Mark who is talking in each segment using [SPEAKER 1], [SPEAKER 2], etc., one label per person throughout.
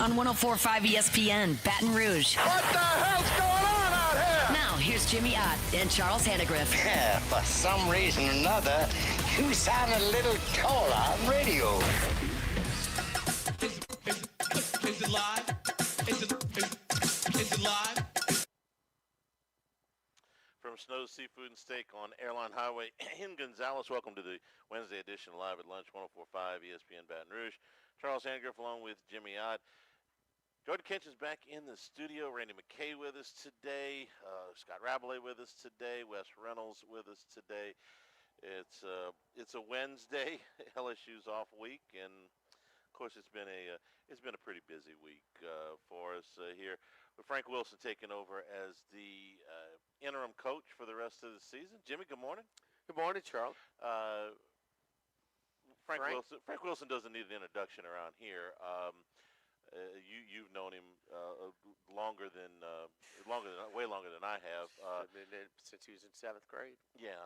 [SPEAKER 1] on 104.5 ESPN, Baton Rouge.
[SPEAKER 2] What the hell's going on out here?
[SPEAKER 1] Now, here's Jimmy Ott and Charles Hannegriff.
[SPEAKER 3] Yeah, for some reason or another, you sound a little taller on radio.
[SPEAKER 4] Is it live? Is it live?
[SPEAKER 5] From Snow's Seafood and Steak on Airline Highway in Gonzales, welcome to the Wednesday edition Live at Lunch, 104.5 ESPN Baton Rouge. Charles Hannegriff along with Jimmy Ott. Jordan Kinch is back in the studio. Randy McKay with us today. Scott Rabalais with us today. Wes Reynolds with us today. It's a Wednesday, LSU's off week, and of course it's been a pretty busy week for us here. With Frank Wilson taking over as the interim coach for the rest of the season. Jimmy, good morning.
[SPEAKER 6] Good morning, Charles.
[SPEAKER 5] Frank Wilson doesn't need an introduction around here. You've known him way longer than I have.
[SPEAKER 6] Since he was in 7th grade.
[SPEAKER 5] Yeah,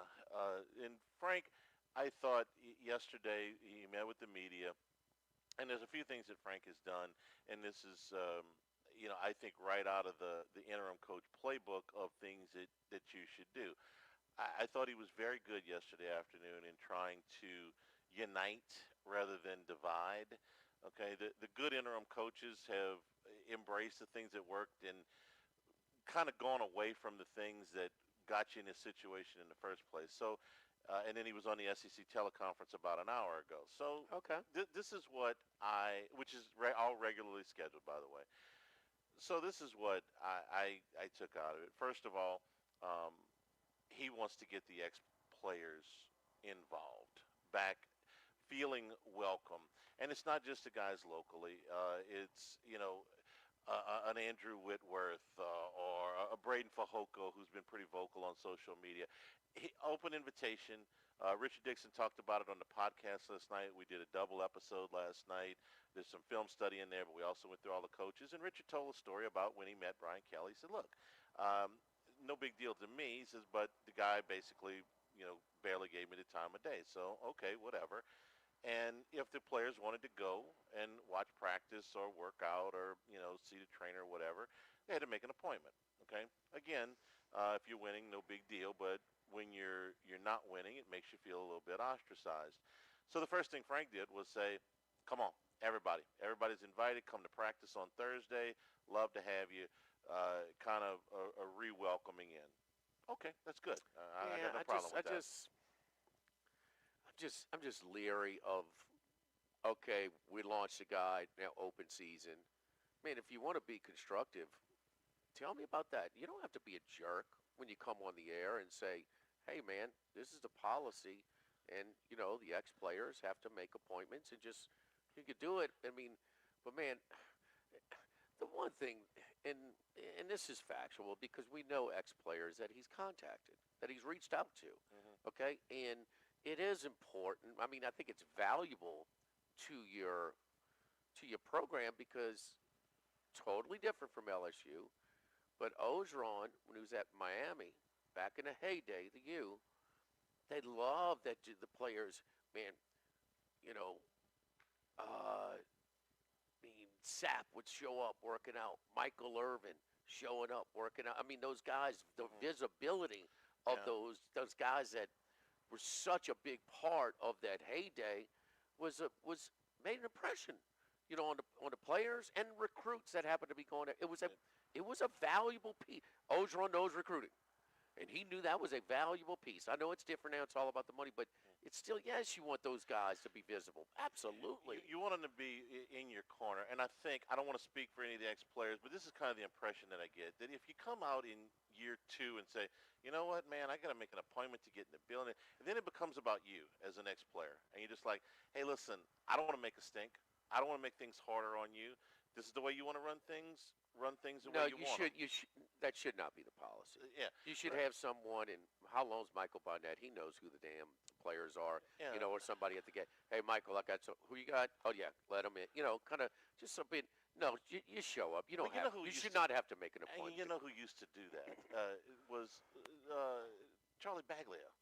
[SPEAKER 5] and Frank, I thought yesterday he met with the media, and there's a few things that Frank has done, and this is, I think right out of the interim coach playbook of things that you should do. I thought he was very good yesterday afternoon in trying to unite rather than divide. Okay, the good interim coaches have embraced the things that worked and kind of gone away from the things that got you in this situation in the first place. So, and then he was on the SEC teleconference about an hour ago. So,
[SPEAKER 6] okay,
[SPEAKER 5] this is what which is all regularly scheduled, by the way. So this is what I took out of it. First of all, he wants to get the ex-players involved, back, feeling welcome. And it's not just the guys locally. It's, an Andrew Whitworth or a Braden Fajoko who's been pretty vocal on social media. Open invitation. Richard Dixon talked about it on the podcast last night. We did a double episode last night. There's some film study in there, but we also went through all the coaches. And Richard told a story about when he met Brian Kelly. He said, look, no big deal to me. He says, but the guy basically, barely gave me the time of day. So, okay, whatever. And if the players wanted to go and watch practice or work out or, see the trainer or whatever, they had to make an appointment, okay? Again, if you're winning, no big deal, but when you're not winning, it makes you feel a little bit ostracized. So the first thing Frank did was say, come on, everybody. Everybody's invited. Come to practice on Thursday. Love to have you. Kind of a re-welcoming in. Okay, that's good. I got no problem with that.
[SPEAKER 6] I'm just leery of, okay, we launched a guy, now open season. Man, if you want to be constructive, tell me about that. You don't have to be a jerk when you come on the air and say, hey, man, this is the policy, and, the ex-players have to make appointments and just, you could do it. I mean, but, man, the one thing, and this is factual because we know ex-players that he's contacted, that he's reached out to, okay, and it is important. I mean, I think it's valuable to your program because totally different from LSU. But Ogeron, when he was at Miami, back in the heyday, the U, they loved that the players, man, Sapp would show up working out. Michael Irvin showing up working out. I mean, those guys, the visibility of those guys that were such a big part of that heyday was made an impression, on the players and recruits that happened to be going there. It was a valuable piece. Ogeron knows recruiting, and he knew that was a valuable piece. I know it's different now; it's all about the money, but it's still, yes, you want those guys to be visible. Absolutely,
[SPEAKER 5] you want them to be in your corner. And I don't want to speak for any of the ex-players, but this is kind of the impression that I get, that if you come out in year 2 and say, you know what, man, I got to make an appointment to get in the building. And then it becomes about you as an ex-player. And you're just like, hey, listen, I don't want to make a stink. I don't want to make things harder on you. This is the way you want to run things the way you want them.
[SPEAKER 6] That should not be the policy.
[SPEAKER 5] Yeah.
[SPEAKER 6] You should have someone, and how long's Michael Barnett? He knows who the damn players are, or somebody at the gate. Hey, Michael, I got who you got? Oh, yeah, let them in. Kind of just something. No, you show up. You don't have. You should not have to make an appointment.
[SPEAKER 5] And you know who used to do that was Charlie Baglio.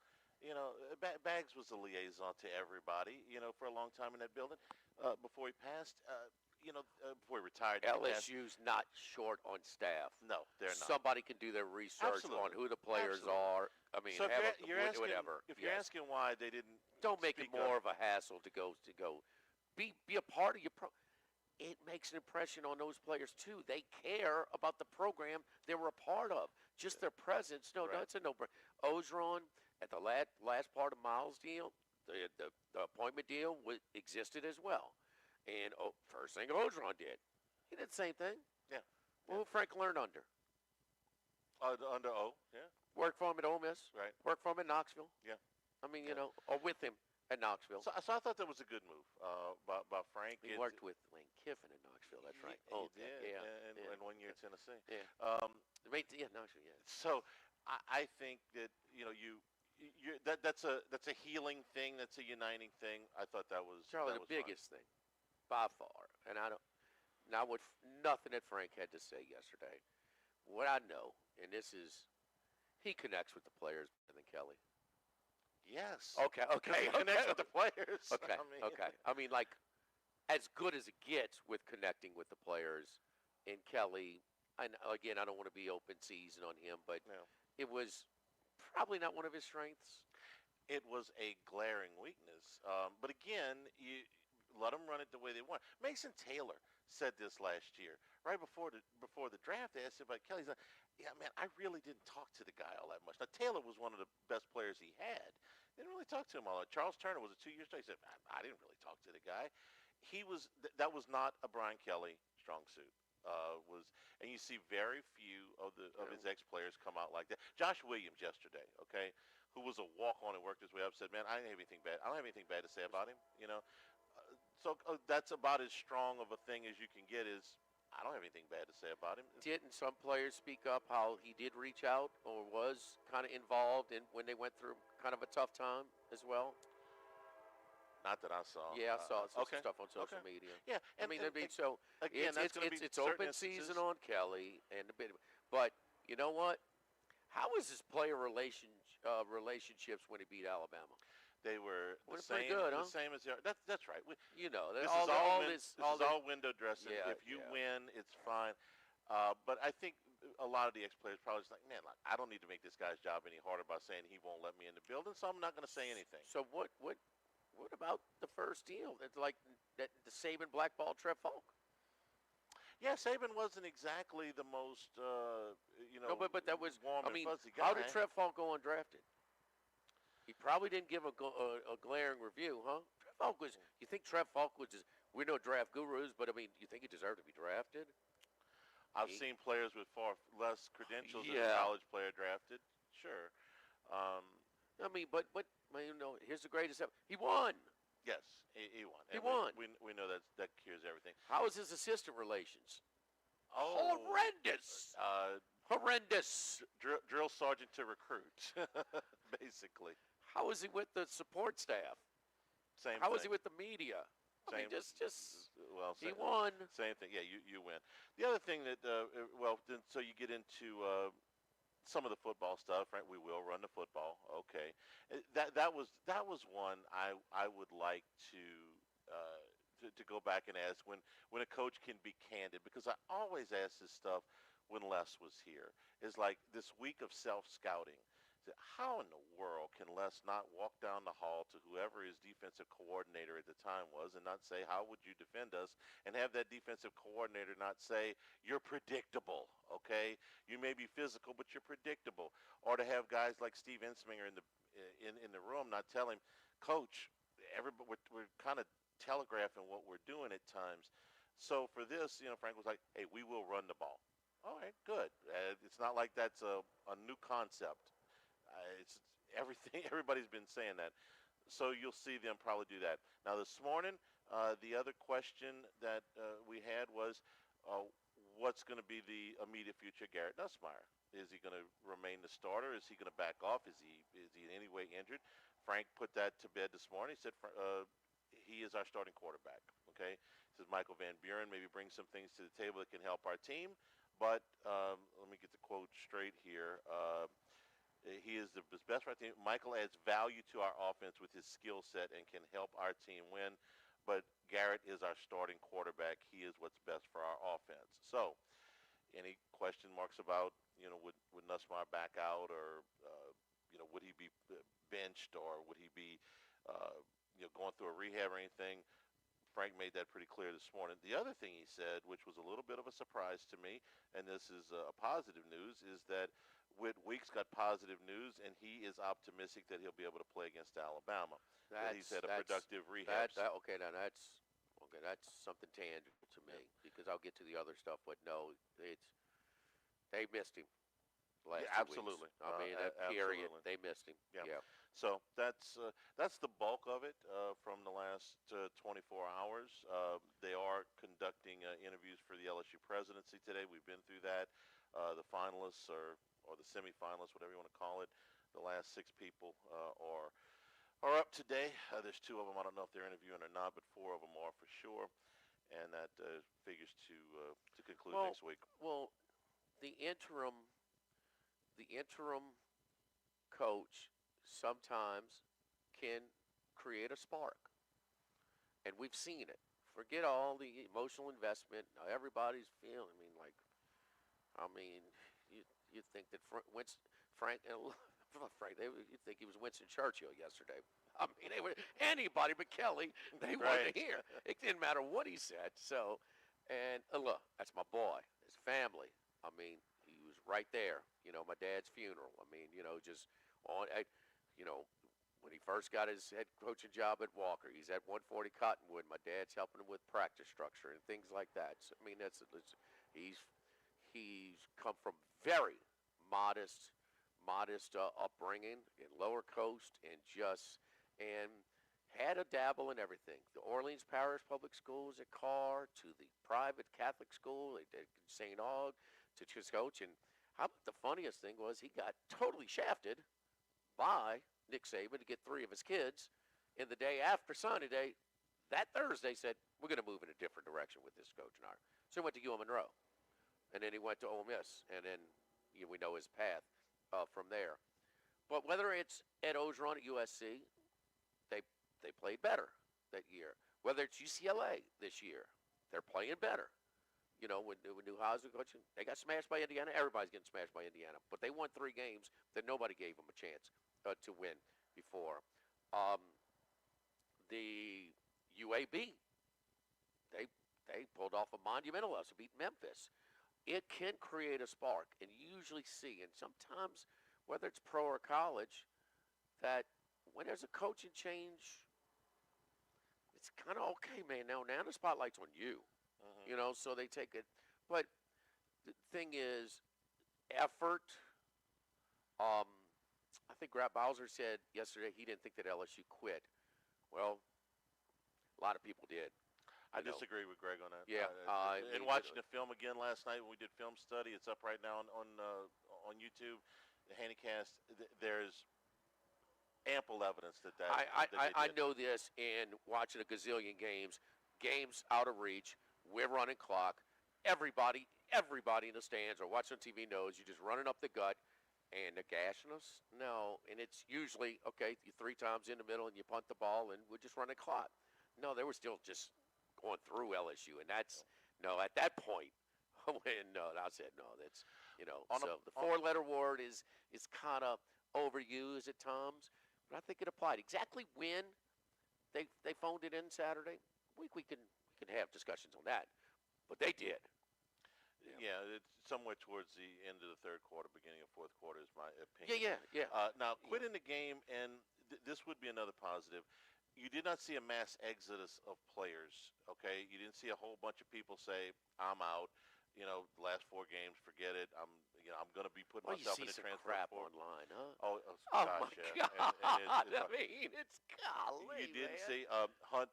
[SPEAKER 5] Bags was a liaison to everybody. For a long time in that building before he passed. before he retired. he passed-
[SPEAKER 6] LSU's not short on staff.
[SPEAKER 5] No, they're not.
[SPEAKER 6] Somebody can do their research on
[SPEAKER 5] Absolutely.
[SPEAKER 6] who the players
[SPEAKER 5] Absolutely.
[SPEAKER 6] are. I mean,
[SPEAKER 5] So if
[SPEAKER 6] have
[SPEAKER 5] you're asking,
[SPEAKER 6] whatever.
[SPEAKER 5] if you're
[SPEAKER 6] yes.
[SPEAKER 5] asking why they didn't,
[SPEAKER 6] Don't make it
[SPEAKER 5] speak
[SPEAKER 6] more
[SPEAKER 5] up,
[SPEAKER 6] of a hassle to go. Be a part of your pro. It makes an impression on those players too. They care about the program they were a part of. Just their presence. No,
[SPEAKER 5] Right.
[SPEAKER 6] that's a no-brainer. Ogeron at the last part of Miles' deal, the appointment deal existed as well. And first thing Ogeron did, he did the same thing.
[SPEAKER 5] Yeah.
[SPEAKER 6] Well, Frank learned under.
[SPEAKER 5] Under O, yeah,
[SPEAKER 6] Worked for him at Ole Miss.
[SPEAKER 5] right.
[SPEAKER 6] Worked for him at Knoxville.
[SPEAKER 5] Yeah.
[SPEAKER 6] I mean,
[SPEAKER 5] Yeah.
[SPEAKER 6] or with him at Knoxville.
[SPEAKER 5] So I thought that was a good move by Frank.
[SPEAKER 6] He worked with Lane Kiffin at Knoxville. That's right.
[SPEAKER 5] He did, and 1 year at Tennessee.
[SPEAKER 6] Yeah. Knoxville. Yeah.
[SPEAKER 5] So I think that that's a healing thing. That's a uniting thing. I thought that was
[SPEAKER 6] Charlie,
[SPEAKER 5] that
[SPEAKER 6] the
[SPEAKER 5] was fine.
[SPEAKER 6] biggest thing, by far, and I don't. Now, nothing that Frank had to say yesterday. What I know, and this is, he connects with the players better than Kelly.
[SPEAKER 5] Yes.
[SPEAKER 6] Okay.
[SPEAKER 5] He connects with the players.
[SPEAKER 6] Okay.
[SPEAKER 5] I mean,
[SPEAKER 6] I mean, like, as good as it gets with connecting with the players, and Kelly. Again, I don't want to be open season on him, but
[SPEAKER 5] No.
[SPEAKER 6] it was probably not one of his strengths.
[SPEAKER 5] It was a glaring weakness. But again, you let them run it the way they want. Mason Taylor said this last year, right before the draft. They asked him about Kelly. He's like, "Yeah, man, I really didn't talk to the guy all that much." Now Taylor was one of the best players he had. Didn't really talk to him all that. Charles Turner was a 2-year stay. He said, "I didn't really talk to the guy." He was that was not a Brian Kelly strong suit. And you see very few of his ex-players come out like that. Josh Williams yesterday, okay, who was a walk-on and worked his way up, said, "Man, I don't have anything bad. I don't have anything bad to say about him." So that's about as strong of a thing as you can get. Is I don't have anything bad to say about him.
[SPEAKER 6] Didn't some players speak up how he did reach out or was kind of involved in when they went through kind of a tough time as well?
[SPEAKER 5] Not that I saw.
[SPEAKER 6] Yeah, I saw some
[SPEAKER 5] okay.
[SPEAKER 6] stuff on social
[SPEAKER 5] Okay.
[SPEAKER 6] media.
[SPEAKER 5] Yeah,
[SPEAKER 6] I mean, so
[SPEAKER 5] again, that's gonna be
[SPEAKER 6] it's
[SPEAKER 5] certain
[SPEAKER 6] open
[SPEAKER 5] instances.
[SPEAKER 6] season on Kelly and a bit, but you know what? How is his player relationships when he beat Alabama?
[SPEAKER 5] They were the
[SPEAKER 6] Went
[SPEAKER 5] same.
[SPEAKER 6] pretty good, huh?
[SPEAKER 5] The same as that's right.
[SPEAKER 6] You know,
[SPEAKER 5] This
[SPEAKER 6] all
[SPEAKER 5] is
[SPEAKER 6] the-
[SPEAKER 5] all,
[SPEAKER 6] all
[SPEAKER 5] win-
[SPEAKER 6] this,
[SPEAKER 5] this
[SPEAKER 6] all
[SPEAKER 5] is
[SPEAKER 6] the-
[SPEAKER 5] all window dressing.
[SPEAKER 6] Yeah,
[SPEAKER 5] If you
[SPEAKER 6] yeah.
[SPEAKER 5] win, it's fine. But I think a lot of the ex-players probably just like, man, I don't need to make this guy's job any harder by saying he won't let me in the building, so I'm not going to say anything.
[SPEAKER 6] So what about the first deal? It's like that the Saban blackball Trev Falk.
[SPEAKER 5] Yeah, Saban wasn't exactly the most,
[SPEAKER 6] No, but that was.
[SPEAKER 5] warm
[SPEAKER 6] I mean,
[SPEAKER 5] and fuzzy guy.
[SPEAKER 6] how did Trev Falk go undrafted? He probably didn't give a glaring review, huh? Trev Falk was. You think Trev Falk was? We're no draft gurus, but I mean, you think he deserved to be drafted?
[SPEAKER 5] I've seen players with far less credentials than a
[SPEAKER 6] Yeah.
[SPEAKER 5] college player drafted. Sure.
[SPEAKER 6] I mean, but here's the greatest ever. He won.
[SPEAKER 5] Yes, he won.
[SPEAKER 6] He
[SPEAKER 5] And
[SPEAKER 6] won.
[SPEAKER 5] We know that cures everything.
[SPEAKER 6] How is his assistant relations?
[SPEAKER 5] Oh,
[SPEAKER 6] Horrendous. Horrendous.
[SPEAKER 5] drill sergeant to recruit, basically.
[SPEAKER 6] How is he with the support staff?
[SPEAKER 5] Same.
[SPEAKER 6] How
[SPEAKER 5] thing.
[SPEAKER 6] is he with the media? I mean,
[SPEAKER 5] Same.
[SPEAKER 6] just
[SPEAKER 5] Well,
[SPEAKER 6] he
[SPEAKER 5] same,
[SPEAKER 6] won.
[SPEAKER 5] Same thing. Yeah, you win. The other thing that so you get into some of the football stuff, right? We will run the football. Okay, that was one I would like to go back and ask when a coach can be candid, because I always ask this stuff when Les was here. Is like this week of self-scouting. How in the world can Les not walk down the hall to whoever his defensive coordinator at the time was and not say, "How would you defend us?" and have that defensive coordinator not say, "You're predictable, okay? You may be physical, but you're predictable." Or to have guys like Steve Ensminger in the room not tell him, "Coach, we're kind of telegraphing what we're doing at times." So for this, Frank was like, "Hey, we will run the ball." All right, good. It's not like that's a new concept. It's everything. Everybody's been saying that. So you'll see them probably do that. Now this morning, the other question that we had was, what's going to be the immediate future of Garrett Nussmeier? Is he going to remain the starter? Is he going to back off? Is he in any way injured? Frank put that to bed this morning. He said he is our starting quarterback. Okay. He says Michael Van Buren maybe brings some things to the table that can help our team. But let me get the quote straight here. He is the best for our team. Michael adds value to our offense with his skill set and can help our team win. But Garrett is our starting quarterback. He is what's best for our offense. So, any question marks about, would Nussmeier back out, or would he be benched, or would he be going through a rehab or anything? Frank made that pretty clear this morning. The other thing he said, which was a little bit of a surprise to me, and this is a positive news, is that Whit Weeks got positive news, and he is optimistic that he'll be able to play against Alabama. That he's had a productive rehab.
[SPEAKER 6] That's something tangible to me, because I'll get to the other stuff, but no, they missed him last 2 weeks.
[SPEAKER 5] Absolutely.
[SPEAKER 6] I mean, period.
[SPEAKER 5] Absolutely.
[SPEAKER 6] They missed him. Yeah.
[SPEAKER 5] So that's the bulk of it from the last 24 hours. They are conducting interviews for the LSU presidency today. We've been through that. The finalists or the semifinalists, whatever you want to call it, the last 6 people are up today. There's 2 of them. I don't know if they're interviewing or not, but 4 of them are for sure. And that figures to conclude next week.
[SPEAKER 6] Well, the interim coach sometimes can create a spark, and we've seen it. Forget all the emotional investment. Now everybody's feeling. You think that you think he was Winston Churchill yesterday. Anybody but Kelly, they wanted to hear. It didn't matter what he said. So, and look, that's my boy, his family. He was right there. My dad's funeral. Just on. When he first got his head coaching job at Walker, he's at 140 Cottonwood. My dad's helping him with practice structure and things like that. So, he's come from very modest upbringing in Lower Coast, and had a dabble in everything. The Orleans Parish Public Schools at Carr, to the private Catholic school at St. Aug, to his coach. And how about the funniest thing was, he got totally shafted by Nick Saban to get 3 of his kids in the day after signing day. That Thursday said, we're going to move in a different direction with this coach now. So he went to UM Monroe, and then he went to Ole Miss, and then we know his path from there. But whether it's Ed Ogeron at USC, they played better that year. Whether it's UCLA this year, they're playing better. When Newhouser coaching, they got smashed by Indiana. Everybody's getting smashed by Indiana. But they won 3 games that nobody gave them a chance to win before. The UAB, they pulled off a monumental loss to beat Memphis. It can create a spark, and you usually see, and sometimes, whether it's pro or college, that when there's a coaching change, it's kind of okay, man. Now the spotlight's on you. So they take it. But the thing is, effort. I think Grant Bowser said yesterday he didn't think that LSU quit. Well, a lot of people did.
[SPEAKER 5] I disagree with Greg on that.
[SPEAKER 6] Yeah.
[SPEAKER 5] And watching the film again last night when we did film study, it's up right now on YouTube, the Handycast. There's ample evidence that
[SPEAKER 6] I know this, and watching a gazillion games out of reach. We're running clock. Everybody in the stands or watching on TV knows you're just running up the gut, and they're gashing us. No, and it's usually, okay, you 3 times in the middle and you punt the ball, and we're just running clock. No, they were still just going through LSU, and that's, no, at that point, I said, no, that's, so the 4-letter word is kind of overused at times, but I think it applied. Exactly when they phoned it in Saturday, we can have discussions on that, but they did.
[SPEAKER 5] Yeah, it's somewhere towards the end of the 3rd quarter, beginning of 4th quarter is my opinion.
[SPEAKER 6] Yeah.
[SPEAKER 5] Now, quitting the game, and this would be another positive. You did not see a mass exodus of players, okay? You didn't see a whole bunch of people say, I'm out. The last 4 games, forget it. I'm going to be putting myself in the transfer
[SPEAKER 6] crap
[SPEAKER 5] portal.
[SPEAKER 6] online, huh?
[SPEAKER 5] Oh
[SPEAKER 6] my
[SPEAKER 5] gosh,
[SPEAKER 6] God!
[SPEAKER 5] And
[SPEAKER 6] It's golly.
[SPEAKER 5] you didn't see Hunt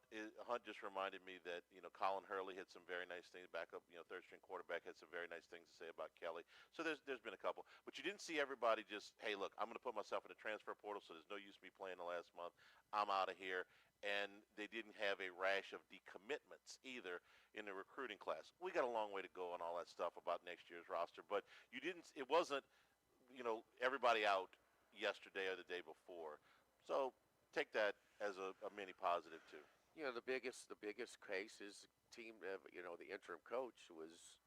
[SPEAKER 5] just reminded me that Colin Hurley had some very nice things. Backup, 3rd-string quarterback had some very nice things to say about Kelly. So there's been a couple, but you didn't see everybody just, hey, look, I'm going to put myself in the transfer portal, so there's no use me playing the last month. I'm out of here. And they didn't have a rash of decommitments either in the recruiting class. We got a long way to go on all that stuff about next year's roster, but it wasn't, everybody out yesterday or the day before. So take that as a mini positive too.
[SPEAKER 6] The biggest case is team. The interim coach was.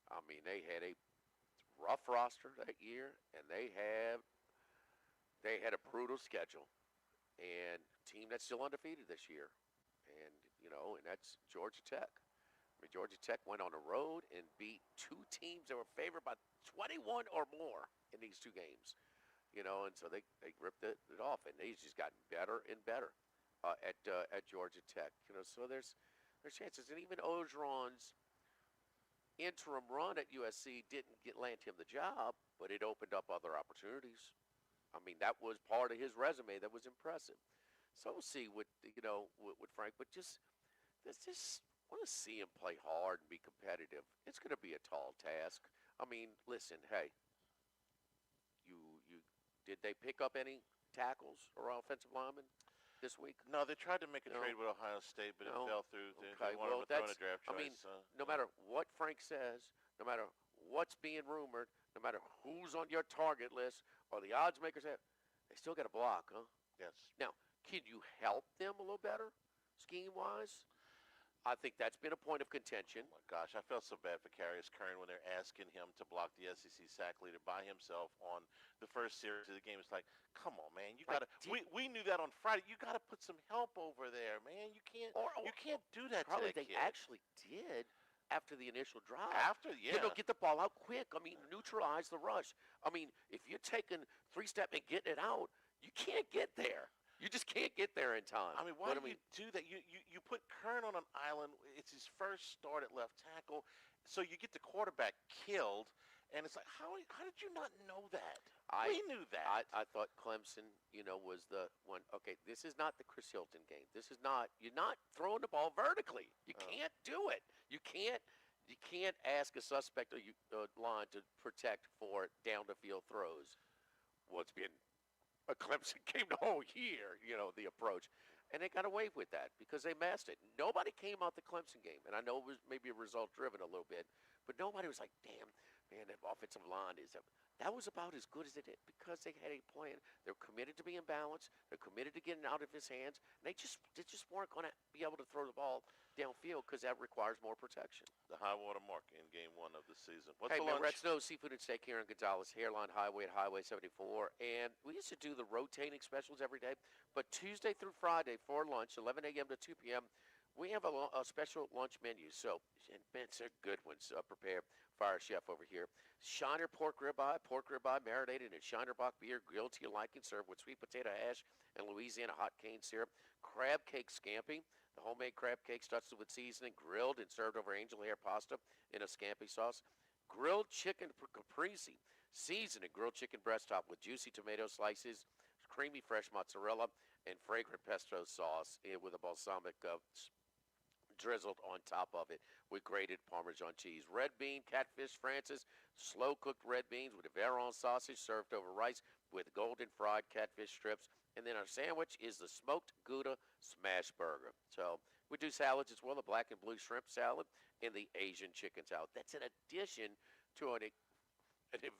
[SPEAKER 6] I mean, they had a rough roster that year, and they had a brutal schedule, and team that's still undefeated this year, and that's Georgia Tech. I mean, Georgia Tech went on the road and beat two teams that were favored by 21 or more in these two games, and so they ripped it off, and they've just gotten better and better at Georgia Tech, so there's chances, and even Orgeron's interim run at USC didn't land him the job, but it opened up other opportunities. I mean, that was part of his resume that was impressive. So we'll see with Frank, but just want to see him play hard and be competitive. It's going to be a tall task. I mean, listen, hey, you did they pick up any tackles or offensive linemen this week?
[SPEAKER 5] No, they tried to make a trade with Ohio State, but it fell through. They wanted to throw in a draft choice.
[SPEAKER 6] I mean, no matter what Frank says, no matter what's being rumored, no matter who's on your target list or the odds makers have, they still got a block, huh?
[SPEAKER 5] Yes.
[SPEAKER 6] Now, can you help them a little better, scheme-wise? I think that's been a point of contention.
[SPEAKER 5] Oh my gosh, I felt so bad for Karius Kern when they're asking him to block the SEC sack leader by himself on the first series of the game. It's like, come on, man, you gotta. We knew that on Friday. You gotta put some help over there, man. You can't. You can't do that.
[SPEAKER 6] Probably
[SPEAKER 5] to that
[SPEAKER 6] they
[SPEAKER 5] kid.
[SPEAKER 6] actually did after the initial drive. Get the ball out quick. I mean, neutralize the rush. I mean, if you're taking three-step and getting it out, you can't get there. You just can't get there in time.
[SPEAKER 5] I mean, why do you do that? You put Kern on an island. It's his first start at left tackle, so you get the quarterback killed, and it's like, how did you not know that? We knew that.
[SPEAKER 6] I thought Clemson, was the one. Okay, this is not the Chris Hilton game. This is not. You're not throwing the ball vertically. You can't do it. You can't ask a suspect or line to protect for down the field throws. What's been a Clemson game the whole year, the approach. And they got away with that because they masked it. Nobody came out the Clemson game, and I know it was maybe result-driven a little bit, but nobody was like, damn, man, that offensive line is – that was about as good as it is because they had a plan. They're committed to being balanced. They're committed to getting out of his hands. And they just weren't going to be able to throw the ball downfield because that requires more protection.
[SPEAKER 5] The high water mark in game one of the season.
[SPEAKER 6] What's the lunch? Red Snow Seafood and Steak here in Gonzales, Hairline Highway at Highway 74. And we used to do the rotating specials every day. But Tuesday through Friday for lunch, 11 a.m. to 2 p.m., we have a special lunch menu. So, and it's a good ones prepared by our chef over here. Shiner pork ribeye marinated in Shiner Bock beer, grilled to your liking, served with sweet potato hash and Louisiana hot cane syrup. Crab cake scampi. The homemade crab cake stuffed with seasoning, grilled and served over angel hair pasta in a scampi sauce. Grilled chicken caprese, seasoned in grilled chicken breast top with juicy tomato slices, creamy fresh mozzarella, and fragrant pesto sauce with a balsamic drizzled on top of it with grated Parmesan cheese. Red bean, catfish Francis, slow-cooked red beans with a Varon sausage served over rice with golden fried catfish strips. And then our sandwich is the smoked Gouda smash burger. So we do salads as well, the black and blue shrimp salad and the Asian chicken salad. That's in addition to a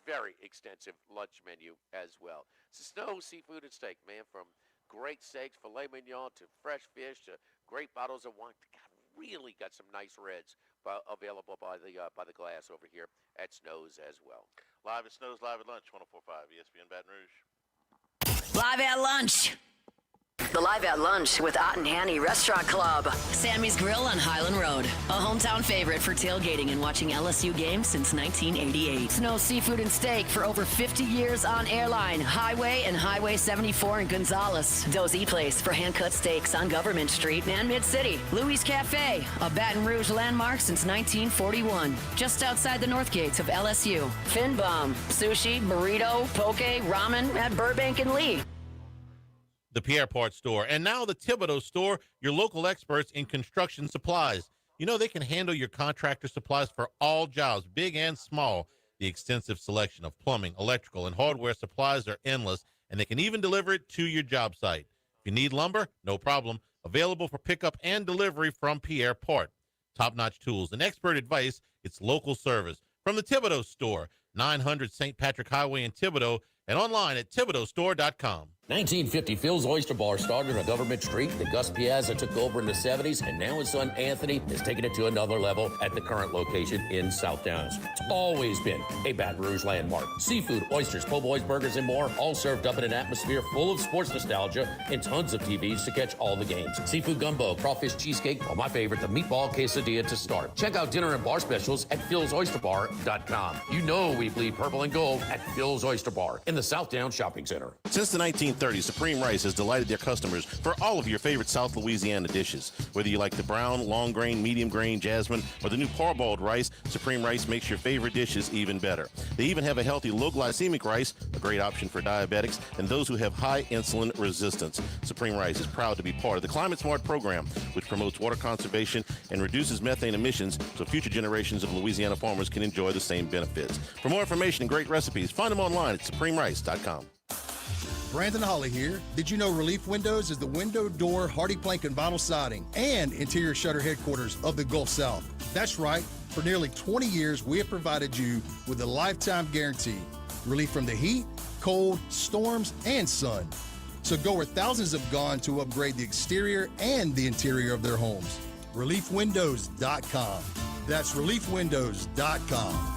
[SPEAKER 6] very extensive lunch menu as well. So Snow Seafood and Steak, man, from great steaks, filet mignon, to fresh fish, to great bottles of wine. God, really got some nice reds available by the glass over here at Snow's as well.
[SPEAKER 5] Live at Snow's, live at lunch, 104.5 ESPN Baton Rouge.
[SPEAKER 1] Live at lunch. The Live at Lunch with Ott and Hanny Restaurant Club. Sammy's Grill on Highland Road. A hometown favorite for tailgating and watching LSU games since 1988. Snow Seafood and Steak for over 50 years on Airline, Highway, and Highway 74 in Gonzales. Dozy Place for hand-cut steaks on Government Street and Mid-City. Louis Cafe, a Baton Rouge landmark since 1941. Just outside the north gates of LSU. Fin Bomb, sushi, burrito, poke, ramen at Burbank and Lee.
[SPEAKER 7] The Pierre Part Store, and now the Thibodeau Store, your local experts in construction supplies. You know they can handle your contractor supplies for all jobs, big and small. The extensive selection of plumbing, electrical, and hardware supplies are endless, and they can even deliver it to your job site. If you need lumber, no problem. Available for pickup and delivery from Pierre Part. Top-notch tools and expert advice, it's local service. From the Thibodeau Store, 900 St. Patrick Highway in Thibodeau, and online at ThibodeauStore.com.
[SPEAKER 8] 1950, Phil's Oyster Bar started on Government Street that Gus Piazza took over in the 70s, and now his son Anthony is taking it to another level at the current location in South Downs. It's always been a Baton Rouge landmark. Seafood, oysters, po' boys, burgers, and more, all served up in an atmosphere full of sports nostalgia and tons of TVs to catch all the games. Seafood gumbo, crawfish cheesecake, or my favorite, the meatball quesadilla to start. Check out dinner and bar specials at philsoysterbar.com. You know we bleed purple and gold at Phil's Oyster Bar in the South Downs Shopping Center.
[SPEAKER 9] Since the 1930s, Supreme Rice has delighted their customers for all of your favorite South Louisiana dishes. Whether you like the brown, long grain, medium grain, jasmine, or the new parboiled rice, Supreme Rice makes your favorite dishes even better. They even have a healthy low glycemic rice, a great option for diabetics and those who have high insulin resistance. Supreme Rice is proud to be part of the Climate Smart program, which promotes water conservation and reduces methane emissions so future generations of Louisiana farmers can enjoy the same benefits. For more information and great recipes, find them online at supremerice.com.
[SPEAKER 10] Brandon Holly here. Did you know Relief Windows is the window, door, hardy plank, and vinyl siding and interior shutter headquarters of the Gulf South? That's right. For nearly 20 years, we have provided you with a lifetime guarantee. Relief from the heat, cold, storms, and sun. So go where thousands have gone to upgrade the exterior and the interior of their homes. ReliefWindows.com. That's ReliefWindows.com.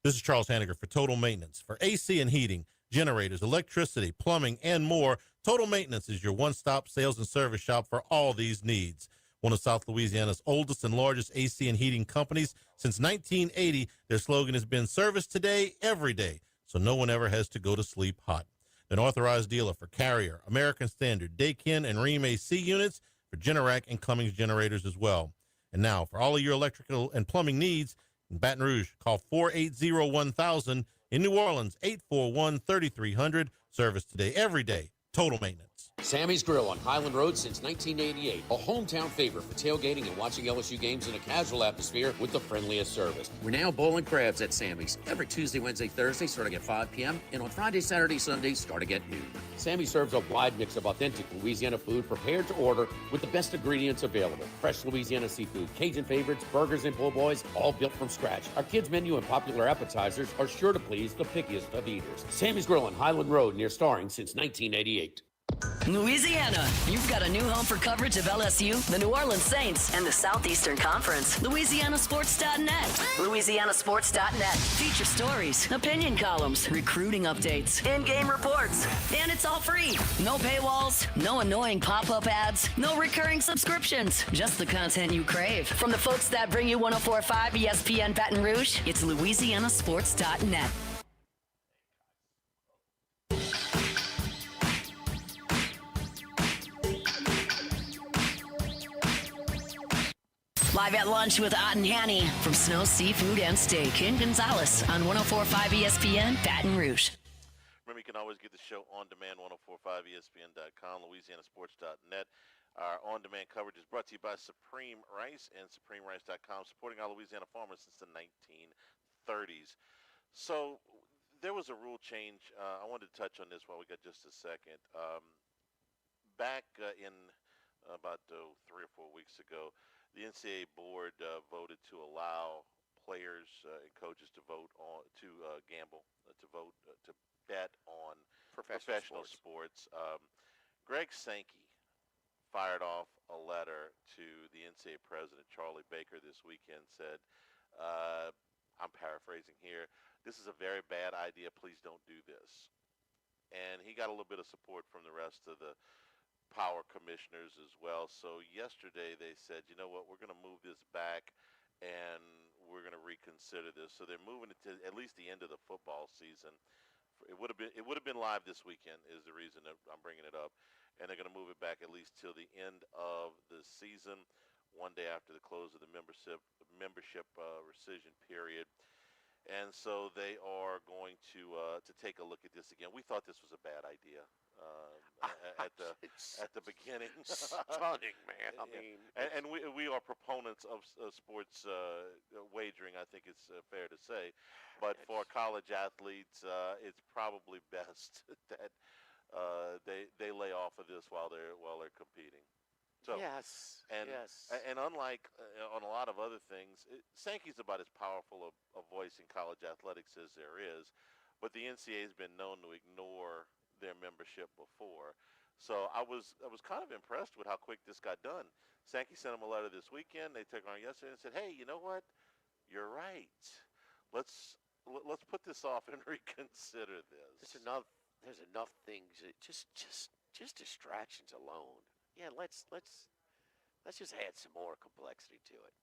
[SPEAKER 7] This is Charles Hanniger for Total Maintenance. For AC and heating, generators, electricity, plumbing, and more, Total Maintenance is your one-stop sales and service shop for all these needs. One of South Louisiana's oldest and largest AC and heating companies. Since 1980, their slogan has been service today, every day, so no one ever has to go to sleep hot. An authorized dealer for Carrier, American Standard, Daikin, and Rheem AC units, for Generac and Cummings generators as well. And now, for all of your electrical and plumbing needs, in Baton Rouge, call 480-1000. In New Orleans, 841-3300. Service today, every day. Total Maintenance.
[SPEAKER 8] Sammy's Grill on Highland Road since 1988. A hometown favorite for tailgating and watching LSU games in a casual atmosphere with the friendliest service. We're now bowling crabs at Sammy's every Tuesday, Wednesday, Thursday starting at 5 p.m. and on Friday, Saturday, Sunday starting at noon. Sammy serves a wide mix of authentic Louisiana food prepared to order with the best ingredients available. Fresh Louisiana seafood, Cajun favorites, burgers, and po' boys, all built from scratch. Our kids' menu and popular appetizers are sure to please the pickiest of eaters. Sammy's Grill on Highland Road near Starring since 1988.
[SPEAKER 1] Louisiana, you've got a new home for coverage of LSU, the New Orleans Saints, and the Southeastern Conference. LouisianaSports.net. LouisianaSports.net. Feature stories, opinion columns, recruiting updates, in-game reports. And it's all free. No paywalls, no annoying pop-up ads, no recurring subscriptions. Just the content you crave. From the folks that bring you 104.5 ESPN Baton Rouge, it's LouisianaSports.net. Live at lunch with Ott and Hanny from Snow Seafood and Steak in Gonzales on 104.5 ESPN Baton Rouge.
[SPEAKER 5] Remember, you can always get the show on demand, 1045ESPN.com, LouisianaSports.net. Our on-demand coverage is brought to you by Supreme Rice and SupremeRice.com, supporting our Louisiana farmers since the 1930s. So there was a rule change. I wanted to touch on this while we got just a second. Back in about 3 or 4 weeks ago, the NCAA board voted to allow players and coaches to vote on gamble, to vote to bet on professional sports. Greg Sankey fired off a letter to the NCAA president Charlie Baker this weekend. Said, I'm paraphrasing here, "This is a very bad idea. Please don't do this." And he got a little bit of support from the rest of the power commissioners as well. So yesterday they said, you know what, we're going to move this back and we're going to reconsider this. So they're moving it to at least the end of the football season. It would have been live this weekend is the reason that I'm bringing it up. And they're going to move it back at least till the end of the season, one day after the close of the membership rescission period. And so they are going to take a look at this again. We thought this was a bad idea at the beginning.
[SPEAKER 6] Stunning, man. I mean,
[SPEAKER 5] and we are proponents of sports wagering. I think it's fair to say, but for college athletes, it's probably best that they lay off of this while they're competing. So,
[SPEAKER 6] yes.
[SPEAKER 5] And unlike on a lot of other things, Sankey's about as powerful a voice in college athletics as there is. but the NCAA has been known to ignore their membership before. So I was kind of impressed with how quick this got done. Sankey sent them a letter this weekend. They took it on yesterday and said, "Hey, you know what? You're right. Let's put this off and reconsider this."
[SPEAKER 6] There's enough things that just distractions alone. Yeah, let's just add some more complexity to it.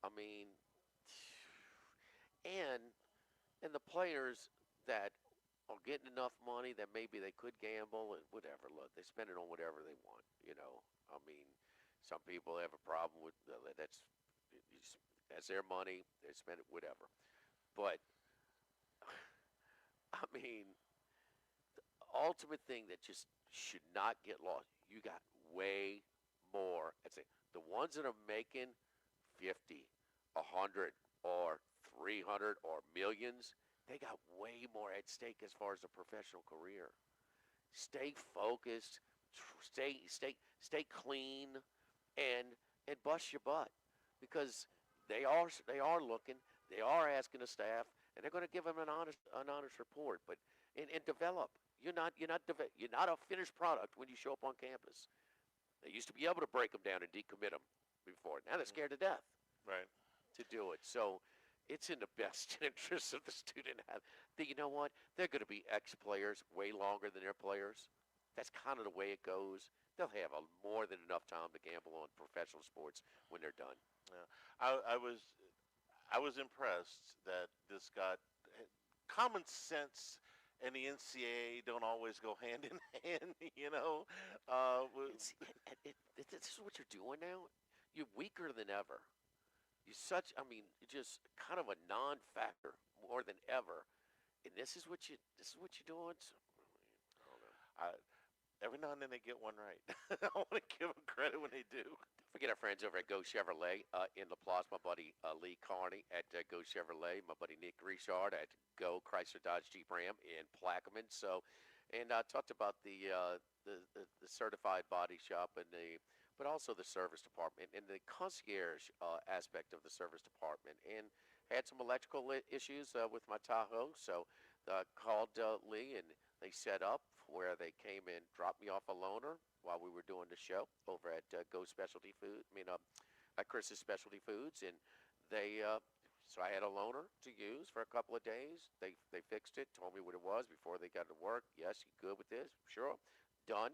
[SPEAKER 6] I mean, and the players that are getting enough money that maybe they could gamble and whatever. Look, they spend it on whatever they want. I mean, some people have a problem with that's their money. They spend it whatever. But I mean, the ultimate thing that just should not get lost. You got way more. I'd say the ones that are making 50, 100, or 300 or millions, they got way more at stake as far as a professional career. Stay focused, stay clean, and bust your butt, because they are looking, they are asking the staff, and they're going to give them an honest report. But and develop. You're not a finished product when you show up on campus. They used to be able to break them down and decommit them before. Now they're scared to death.
[SPEAKER 5] Right.
[SPEAKER 6] To do it. So it's in the best interest of the student. You know what? They're going to be ex-players way longer than their players. That's kind of the way it goes. They'll have more than enough time to gamble on professional sports when they're done.
[SPEAKER 5] Yeah. I was impressed that this got common sense. And the NCAA don't always go hand in hand,
[SPEAKER 6] This is what you're doing now. You're weaker than ever. You're just kind of a non-factor more than ever. And this is what you're doing. So, I don't know.
[SPEAKER 5] Every now and then they get one right. I want to give them credit when they do.
[SPEAKER 6] Don't forget our friends over at Go Chevrolet in LaPlace. My buddy Lee Carney at Go Chevrolet. My buddy Nick Richard at Go Chrysler Dodge Jeep Ram in Plaquemine. So, and I talked about the certified body shop but also the service department and the concierge aspect of the service department. And had some electrical issues with my Tahoe. So called Lee, and they set up where they came and dropped me off a loaner while we were doing the show over at Go Specialty Food. At Chris's Specialty Foods, and so I had a loaner to use for a couple of days. They fixed it, told me what it was before they got to work. Yes, you good with this? Sure. Done.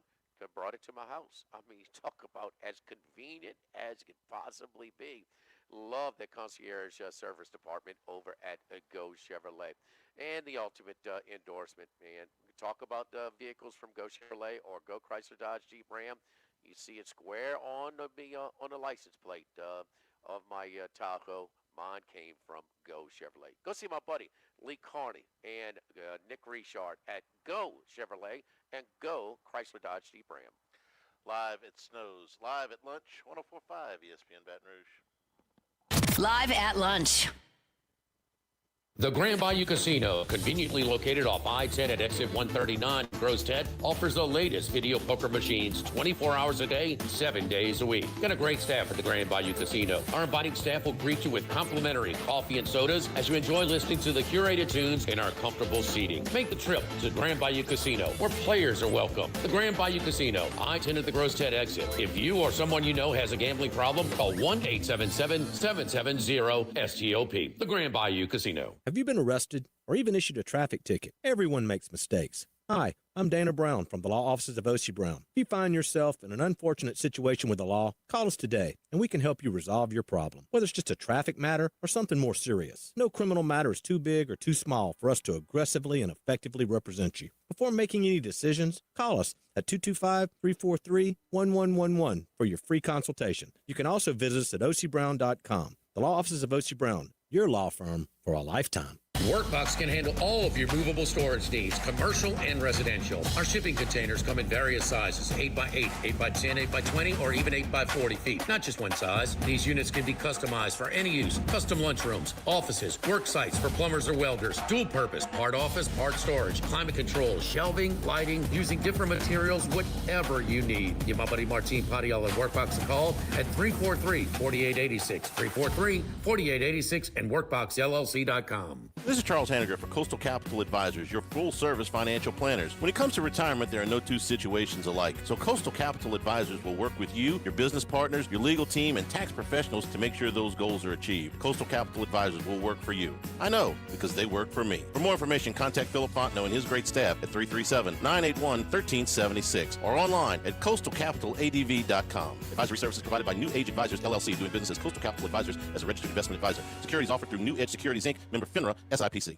[SPEAKER 6] Brought it to my house. You talk about as convenient as it could possibly be. Love the concierge service department over at Go Chevrolet. And the ultimate endorsement, man. Talk about vehicles from Go Chevrolet or Go Chrysler Dodge Jeep Ram. You see it square on the license plate of my Tahoe. Mine came from Go Chevrolet. Go see my buddy Lee Carney and Nick Richard at Go Chevrolet and Go Chrysler Dodge Jeep Ram.
[SPEAKER 5] Live at Snows. Live at lunch. 104.5 ESPN Baton Rouge.
[SPEAKER 1] Live at lunch.
[SPEAKER 8] The Grand Bayou Casino, conveniently located off I-10 at exit 139, Gross Ted, offers the latest video poker machines 24 hours a day, 7 days a week. Got a great staff at the Grand Bayou Casino. Our inviting staff will greet you with complimentary coffee and sodas as you enjoy listening to the curated tunes in our comfortable seating. Make the trip to Grand Bayou Casino, where players are welcome. The Grand Bayou Casino, I-10 at the Gross Ted exit. If you or someone you know has a gambling problem, call 1-877-770-STOP. The Grand Bayou Casino.
[SPEAKER 11] Have you been arrested or even issued a traffic ticket? Everyone makes mistakes. Hi, I'm Dana Brown from the law offices of O.C. Brown. If you find yourself in an unfortunate situation with the law, call us today and we can help you resolve your problem, whether it's just a traffic matter or something more serious. No criminal matter is too big or too small for us to aggressively and effectively represent you. Before making any decisions, call us at 225-343-1111 for your free consultation. You can also visit us at ocbrown.com. The law offices of O.C. Brown, your law firm for a lifetime.
[SPEAKER 8] Workbox can handle all of your movable storage needs, commercial and residential. Our shipping containers come in various sizes, 8x8, 8x10, 8x20, or even 8x40 feet. Not just one size. These units can be customized for any use. Custom lunchrooms, offices, work sites for plumbers or welders, dual purpose, part office, part storage, climate control, shelving, lighting, using different materials, whatever you need. Give my buddy Martin Padial at Workbox a call at 343-4886, 343-4886, and workboxllc.com.
[SPEAKER 9] This is Charles Hanniger for Coastal Capital Advisors, your full-service financial planners. When it comes to retirement, there are no two situations alike. So Coastal Capital Advisors will work with you, your business partners, your legal team, and tax professionals to make sure those goals are achieved. Coastal Capital Advisors will work for you. I know, because they work for me. For more information, contact Philip Fontenot and his great staff at 337-981-1376 or online at coastalcapitaladv.com. Advisory services provided by New Age Advisors, LLC, doing business as Coastal Capital Advisors as a registered investment advisor. Securities offered through New Edge Securities, Inc., member FINRA, SIPC.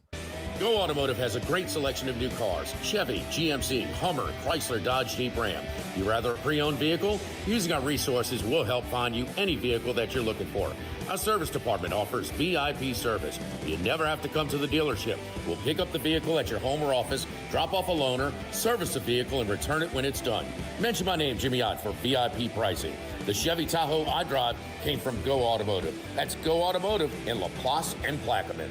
[SPEAKER 8] Go Automotive has a great selection of new cars. Chevy, GMC, Hummer, Chrysler, Dodge, Jeep, Ram. You rather a pre-owned vehicle? Using our resources, we'll help find you any vehicle that you're looking for. Our service department offers VIP service. You never have to come to the dealership. We'll pick up the vehicle at your home or office, drop off a loaner, service the vehicle, and return it when it's done. Mention my name, Jimmy Ott, for VIP pricing. The Chevy Tahoe I drive came from Go Automotive. That's Go Automotive in LaPlace and Plaquemine.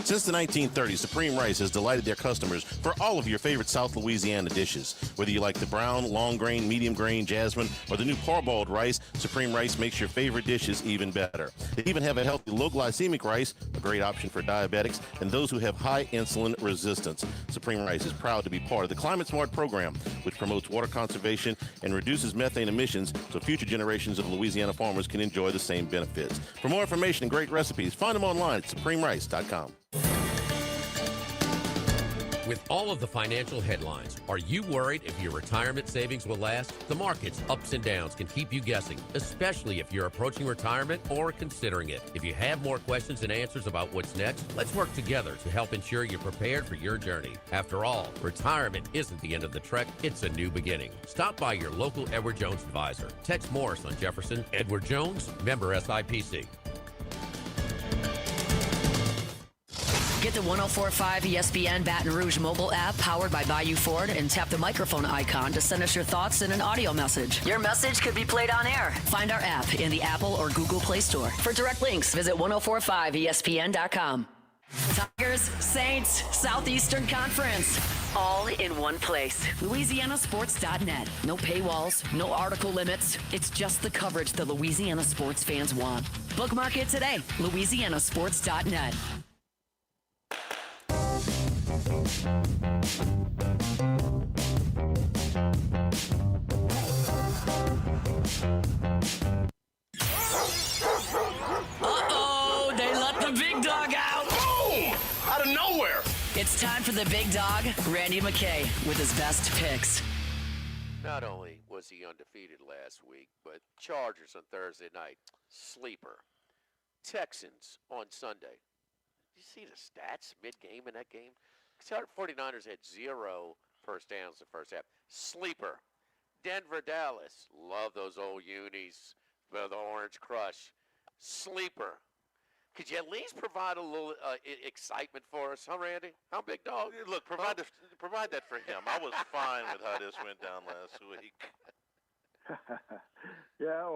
[SPEAKER 9] Since the 1930s, Supreme Rice has delighted their customers for all of your favorite South Louisiana dishes. Whether you like the brown, long grain, medium grain, jasmine, or the new parboiled rice, Supreme Rice makes your favorite dishes even better. They even have a healthy low glycemic rice, a great option for diabetics and those who have high insulin resistance. Supreme Rice is proud to be part of the Climate Smart program, which promotes water conservation and reduces methane emissions so future generations of Louisiana farmers can enjoy the same benefits. For more information and great recipes, find them online at supremerice.com.
[SPEAKER 8] With all of the financial headlines, are you worried if your retirement savings will last? The market's ups and downs can keep you guessing, especially if you're approaching retirement or considering it. If you have more questions and answers about what's next, let's work together to help ensure you're prepared for your journey. After all, retirement isn't the end of the trek, it's a new beginning. Stop by your local Edward Jones advisor. Text Morris on Jefferson. Edward Jones, member SIPC.
[SPEAKER 1] Get the 104.5 ESPN Baton Rouge mobile app powered by Bayou Ford and tap the microphone icon to send us your thoughts in an audio message. Your message could be played on air. Find our app in the Apple or Google Play Store. For direct links, visit 1045ESPN.com. Tigers, Saints, Southeastern Conference. All in one place. LouisianaSports.net. No paywalls, no article limits. It's just the coverage the Louisiana sports fans want. Bookmark it today. LouisianaSports.net. Uh-oh, they let the big dog out.
[SPEAKER 2] Boom! Out of nowhere.
[SPEAKER 1] It's time for the big dog, Randy McKay, with his best picks.
[SPEAKER 6] Not only was he undefeated last week, but Chargers on Thursday night, sleeper. Texans on Sunday. Did you see the stats mid-game in that game? 49ers had 0 first downs in the first half. Sleeper. Denver, Dallas. Love those old unis. The Orange Crush. Sleeper. Could you at least provide a little excitement for us, huh, Randy? How big dog?
[SPEAKER 5] Look, provide that for him. I was fine with how this went down last week.
[SPEAKER 12] Yeah,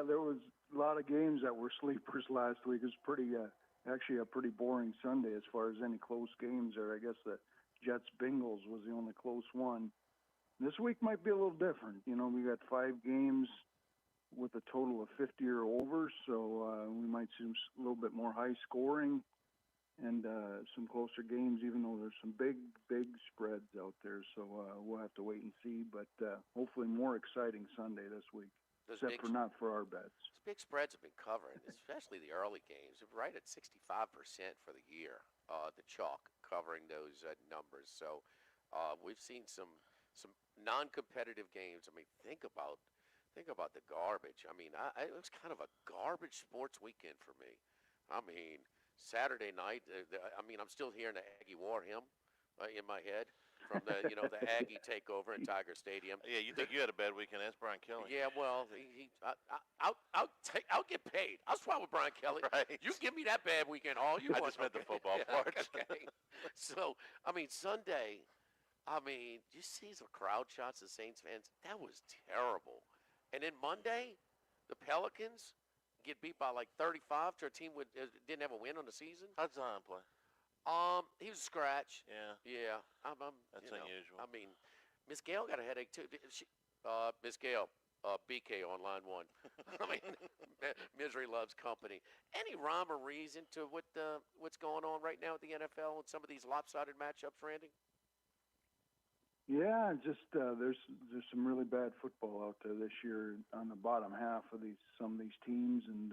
[SPEAKER 12] there was a lot of games that were sleepers last week. It was actually a pretty boring Sunday as far as any close games there. I guess the Jets-Bengals was the only close one. This week might be a little different. You know, we got 5 games with a total of 50 or over, so we might see a little bit more high scoring and some closer games, even though there's some big spreads out there. So we'll have to wait and see, but hopefully more exciting Sunday this week, except for not for our bets.
[SPEAKER 6] Those big spreads have been covered, especially the early games. They're right at 65% for the year, the chalk covering those numbers. So we've seen some non-competitive games. I mean, think about the garbage. I mean, it was kind of a garbage sports weekend for me. I mean, Saturday night, I'm still hearing the Aggie War hymn in my head from the Aggie takeover in Tiger Stadium.
[SPEAKER 5] Yeah, you think you had a bad weekend? That's Brian Kelly.
[SPEAKER 6] Yeah, well, I'll get paid. I'll swap with Brian Kelly.
[SPEAKER 5] Right.
[SPEAKER 6] You give me that bad weekend all you want.
[SPEAKER 5] I just meant the football part.
[SPEAKER 6] Okay. So, I mean, Sunday, you see some crowd shots of Saints fans. That was terrible. And then Monday, the Pelicans get beat by like 35 to a team didn't have a win on the season.
[SPEAKER 5] How'd Zion play?
[SPEAKER 6] He was a scratch.
[SPEAKER 5] Yeah.
[SPEAKER 6] Yeah.
[SPEAKER 5] That's unusual.
[SPEAKER 6] Miss Gale got a headache too. Miss Gale, BK on line one. I mean, misery loves company. Any rhyme or reason to what's going on right now at the NFL and some of these lopsided matchups, Randy?
[SPEAKER 12] Yeah, just there's some really bad football out there this year on the bottom half of some of these teams, and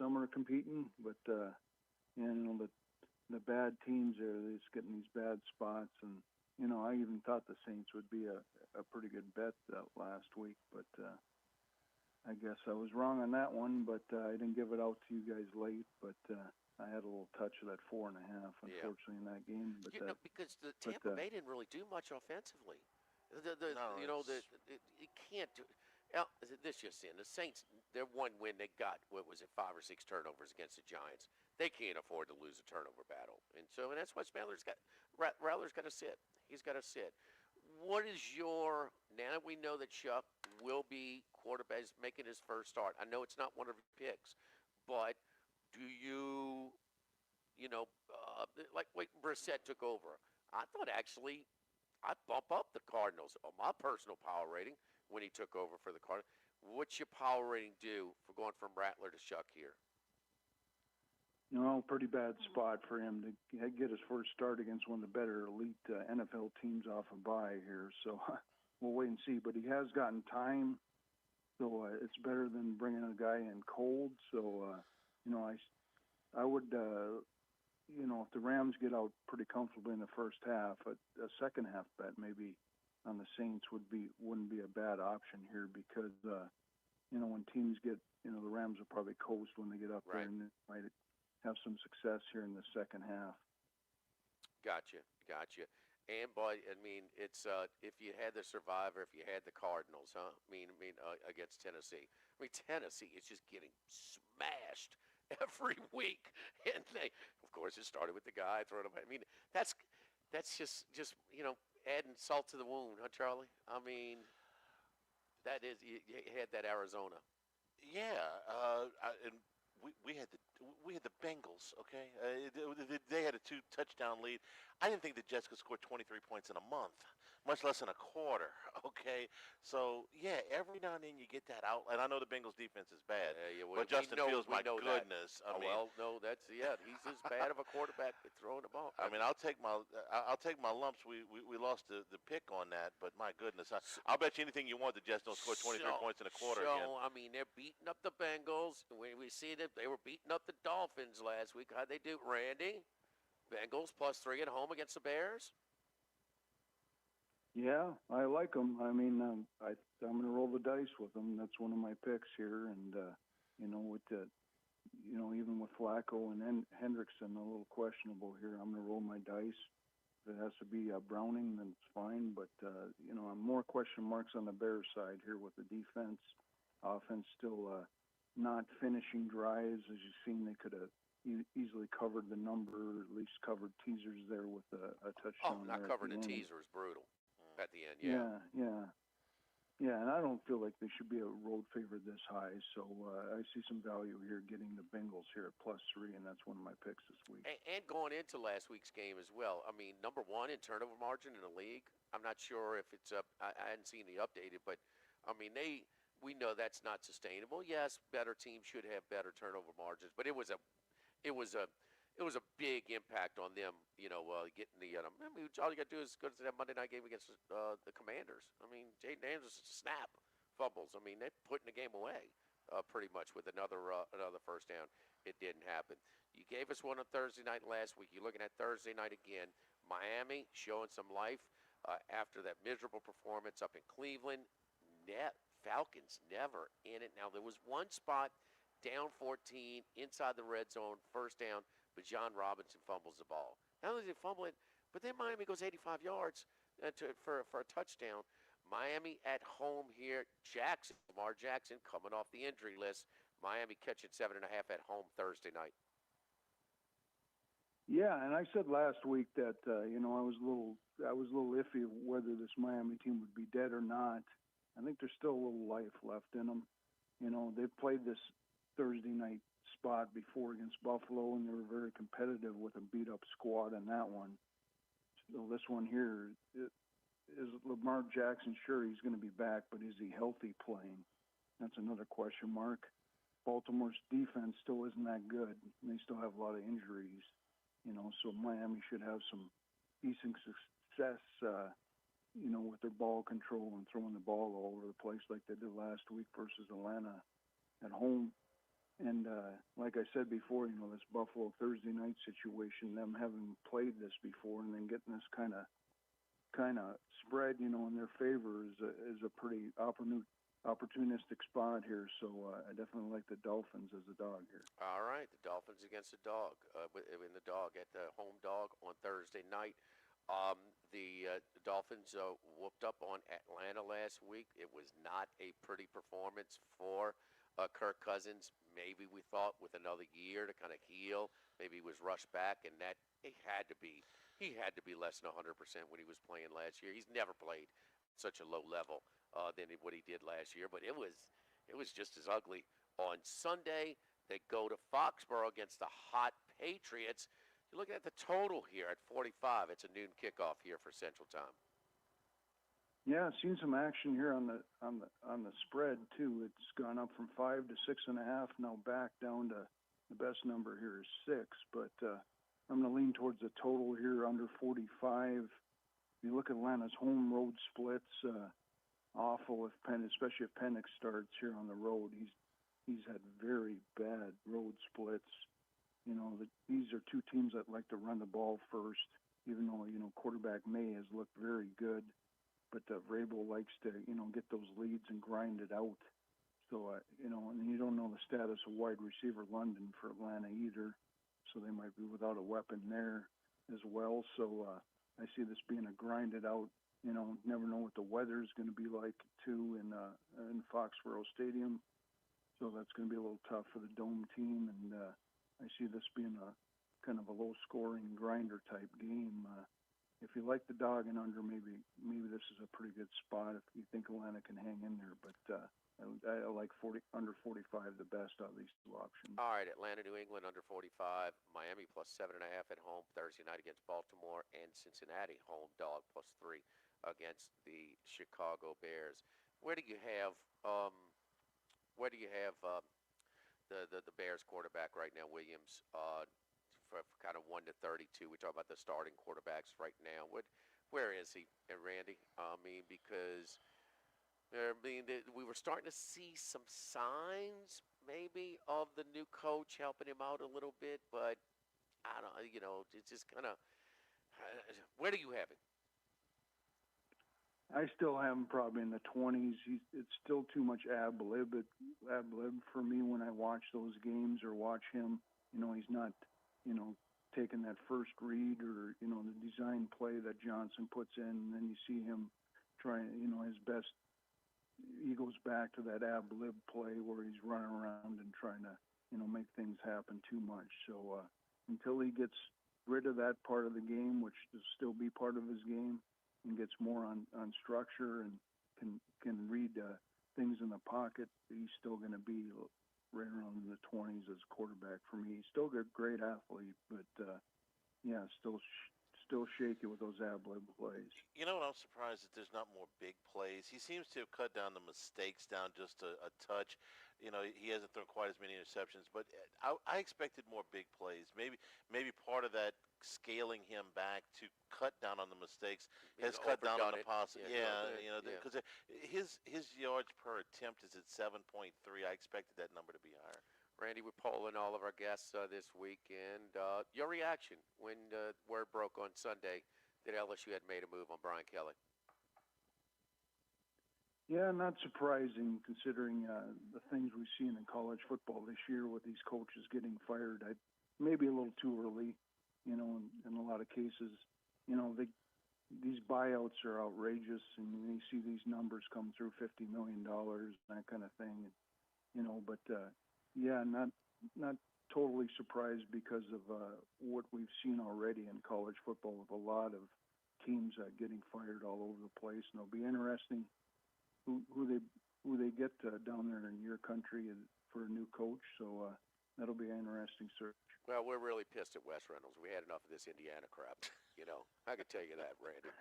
[SPEAKER 12] some are competing, but the bad teams they're just getting these bad spots, and I even thought the Saints would be a pretty good bet last week, but I guess I was wrong on that one. But I didn't give it out to you guys late, but I had a little touch of that 4.5, unfortunately, in that game. But
[SPEAKER 6] because the Tampa Bay didn't really do much offensively. It can't do. This just in. The Saints, their one win, they got, 5 or 6 turnovers against the Giants. They can't afford to lose a turnover battle. And that's why Rattler's got to sit. He's got to sit. What is now that we know that Chuck will be quarterback, making his first start. I know it's not one of your picks, but do you, like when Brissett took over, I thought actually I'd bump up the Cardinals on my personal power rating when he took over for the Cardinals. What's your power rating do for going from Rattler to Chuck here?
[SPEAKER 12] Pretty bad spot for him to get his first start against one of the better elite NFL teams off a bye here. So we'll wait and see. But he has gotten time, so it's better than bringing a guy in cold. So, I would, if the Rams get out pretty comfortably in the first half, a second half bet maybe on the Saints wouldn't be a bad option here because, when teams get, the Rams will probably coast when they get up there and they might have some success here in the second half.
[SPEAKER 6] Gotcha. And boy, I mean, it's if you had the Survivor, if you had the Cardinals, huh? Against Tennessee. Tennessee is just getting smashed every week, and of course, it started with the guy throwing him. That's just adding salt to the wound, huh, Charlie? That is you had that Arizona.
[SPEAKER 5] Yeah, and we had the Bengals. Okay, they had a 2-touchdown lead. I didn't think the Jets could score 23 points in a month, much less in a quarter. Okay, so yeah, every now and then you get that out, and I know the Bengals defense is bad, but Justin Fields, my goodness,
[SPEAKER 6] he's as bad of a quarterback at throwing the ball.
[SPEAKER 5] I'll take my lumps. We lost the pick on that, but my goodness, I'll bet you anything you want the Jets don't score 23 points in a quarter again.
[SPEAKER 6] They're beating up the Bengals. We see that they were beating up the Dolphins last week. How'd they do, Randy? Bengals +3 at home against the Bears.
[SPEAKER 12] Yeah, I like them. I'm going to roll the dice with them. That's one of my picks here, and with even with Flacco and Hendrickson a little questionable here, I'm going to roll my dice. If it has to be Browning, then it's fine. But I'm more question marks on the Bears side here with the defense, offense still not finishing drives. As you've seen, they could have easily covered the number, at least covered teasers there with a touchdown.
[SPEAKER 6] Not covering the teaser is brutal at the end.
[SPEAKER 12] Yeah, and I don't feel like they should be a road favorite this high, so I see some value here getting the Bengals here at +3, and that's one of my picks this week.
[SPEAKER 6] And going into last week's game as well, number one in turnover margin in the league. I'm not sure if it's up. I hadn't seen the updated, but we know that's not sustainable. Yes, better teams should have better turnover margins, but it was a big impact on them, getting the. All you got to do is go to that Monday night game against the Commanders. Jaden Anderson snap fumbles. They're putting the game away pretty much with another first down. It didn't happen. You gave us one on Thursday night last week. You're looking at Thursday night again. Miami showing some life after that miserable performance up in Cleveland. Falcons never in it. Now, there was one spot down 14 inside the red zone, first down, but John Robinson fumbles the ball. Not only did he fumble it, but then Miami goes 85 yards for a touchdown. Miami at home here. Lamar Jackson coming off the injury list. Miami catching 7.5 at home Thursday night.
[SPEAKER 12] Yeah, and I said last week that I was a little iffy of whether this Miami team would be dead or not. I think there's still a little life left in them. They've played this Thursday night spot before against Buffalo, and they were very competitive with a beat-up squad in that one. So this one here, is Lamar Jackson sure he's going to be back, but is he healthy playing? that's another question mark. Baltimore's defense still isn't that good. They still have a lot of injuries, so Miami should have some decent success, with their ball control and throwing the ball all over the place like they did last week versus Atlanta at home. And like I said before, this Buffalo Thursday night situation, them having played this before and then getting this kind of spread, in their favor is a pretty opportunistic spot here. So I definitely like the Dolphins as a dog here.
[SPEAKER 6] All right, the Dolphins against the dog, in the dog at the home dog on Thursday night. The Dolphins whooped up on Atlanta last week. It was not a pretty performance for Kirk Cousins. Maybe we thought with another year to kind of heal, maybe he was rushed back, and that he had to be less than 100% when he was playing last year. He's never played such a low level than what he did last year, but it was just as ugly. On Sunday, they go to Foxborough against the hot Patriots. You're looking at the total here at 45. It's a noon kickoff here for Central Time.
[SPEAKER 12] Yeah, seen some action here on the spread too. It's gone up from 5 to 6.5. Now back down to the best number here is 6. But I'm going to lean towards the total here under 45. You look at Atlanta's home road splits, awful if especially if Penix starts here on the road. He's had very bad road splits. These are two teams that like to run the ball first, even though quarterback May has looked very good. But Rabel likes to, get those leads and grind it out. So, and you don't know the status of wide receiver London for Atlanta either. So they might be without a weapon there as well. So I see this being a grinded out, never know what the weather is going to be like too in Foxborough Stadium. So that's going to be a little tough for the Dome team. And I see this being a kind of a low scoring grinder type game. If you like the dog and under, maybe this is a pretty good spot if you think Atlanta can hang in there. But I like under 45 the best out of these two options.
[SPEAKER 6] All right, Atlanta, New England under 45. Miami plus 7.5 at home Thursday night against Baltimore, and Cincinnati home dog plus 3 against the Chicago Bears. Where do you have the Bears quarterback right now, Williams? For kind of 1 to 32. We talk about the starting quarterbacks right now. Where is he, Randy? Because we were starting to see some signs maybe of the new coach helping him out a little bit, but I don't know, it's just kind of, where do you have him?
[SPEAKER 12] I still have him probably in the 20s. It's still too much ab lib for me when I watch those games or watch him. He's not, taking that first read or, the design play that Johnson puts in, and then you see him trying, his best. He goes back to that ab lib play where he's running around and trying to, make things happen too much. So until he gets rid of that part of the game, which will still be part of his game, and gets more on structure and can read things in the pocket, he's still going to be right around in the 20s as quarterback for me. He's still a great athlete, but still shaky with those ab lib plays.
[SPEAKER 5] I'm surprised that there's not more big plays. He seems to have cut down the mistakes down just a touch. He hasn't thrown quite as many interceptions, but I expected more big plays. Maybe part of that scaling him back to cut down on the mistakes has cut down on the possible. Because his yards per attempt is at 7.3. I expected that number to be higher.
[SPEAKER 6] Randy, we're polling all of our guests this week, and your reaction when word broke on Sunday that LSU had made a move on Brian Kelly.
[SPEAKER 12] Yeah, not surprising considering the things we've seen in college football this year with these coaches getting fired. Maybe a little too early, in a lot of cases. These buyouts are outrageous, and you see these numbers come through, $50 million, that kind of thing. Not totally surprised because of what we've seen already in college football with a lot of teams getting fired all over the place. And it'll be interesting who they get down there in your country for a new coach. So that'll be an interesting search.
[SPEAKER 6] Well, we're really pissed at Wes Reynolds. We had enough of this Indiana crap. I can tell you that, Randy.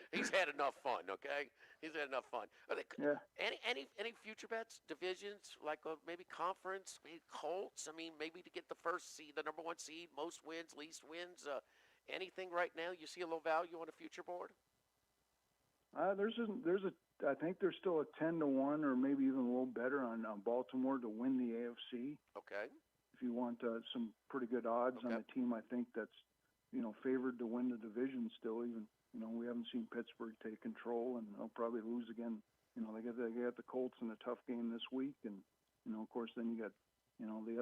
[SPEAKER 6] He's had enough fun. Okay, he's had enough fun.
[SPEAKER 12] Yeah.
[SPEAKER 6] Any future bets, divisions, like maybe conference, maybe Colts? I mean, maybe to get the first seed, the number 1 seed, most wins, least wins. Anything right now? You see a little value on a future board?
[SPEAKER 12] I think there's still a 10-1 or maybe even a little better on Baltimore to win the AFC.
[SPEAKER 6] Okay.
[SPEAKER 12] If you want some pretty good odds on a team, I think that's favored to win the division still. Even we haven't seen Pittsburgh take control, and they'll probably lose again. They got the Colts in a tough game this week, and of course then you got the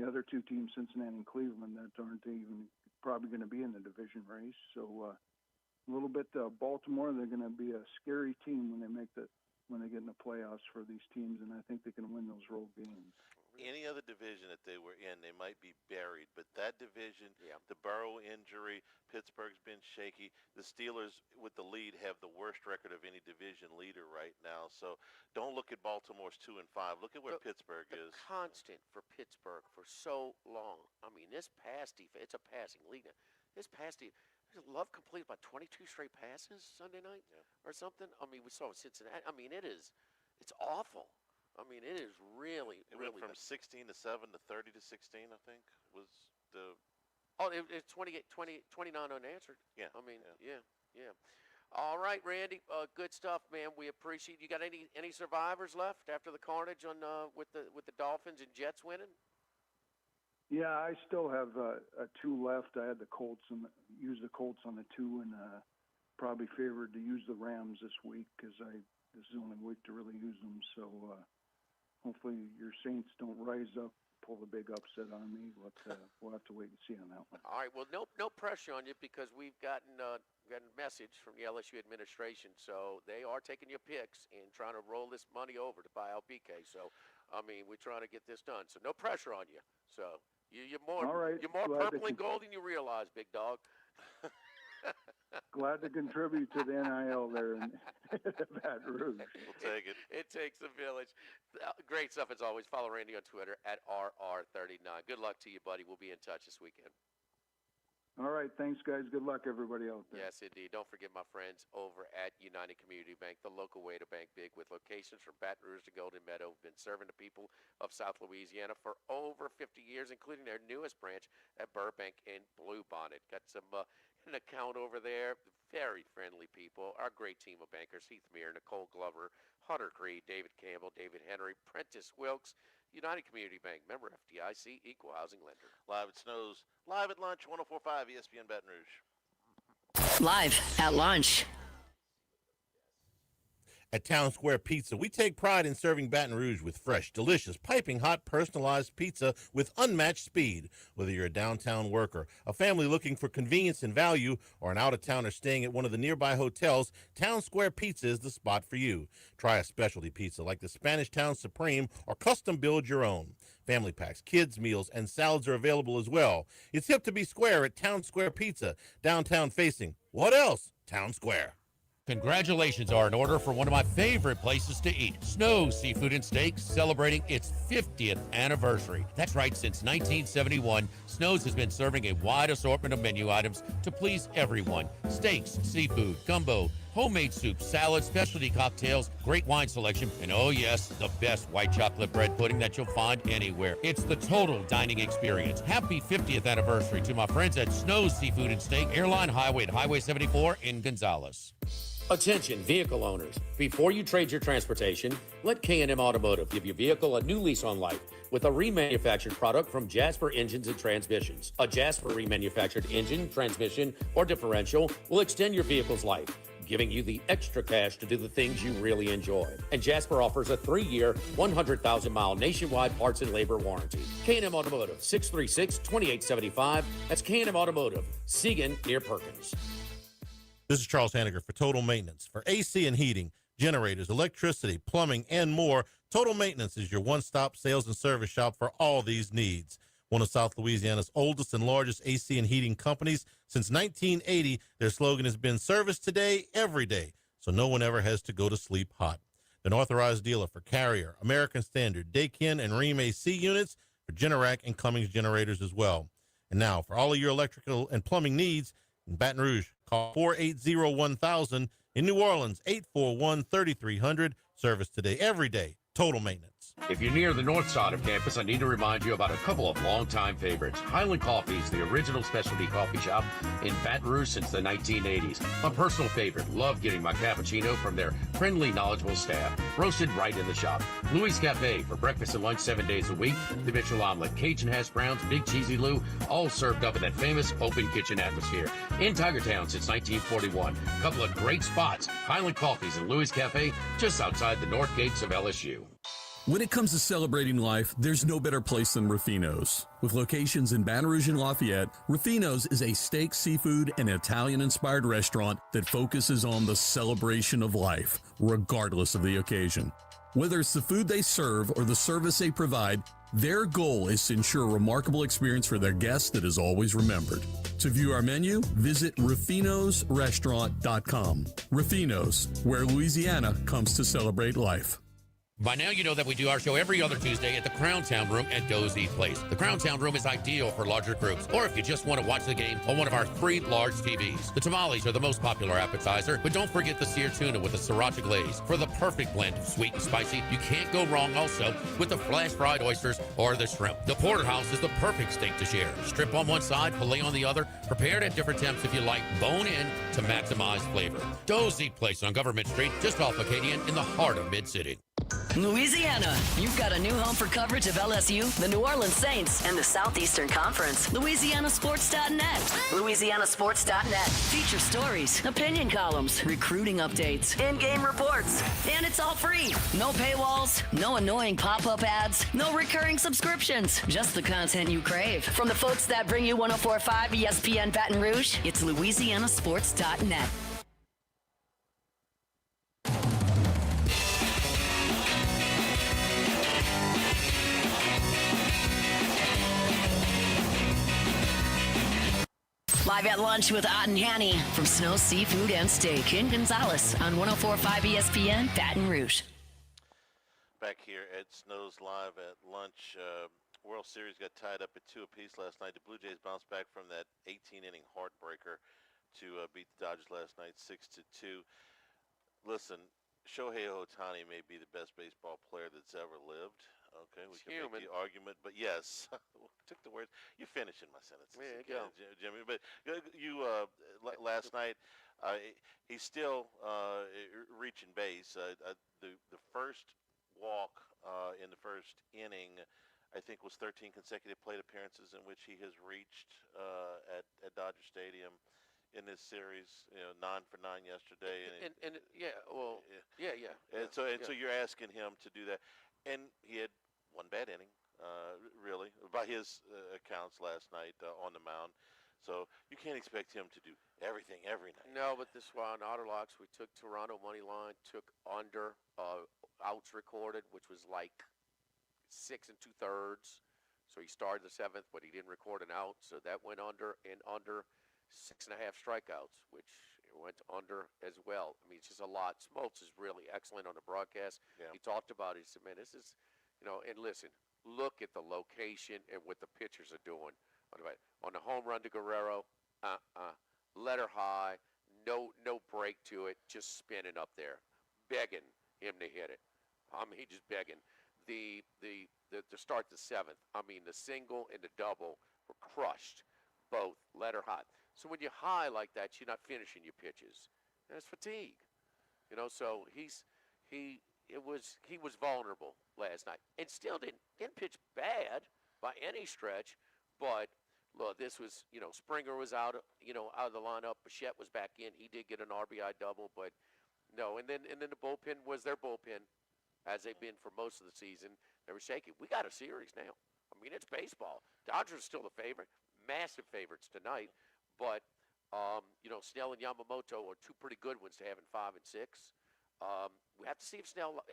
[SPEAKER 12] other 2 teams, Cincinnati and Cleveland, that aren't even probably going to be in the division race. So a little bit Baltimore, they're going to be a scary team when they get in the playoffs for these teams, and I think they can win those road games.
[SPEAKER 5] Any other division that they were in, they might be buried. But that division, the Burrow injury, Pittsburgh's been shaky. The Steelers, with the lead, have the worst record of any division leader right now. So don't look at Baltimore's 2-5. Look at where Pittsburgh is.
[SPEAKER 6] Constant for Pittsburgh for so long. I mean, this pass defense, it's a passing league now. This pass defense, Love completed about 22 straight passes Sunday night or something. I mean, we saw Cincinnati. I mean, it's awful. I mean, it is really,
[SPEAKER 5] it
[SPEAKER 6] really
[SPEAKER 5] went from 16 to 7 to 30 to 16, I think, was the.
[SPEAKER 6] Oh, it's 29 unanswered.
[SPEAKER 5] Yeah.
[SPEAKER 6] I mean, yeah. All right, Randy, good stuff, man. We appreciate. You got any survivors left after the carnage on with the Dolphins and Jets winning?
[SPEAKER 12] Yeah, I still have 2 left. I had the Colts and use the Colts on the 2, and probably favored to use the Rams this week because this is the only week to really use them. So hopefully your Saints don't rise up, pull the big upset on me. But we'll have to wait and see on that one.
[SPEAKER 6] All right. Well, no pressure on you because we've gotten a message from the LSU administration, so they are taking your picks and trying to roll this money over to buy out BK. So, I mean, we're trying to get this done. So no pressure on you. So. You're more purple and gold than you realize, big dog.
[SPEAKER 12] Glad to contribute to the NIL there in Baton Rouge.
[SPEAKER 5] We'll take it.
[SPEAKER 6] It takes a village. Great stuff as always. Follow Randy on Twitter at RR39. Good luck to you, buddy. We'll be in touch this weekend.
[SPEAKER 12] All right. Thanks, guys. Good luck, everybody out there.
[SPEAKER 6] Yes, indeed. Don't forget my friends over at United Community Bank, the local way to bank big with locations from Baton Rouge to Golden Meadow. Been serving the people of South Louisiana for over 50 years, including their newest branch at Burbank and Bluebonnet. Got an account over there. Very friendly people. Our great team of bankers, Heath Meir, Nicole Glover, Hunter Creed, David Campbell, David Henry, Prentice Wilkes. United Community Bank, member FDIC, equal housing lender.
[SPEAKER 5] Live at Snow's, live at lunch, 104.5 ESPN Baton Rouge.
[SPEAKER 1] Live at lunch.
[SPEAKER 7] At Town Square Pizza, we take pride in serving Baton Rouge with fresh, delicious, piping hot, personalized pizza with unmatched speed. Whether you're a downtown worker, a family looking for convenience and value, or an out-of-towner staying at one of the nearby hotels, Town Square Pizza is the spot for you. Try a specialty pizza like the Spanish Town Supreme or custom build your own. Family packs, kids' meals, and salads are available as well. It's hip to be square at Town Square Pizza, downtown facing. What else? Town Square.
[SPEAKER 8] Congratulations are in order for one of my favorite places to eat, Snow's Seafood and Steaks, celebrating its 50th anniversary. That's right, since 1971, Snow's has been serving a wide assortment of menu items to please everyone. Steaks, seafood, gumbo, homemade soups, salads, specialty cocktails, great wine selection, and oh yes, the best white chocolate bread pudding that you'll find anywhere. It's the total dining experience. Happy 50th anniversary to my friends at Snow's Seafood and Steak, Airline Highway at Highway 74 in Gonzales. Attention vehicle owners, before you trade your transportation, let K&M Automotive give your vehicle a new lease on life with a remanufactured product from Jasper Engines and Transmissions. A Jasper remanufactured engine, transmission, or differential will extend your vehicle's life, giving you the extra cash to do the things you really enjoy. And Jasper offers a 3-year, 100,000-mile nationwide parts and labor warranty. K&M Automotive, 636-2875. That's K&M Automotive, Siegen near Perkins.
[SPEAKER 7] This is Charles Hanniger for Total Maintenance. For AC and heating, generators, electricity, plumbing, and more, Total Maintenance is your one-stop sales and service shop for all these needs. One of South Louisiana's oldest and largest AC and heating companies. Since 1980, their slogan has been service today, every day, so no one ever has to go to sleep hot. an authorized dealer for Carrier, American Standard, Daikin, and Rheem AC units, for Generac and Cummins generators as well. And now, for all of your electrical and plumbing needs in Baton Rouge, call 480-1000. In New Orleans, 841-3300. Service today, every day, total maintenance.
[SPEAKER 8] If you're near the north side of campus, I need to remind you about a couple of longtime favorites. Highland Coffee is the original specialty coffee shop in Baton Rouge since the 1980s. My personal favorite, love getting my cappuccino from their friendly, knowledgeable staff, roasted right in the shop. Louis Cafe for breakfast and lunch 7 days a week. The Mitchell omelet, Cajun hash browns, Big Cheesy Lou, all served up in that famous open kitchen atmosphere. In Tigertown since 1941. A couple of great spots, Highland Coffees and Louis Cafe, just outside the north gates of LSU.
[SPEAKER 13] When it comes to celebrating life, there's no better place than Ruffino's. With locations in Baton Rouge and Lafayette, Ruffino's is a steak, seafood, and Italian-inspired restaurant that focuses on the celebration of life, regardless of the occasion. Whether it's the food they serve or the service they provide, their goal is to ensure a remarkable experience for their guests that is always remembered. To view our menu, visit ruffinosrestaurant.com. Ruffino's, where Louisiana comes to celebrate life.
[SPEAKER 8] By now, you know that we do our show every other Tuesday at the Crown Town Room at Dozy Place. The Crown Town Room is ideal for larger groups, or if you just want to watch the game on one of our 3 large TVs. The tamales are the most popular appetizer, but don't forget the seared tuna with the sriracha glaze. For the perfect blend of sweet and spicy, you can't go wrong also with the flash-fried oysters or the shrimp. The porterhouse is the perfect steak to share. Strip on one side, filet on the other, prepared at different temps if you like, bone in to maximize flavor. Dozy Place on Government Street, just off Acadian in the heart of Mid-City.
[SPEAKER 1] Louisiana, you've got a new home for coverage of LSU, the New Orleans Saints, and the Southeastern Conference. LouisianaSports.net. LouisianaSports.net. Feature stories, opinion columns, recruiting updates, in-game reports. And it's all free. No paywalls, no annoying pop-up ads, no recurring subscriptions. Just the content you crave. From the folks that bring you 104.5 ESPN Baton Rouge, it's LouisianaSports.net. Live at lunch with Ott and Hanny from Snow Seafood and Steak in Gonzales on 104.5 ESPN Baton Rouge.
[SPEAKER 5] Back here at Snow's Live at lunch. World Series got tied up at 2 apiece last night. The Blue Jays bounced back from that 18-inning heartbreaker to beat the Dodgers last night 6-2. Listen, Shohei Ohtani may be the best baseball player that's ever lived. Okay, we can make the argument, but yes, took the words. You're finishing my sentences.
[SPEAKER 6] There you go,
[SPEAKER 5] Jimmy. But you last night, he's still reaching base. The first walk in the first inning, I think, was 13 consecutive plate appearances in which he has reached at Dodger Stadium in this series. 9 for 9 yesterday.
[SPEAKER 6] And
[SPEAKER 5] so you're asking him to do that, and he had one bad inning, really, by his accounts last night on the mound. So you can't expect him to do everything every night.
[SPEAKER 6] No, but this one, Otterlocks, we took Toronto money line, took under outs recorded, which was like 6 2/3. So he started the 7th, but he didn't record an out, so that went under, and under 6.5 strikeouts, which went under as well. I mean, it's just a lot. Smoltz is really excellent on the broadcast. Yeah. He talked about it. He said, man, this is, and listen, look at the location and what the pitchers are doing. On the home run to Guerrero, letter high, no break to it, just spinning up there, begging him to hit it. I mean, just begging. To start the 7th, I mean, the single and the double were crushed, both letter high. So when you're high like that, you're not finishing your pitches. And it's fatigue, So he was vulnerable last night, and still didn't pitch bad by any stretch. But look, this was Springer was out of the lineup. Bichette was back in. He did get an RBI double, but no. And then the bullpen was their bullpen, as they've been for most of the season. They were shaky. We got a series now. I mean, it's baseball. Dodgers are still the favorite, massive favorites tonight. But Snell and Yamamoto are 2 pretty good ones to have in 5 and 6. We have to see if Snell.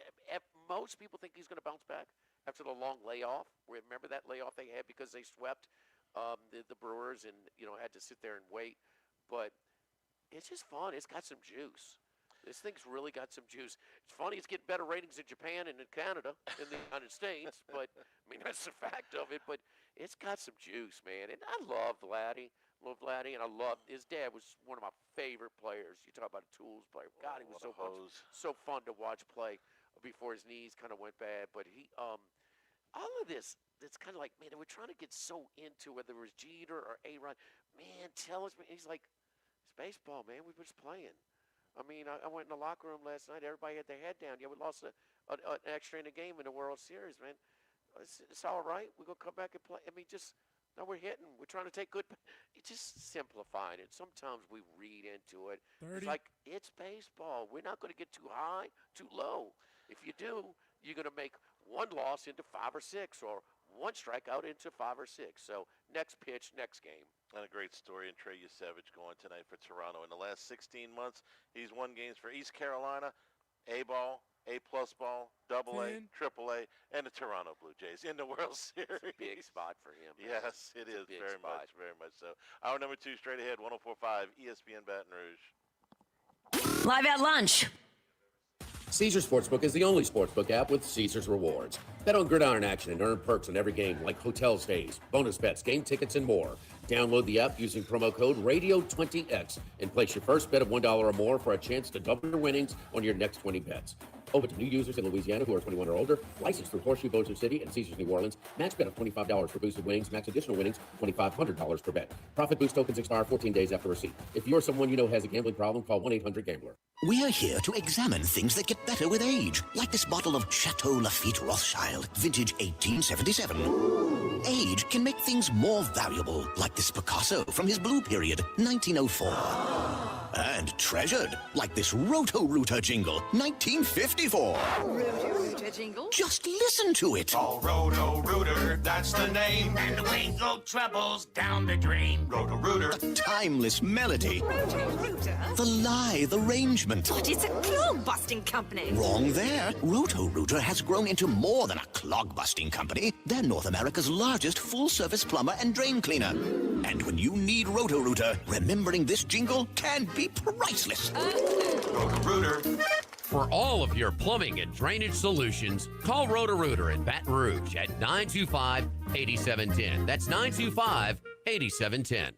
[SPEAKER 6] Most people think he's going to bounce back after the long layoff. Remember that layoff they had because they swept the Brewers and had to sit there and wait. But it's just fun. It's got some juice. This thing's really got some juice. It's funny, it's getting better ratings in Japan and in Canada, in the United States, but, I mean, that's the fact of it, but it's got some juice, man. And I love Vladdy, and I love, his dad was one of my favorite players. You talk about a tools player. God, he was so fun to watch play before his knees kind of went bad, but he, all of this, it's kind of like, man, we're trying to get so into whether it was Jeter or A-Rod. Man, tell us, man. He's like, it's baseball, man. We were just playing. I mean, I went in the locker room last night. Everybody had their head down. Yeah, we lost an extra inning game in the World Series, man. It's all right. We're going to come back and play. I mean, just, now we're hitting. We're trying to take good. It's just simplifying it. Sometimes we read into it.
[SPEAKER 14] 30.
[SPEAKER 6] It's like, it's baseball. We're not going to get too high, too low. If you do, you're going to make one loss into 5 or 6, or one strikeout into 5 or 6. So next pitch, next game.
[SPEAKER 5] And a great story in Trey Yusevich going tonight for Toronto. In the last 16 months, he's won games for East Carolina, A-ball, A-plus ball, AA, AAA, and the Toronto Blue Jays in the World Series.
[SPEAKER 6] It's a big spot for him. Man.
[SPEAKER 5] Yes, it is. Very much so. Hour number 2, straight ahead, 104.5 ESPN Baton Rouge.
[SPEAKER 1] Live at lunch.
[SPEAKER 8] Caesars Sportsbook is the only sportsbook app with Caesars Rewards. Bet on gridiron action and earn perks on every game like hotel stays, bonus bets, game tickets, and more. Download the app using promo code RADIO20X and place your first bet of $1 or more for a chance to double your winnings on your next 20 bets. Open to new users in Louisiana who are 21 or older. Licensed through Horseshoe Bossier City and Caesars New Orleans. Max bet of $25 for boosted winnings. Max additional winnings, $2,500 per bet. Profit boost tokens expire 14 days after receipt. If you're someone you know has a gambling problem, call 1-800-GAMBLER.
[SPEAKER 15] We're here to examine things that get better with age, like this bottle of Chateau Lafite Rothschild, vintage 1877. Age can make things more valuable, like this Picasso from his blue period, 1904. And treasured, like this Roto-Rooter jingle, 1954.
[SPEAKER 1] Roto-Rooter jingle?
[SPEAKER 15] Just listen to it.
[SPEAKER 2] Oh, Roto-Rooter, that's the name. And the wind go troubles down the drain. Roto-Rooter.
[SPEAKER 15] The timeless melody.
[SPEAKER 1] Roto-Rooter?
[SPEAKER 15] The lithe arrangement.
[SPEAKER 1] But it's a clog-busting company.
[SPEAKER 15] Wrong there. Roto-Rooter has grown into more than a clog-busting company. They're North America's largest full-service plumber and drain cleaner. And when you need Roto-Rooter, remembering this jingle can be priceless.
[SPEAKER 2] Roto-Rooter.
[SPEAKER 8] For all of your plumbing and drainage solutions, call Roto-Rooter in Baton Rouge at 925-8710. That's 925-8710.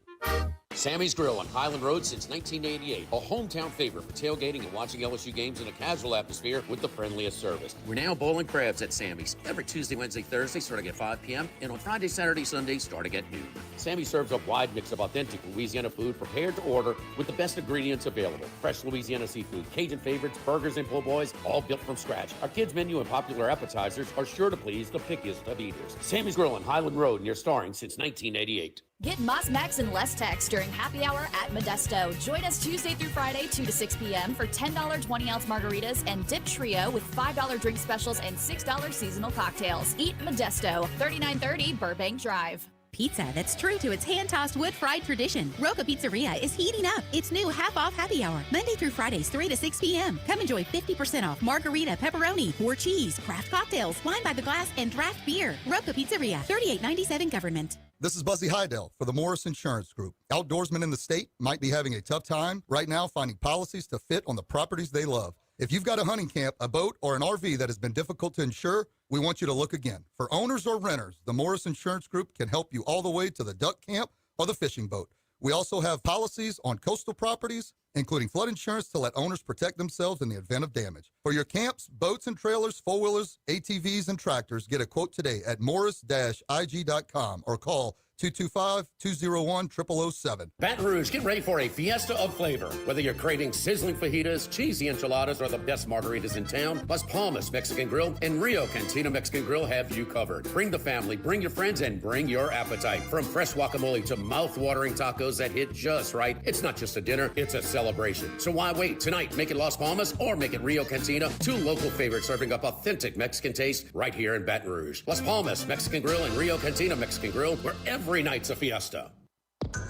[SPEAKER 8] Sammy's Grill on Highland Road since 1988. A hometown favorite for tailgating and watching LSU games in a casual atmosphere with the friendliest service. We're now bowling crabs at Sammy's every Tuesday, Wednesday, Thursday starting at 5 p.m. and on Friday, Saturday, Sunday starting at noon. Sammy serves a wide mix of authentic Louisiana food prepared to order with the best ingredients available. Fresh Louisiana seafood, Cajun favorites, burgers, and po' boys, all built from scratch. Our kids' menu and popular appetizers are sure to please the pickiest of eaters. Sammy's Grill on Highland Road, near Starring since 1988.
[SPEAKER 16] Get Moss Max and less tax during happy hour at Modesto. Join us Tuesday through Friday, 2 to 6 p.m. for $10 20-ounce margaritas and dip trio with $5 drink specials and $6 seasonal cocktails. Eat Modesto, 3930 Burbank Drive.
[SPEAKER 17] Pizza that's true to its hand-tossed wood-fried tradition. Roca Pizzeria is heating up its new half-off happy hour, Monday through Fridays, 3 to 6 p.m. Come enjoy 50% off margarita, pepperoni, or cheese, craft cocktails, wine by the glass, and draft beer. Roca Pizzeria, 3897 Government.
[SPEAKER 10] This is Buzzy Hydell for the Morris Insurance Group. Outdoorsmen in the state might be having a tough time right now finding policies to fit on the properties they love. If you've got a hunting camp, a boat, or an RV that has been difficult to insure, we want you to look again. For owners or renters, the Morris Insurance Group can help you all the way to the duck camp or the fishing boat. We also have policies on coastal properties, including flood insurance to let owners protect themselves in the event of damage. For your camps, boats and trailers, four-wheelers, ATVs, and tractors, get a quote today at morris-ig.com or call 225-201-0007.
[SPEAKER 8] Baton Rouge, get ready for a fiesta of flavor. Whether you're craving sizzling fajitas, cheesy enchiladas, or the best margaritas in town, Las Palmas Mexican Grill and Rio Cantina Mexican Grill have you covered. Bring the family, bring your friends, and bring your appetite. From fresh guacamole to mouth-watering tacos that hit just right, it's not just a dinner, it's a celebration. So why wait? Tonight, make it Las Palmas or make it Rio Cantina, two local favorites serving up authentic Mexican taste right here in Baton Rouge. Las Palmas Mexican Grill and Rio Cantina Mexican Grill, where every night's a fiesta.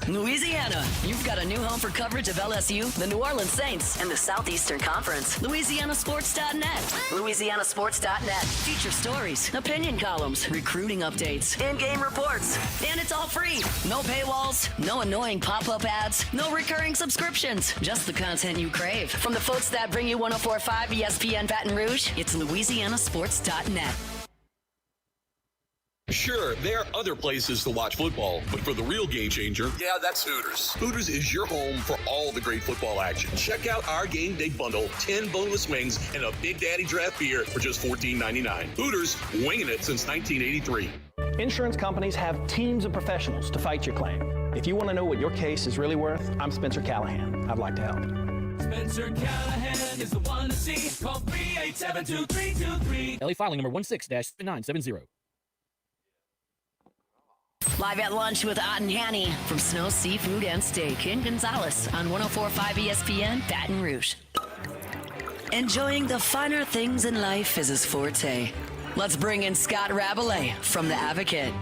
[SPEAKER 1] Louisiana, you've got a new home for coverage of LSU, the New Orleans Saints, and the Southeastern Conference. LouisianaSports.net. LouisianaSports.net. Feature stories, opinion columns, recruiting updates, in-game reports. And it's all free. No paywalls, no annoying pop-up ads, no recurring subscriptions. Just the content you crave. From the folks that bring you 104.5 ESPN Baton Rouge, it's LouisianaSports.net.
[SPEAKER 14] Sure, there are other places to watch football, but for the real game changer, yeah, that's Hooters. Hooters is your home for all the great football action. Check out our game day bundle, 10 boneless wings, and a Big Daddy draft beer for just $14.99. Hooters, winging it since 1983.
[SPEAKER 18] Insurance companies have teams of professionals to fight your claim. If you want to know what your case is really worth, I'm Spencer Callahan. I'd like to help.
[SPEAKER 4] Spencer Callahan is the one to see. Call 387-2323.
[SPEAKER 19] LA filing number 16-970.
[SPEAKER 1] Live at lunch with Ott and Hanny from Snow Seafood and Steak in Gonzales on 104.5 ESPN Baton Rouge. Enjoying the finer things in life is his forte. Let's bring in Scott Rabalais from The Advocate.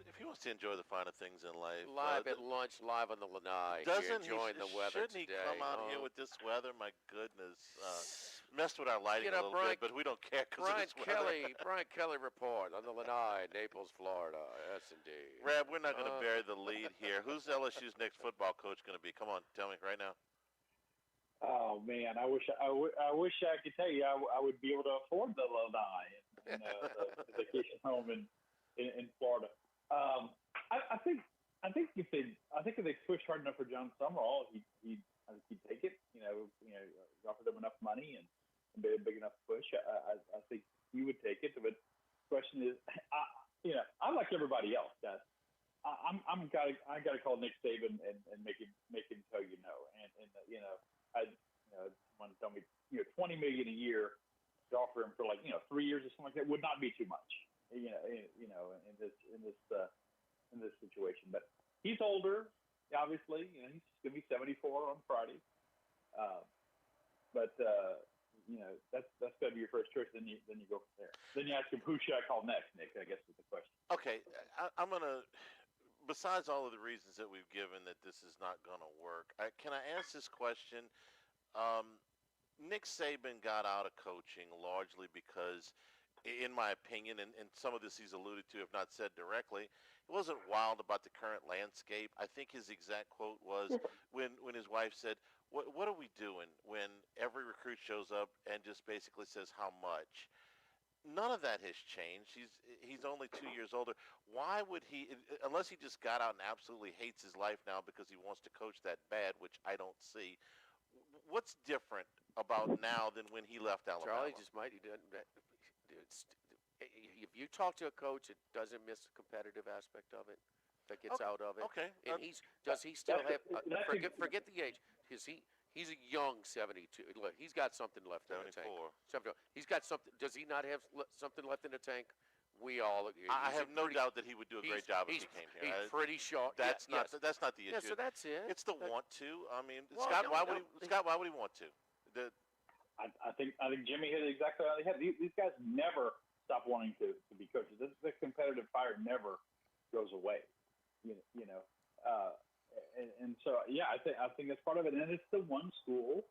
[SPEAKER 5] If he wants to enjoy the finer things in life,
[SPEAKER 6] Live at lunch, live on the Lanai. Enjoying the weather
[SPEAKER 5] shouldn't he
[SPEAKER 6] today.
[SPEAKER 5] come out here with this weather? My goodness. Messed with our lighting a little bit, but we don't care because of this weather.
[SPEAKER 6] Brian Kelly report on the Lanai, Naples, Florida. Yes, indeed.
[SPEAKER 5] Rab, we're not going to bury the lead here. Who's LSU's next football coach going to be? Come on, tell me right now.
[SPEAKER 20] Oh man, I wish I could tell you I would be able to afford the Lanai and the vacation home in Florida. I think if they pushed hard enough for John Summerall, he'd take it. You offered him enough money and made a big enough push. I think he would take it. But the question is, I'm like everybody else, guys. I got to call Nick Saban and make him tell you no. Someone tell me $20 million a year to offer him for 3 years or something like that would not be too much. In this situation, but he's older. Obviously, he's going to be 74 on Friday. That's got to be your first choice. Then you go from there. Then you ask him, who should I call next, Nick? I guess is the question.
[SPEAKER 5] Okay, I'm gonna. Besides all of the reasons that we've given that this is not gonna work, can I ask this question? Nick Saban got out of coaching largely because, in my opinion, and some of this he's alluded to, if not said directly, he wasn't wild about the current landscape. I think his exact quote was when his wife said, what are we doing when every recruit shows up and just basically says how much? None of that has changed. He's only 2 years older. Why would he, unless he just got out and absolutely hates his life now because he wants to coach that bad, which I don't see, what's different about now than when he left Alabama?
[SPEAKER 6] Charlie just might. If you talk to a coach that doesn't miss the competitive aspect of it, that gets out of it,
[SPEAKER 5] okay.
[SPEAKER 6] And does he still have? Forget the age. Because he's a young 72. Look, he's got something left in the tank. 74. He's got something. Does he not have something left in the tank? We all.
[SPEAKER 5] I have no doubt that he would do a great job if he came here.
[SPEAKER 6] He's pretty short.
[SPEAKER 5] That's not the issue.
[SPEAKER 6] Yeah, so that's it.
[SPEAKER 5] It's the want to. I mean, Scott, why would he want to?
[SPEAKER 20] I think Jimmy hit it exactly on the head. These guys never stop wanting to be coaches. This competitive fire never goes away. So I think that's part of it. And it's the one school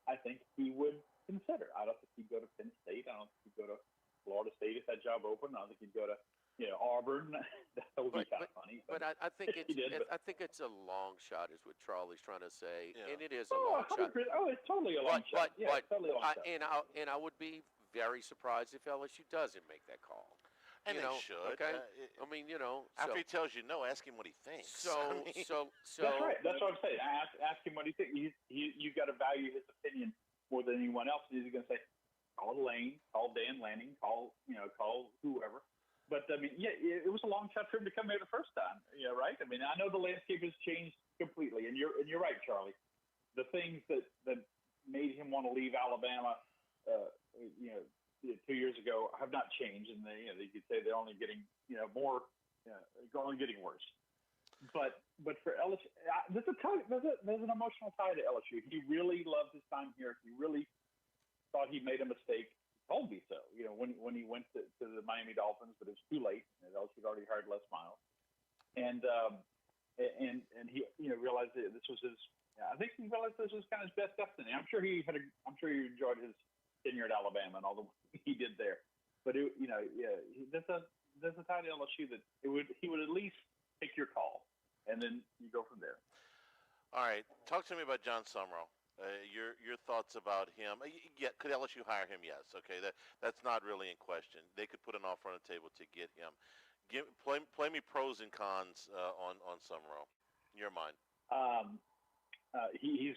[SPEAKER 20] I think he would consider. I don't think he'd go to Penn State. I don't think he'd go to Florida State if that job opened. I don't think he'd go to Auburn. That would be kind of funny.
[SPEAKER 6] But I think it's a long shot, is what Charlie's trying to say, and it is a long shot.
[SPEAKER 20] Oh, it's totally a long shot. Totally a long shot.
[SPEAKER 6] And I would be very surprised if LSU doesn't make that call.
[SPEAKER 5] And they should.
[SPEAKER 6] Okay. I mean,
[SPEAKER 5] after he tells you no, ask him what he thinks.
[SPEAKER 6] So
[SPEAKER 20] that's right. That's what I'm saying. Ask him what he thinks. You got to value his opinion more than anyone else. He's going to say, call Lane, call Dan Lanning, call whoever. But I mean, it was a long shot for him to come here the first time. Yeah, right. I mean, I know the landscape has changed completely, and you're right, Charlie. The things that made him want to leave Alabama, 2 years ago have not changed, and they could say they're only getting more, only getting worse. But for LSU, there's an emotional tie to LSU. He really loved his time here. He really thought he made a mistake. He told me so. When he went to the Miami Dolphins, but it was too late. LSU had already hired Les Miles, and and he realized that this was his. I think he realized this was kind of his best destiny. I'm sure he enjoyed his tenure at Alabama and all the he did there. But there's a time at LSU that he would at least take your call, and then you go from there.
[SPEAKER 5] All right, talk to me about John Summerall. Your thoughts about him? Yeah, could LSU hire him? Yes. Okay, that's not really in question. They could put an offer on the table to get him. Play me pros and cons on Summerall. In your mind.
[SPEAKER 20] He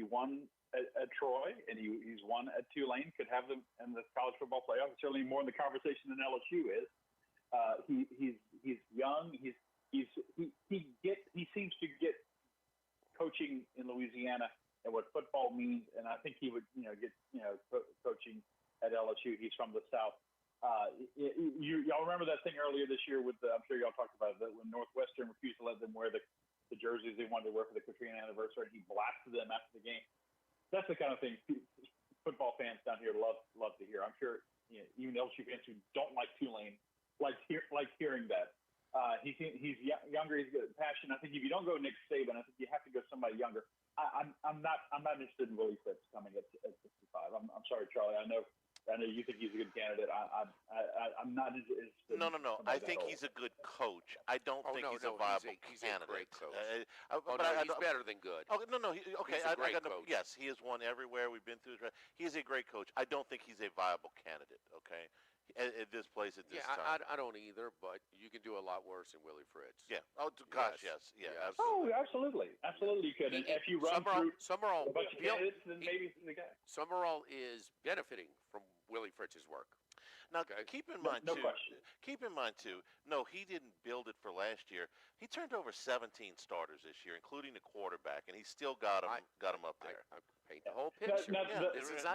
[SPEAKER 20] won at Troy, and he's won at Tulane. Could have them in the college football playoff. Certainly more in the conversation than LSU is. He's young. He seems to get coaching in Louisiana and what football means, and I think he would get coaching at LSU. He's from the South. Y'all remember that thing earlier this year with I'm sure y'all talked about it, when Northwestern refused to let them wear the jerseys they wanted to wear for the Katrina anniversary, and he blasted them after the game. That's the kind of thing football fans down here love to hear. I'm sure even LSU fans who don't like Tulane like hearing that. He's younger. He's got passion. I think if you don't go Nick Saban, I think you have to go somebody younger. I'm not interested in Willie Fritz coming at 65. I'm sorry, Charlie. I know you think he's a good candidate. I'm not interested.
[SPEAKER 5] No. I think he's a good coach. I don't think he's a viable
[SPEAKER 6] he's
[SPEAKER 5] candidate.
[SPEAKER 6] A great coach.
[SPEAKER 5] He's
[SPEAKER 6] better than good.
[SPEAKER 5] Okay.
[SPEAKER 6] He's a great coach.
[SPEAKER 5] Yes, he has won everywhere. We've been through. He's a great coach. I don't think he's a viable candidate. Okay. At this place at this time.
[SPEAKER 6] I don't either, but you can do a lot worse than Willie Fritz.
[SPEAKER 5] Yeah. Oh, gosh, yes. Yeah,
[SPEAKER 20] absolutely.
[SPEAKER 5] absolutely.
[SPEAKER 20] Oh, absolutely you could. And if you run through a bunch of candidates, then maybe the guy.
[SPEAKER 6] Summerall is benefiting from Willie Fritz's work.
[SPEAKER 5] Now, keep in mind,
[SPEAKER 20] no
[SPEAKER 5] too.
[SPEAKER 20] question.
[SPEAKER 5] Keep in mind, too. No, he didn't build it for last year. He turned over 17 starters this year, including the quarterback, and he still got him up there.
[SPEAKER 6] I paint the whole picture.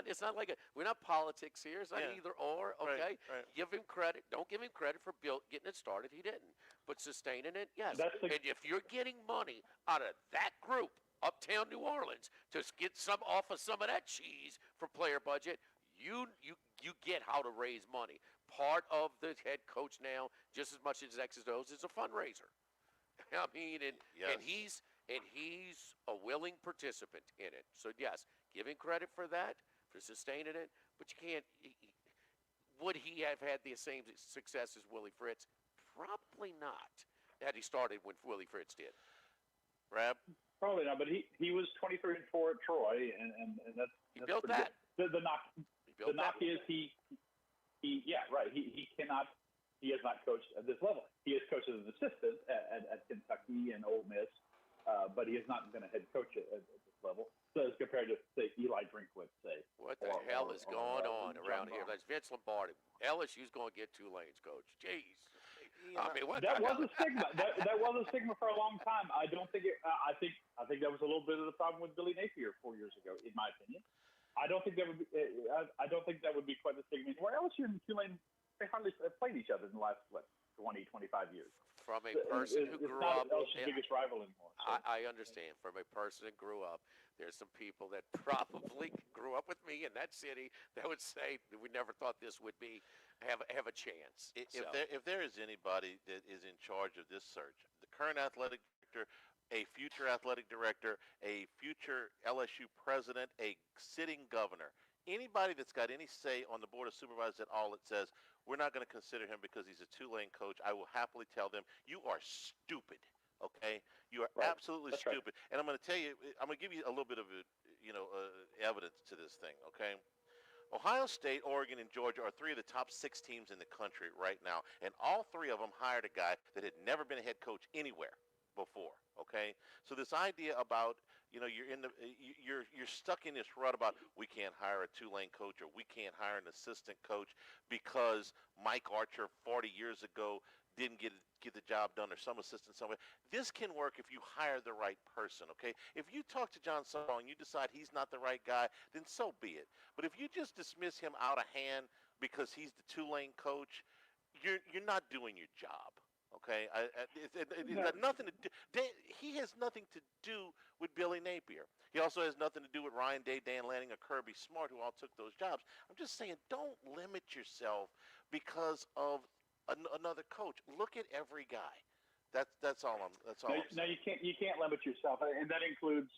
[SPEAKER 6] It's not like we're not politics here. It's not either or. Okay,
[SPEAKER 5] right.
[SPEAKER 6] Give him credit. Don't give him credit for getting it started. He didn't, but sustaining it, yes. And if you're getting money out of that group, uptown New Orleans, to get some off of some of that cheese for player budget, you get how to raise money. Part of the head coach now, just as much as X's O's, is a fundraiser. I mean, and he's a willing participant in it. So yes, give him credit for that, for sustaining it. But you can't. Would he have had the same success as Willie Fritz? Probably not. Had he started when Willie Fritz did.
[SPEAKER 5] Rab?
[SPEAKER 20] Probably not. But he was 23-4 at Troy, and that's
[SPEAKER 6] he built that.
[SPEAKER 20] The knock is he cannot. He has not coached at this level. He has coached as an assistant at Kentucky and Ole Miss, but he has not been a head coach at this level. So as compared to, say, Eli Drinkwitz, say.
[SPEAKER 6] What the hell is going on around here? That's Vince Lombardi. LSU's going to get Tulane's coach. Jeez. I mean, what
[SPEAKER 20] that was a stigma. That was a stigma for a long time. I don't think it. I think that was a little bit of the problem with Billy Napier 4 years ago, in my opinion. I don't think that would be. I don't think that would be quite the stigma. Where LSU and Tulane, they hardly played each other in the last 20, 25 years.
[SPEAKER 6] From a person who grew up,
[SPEAKER 20] LSU's biggest rival anymore. So.
[SPEAKER 6] I understand. From a person that grew up, there's some people that probably grew up with me in that city that would say we never thought this would be have a chance.
[SPEAKER 5] If there is anybody that is in charge of this search, the current athletic director, a future athletic director, a future LSU president, a sitting governor, anybody that's got any say on the board of supervisors at all that says we're not going to consider him because he's a Tulane coach, I will happily tell them you are stupid. Okay, you are absolutely stupid. Right. And I'm going to tell you, I'm going to give you a little bit of evidence to this thing. Okay. Ohio State, Oregon, and Georgia are three of the top 6 teams in the country right now, and all 3 of them hired a guy that had never been a head coach anywhere before. Okay, so this idea about you're stuck in this rut about we can't hire a Tulane coach or we can't hire an assistant coach because Mike Archer 40 years ago didn't get the job done or some assistant somewhere. This can work if you hire the right person, okay? If you talk to John Summerall and you decide he's not the right guy, then so be it. But if you just dismiss him out of hand because he's the Tulane coach, you're not doing your job. Okay, it's got nothing to do. He has nothing to do with Billy Napier. He also has nothing to do with Ryan Day, Dan Lanning, or Kirby Smart, who all took those jobs. I'm just saying, don't limit yourself because of another coach. Look at every guy. That's all I'm. That's all.
[SPEAKER 20] Now you can't limit yourself, and that includes,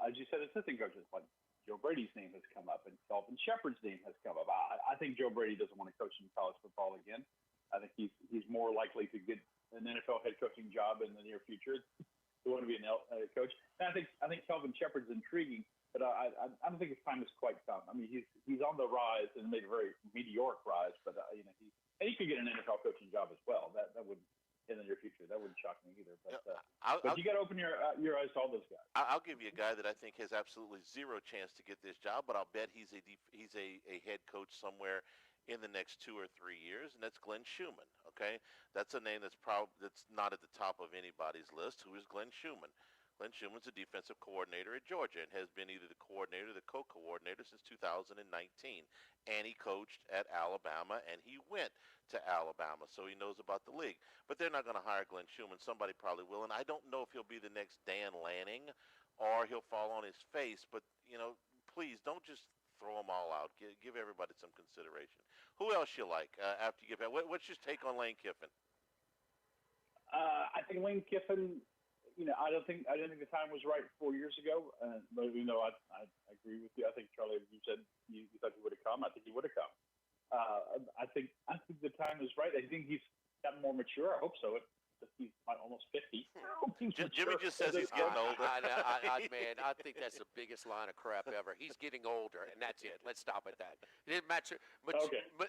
[SPEAKER 20] as you said, assistant coaches. Like Joe Brady's name has come up, and Kelvin Shepard's name has come up. I think Joe Brady doesn't want to coach in college football again. I think he's more likely to get an NFL head coaching job in the near future. He want to be a coach. And I think Kelvin Shepard's intriguing, but I don't think his time has quite come. I mean, he's on the rise and made a very meteoric rise, but he could get an NFL coaching job as well. That would. In the near future, that wouldn't shock me either. But, but you got to open your eyes to all those guys.
[SPEAKER 5] I'll give you a guy that I think has absolutely zero chance to get this job, but I'll bet he's a head coach somewhere in the next 2 or 3 years, and that's Glenn Schumann. Okay, that's a name that's not at the top of anybody's list. Who is Glenn Schumann? Glenn Schumann's a defensive coordinator at Georgia and has been either the coordinator or the co-coordinator since 2019. And he coached at Alabama, and he went to Alabama, so he knows about the league. But they're not going to hire Glenn Schumann. Somebody probably will, and I don't know if he'll be the next Dan Lanning or he'll fall on his face. But, please don't just throw them all out. Give everybody some consideration. Who else you like after you give that? What's your take on Lane Kiffin?
[SPEAKER 20] I think Lane Kiffin... I don't think the time was right 4 years ago. But I agree with you. I think Charlie, you said you thought he would have come. I think he would have come. I think the time is right. I think he's gotten more mature. I hope so. He's almost 50.
[SPEAKER 5] Jimmy just says he's getting older.
[SPEAKER 6] Man, I think that's the biggest line of crap ever. He's getting older, and that's it. Let's stop at that.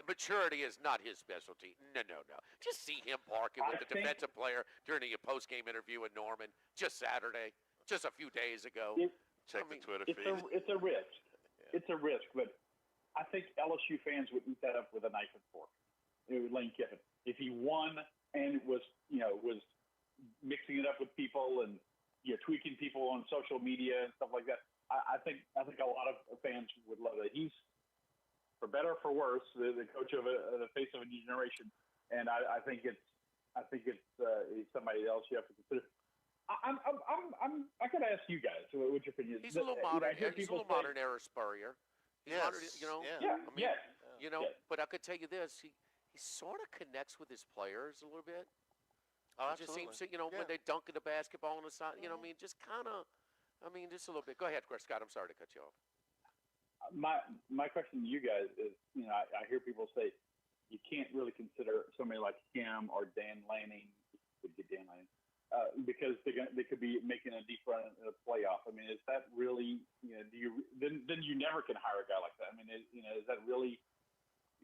[SPEAKER 6] Maturity is not his specialty. No. Just see him parking with the defensive player during a post-game interview with Norman just Saturday, just a few days ago.
[SPEAKER 5] Check the Twitter feed.
[SPEAKER 20] It's a risk. Yeah. It's a risk, but I think LSU fans would eat that up with a knife and fork. Lane Kiffin, if he won and was mixing it up with people and tweaking people on social media and stuff like that, I think a lot of fans would love it. He's, for better or for worse, the coach of the face of a new generation, and I think it's somebody else you have to consider. I could ask you guys what your opinion is.
[SPEAKER 6] He's a little modern. He's a little modern era Spurrier.
[SPEAKER 5] Yes.
[SPEAKER 6] But I could tell you this: he sort of connects with his players a little bit.
[SPEAKER 5] Oh,
[SPEAKER 6] it just seems to, when they dunk the basketball on the side, just kind of, just a little bit. Go ahead, Scott. I'm sorry to cut you off.
[SPEAKER 20] My question to you guys is, I hear people say you can't really consider somebody like him or Dan Lanning, because they could be making a deep run in a playoff. I mean, is that really, then you never can hire a guy like that. I mean, is that really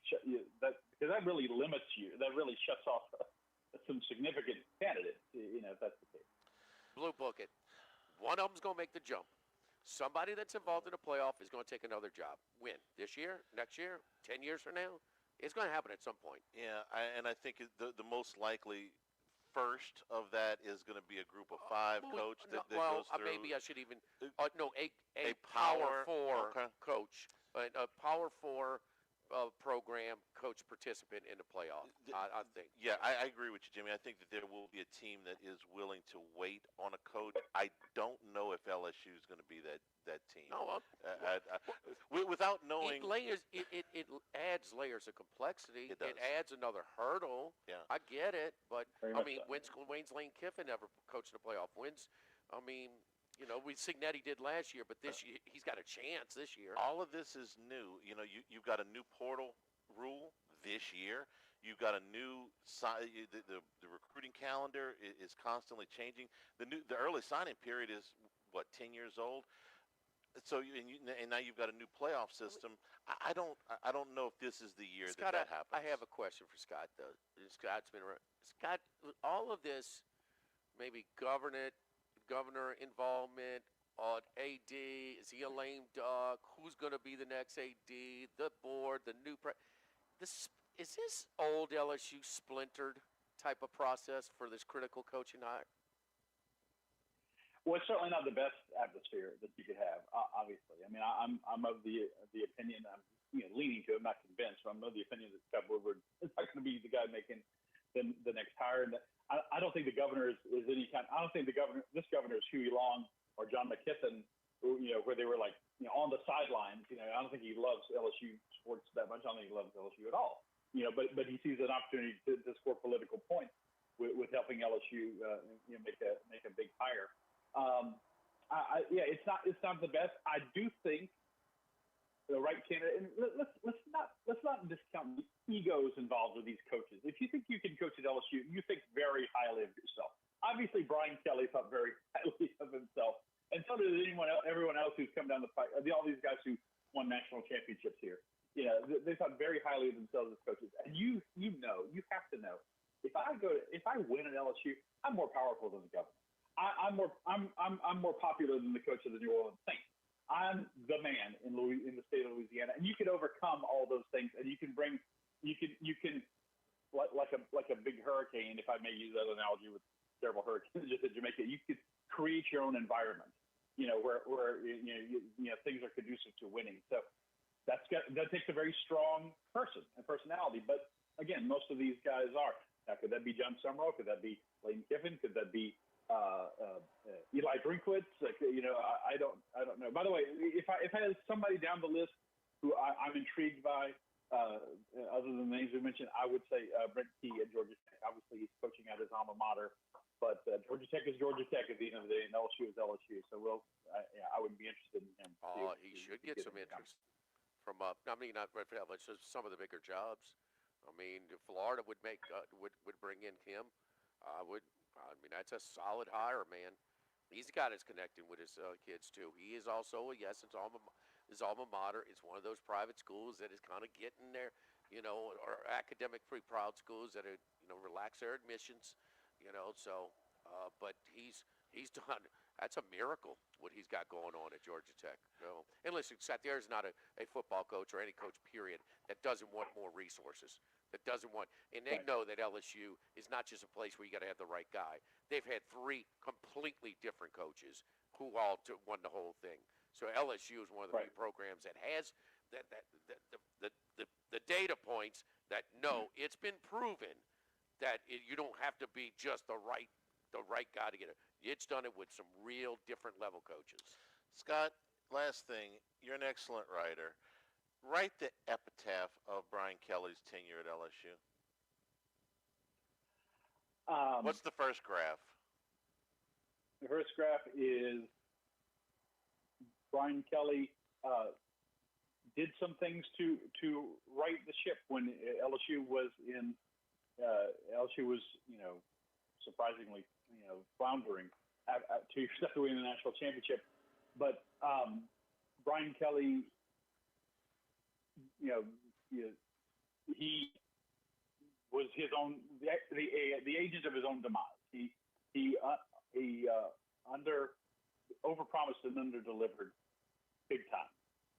[SPEAKER 20] because that really limits you. That really shuts off some significant candidates, if that's the case.
[SPEAKER 6] Blue book it. One of them's going to make the jump. Somebody that's involved in a playoff is going to take another job. When? This year? Next year? 10 years from now? It's going to happen at some point.
[SPEAKER 5] Yeah, and I think the most likely first of that is going to be a group of 5 coach that goes through.
[SPEAKER 6] Maybe I should even a Power 4 coach. A Power 4 program coach participant in the playoff, I think.
[SPEAKER 5] Yeah, I agree with you, Jimmy. I think that there will be a team that is willing to wait on a coach. I don't know if LSU is going to be that team.
[SPEAKER 6] No,
[SPEAKER 5] without knowing.
[SPEAKER 6] It adds layers of complexity.
[SPEAKER 5] It does.
[SPEAKER 6] It adds another hurdle.
[SPEAKER 5] Yeah.
[SPEAKER 6] I get it, but when's Lane Kiffin ever coached in a playoff? Signetti did last year, but this year he's got a chance this year.
[SPEAKER 5] All of this is new. You've got a new portal rule this year. You've got a new the recruiting calendar is constantly changing. The early signing period is 10 years old. So and now you've got a new playoff system. I don't know if this is the year
[SPEAKER 6] Scott,
[SPEAKER 5] that happens.
[SPEAKER 6] I have a question for Scott though. Scott's been around. Scott, all of this, maybe governor involvement on AD. Is he a lame duck? Who's going to be the next AD? The board, the new is this old LSU splintered type of process for this critical coaching hire?
[SPEAKER 20] Well, it's certainly not the best atmosphere that you could have. Obviously, I mean, I'm of the opinion. I'm leaning to. I'm not convinced, but I'm of the opinion that Scott Woodward is not going to be the guy making the next hire. And I don't think the governor is any kind. I don't think this governor is Huey Long or John McKisson, where they were on the sidelines. I don't think he loves LSU sports that much. I don't think he loves LSU at all. But he sees an opportunity to score political points. with helping LSU make a big hire. It's not the best. I do think the right candidate. And let's not discount the egos involved with these coaches. If you think you can coach at LSU, you think very highly of yourself. Obviously, Brian Kelly thought very highly of himself, and so did everyone else who's come down the pipe. All these guys who won national championships here. They thought very highly of themselves as coaches. And you have to know, if I win at LSU, I'm more powerful than the governor. I'm more popular than the coach of the New Orleans Saints. I'm the man in the state of Louisiana, and you can overcome all those things, and you can like a big hurricane, if I may use that analogy with terrible hurricanes just at Jamaica. You could create your own environment, where things are conducive to winning. So that takes a very strong person and personality. But again, most of these guys are. Now, could that be John Summerall? Could that be Lane Kiffin? Could that be Eli Drinkwitz? I don't know. By the way, if I had somebody down the list who I'm intrigued by, other than the names we mentioned, I would say Brent Key at Georgia Tech. Obviously, he's coaching at his alma mater, but Georgia Tech is Georgia Tech at the end of the day, and LSU is LSU. So I would be interested in him.
[SPEAKER 6] He should get some interest from not right for LSU, just some of the bigger jobs. I mean, Florida would would bring in Kim. That's a solid hire, man. He's got his connecting with his kids too. He is also his alma mater is one of those private schools that is kind of getting there, or academic pretty proud schools that are relax their admissions, but he's done. That's a miracle what he's got going on at Georgia Tech. And listen, Satier's not a football coach or any coach period that doesn't want more resources. That doesn't want, and they know that LSU is not just a place where you got to have the right guy. They've had 3 completely different coaches who all won the whole thing. So LSU is one of the few programs that has the data points that it's been proven that you don't have to be just the right guy to get it. It's done it with some real different level coaches.
[SPEAKER 5] Scott, last thing, you're an excellent writer. Write the epitaph of Brian Kelly's tenure at LSU. What's the first graph?
[SPEAKER 20] The first graph is Brian Kelly did some things to right the ship when LSU was surprisingly floundering after winning the national championship. But Brian Kelly, he was his own the agent of his own demise. He overpromised and underdelivered big time.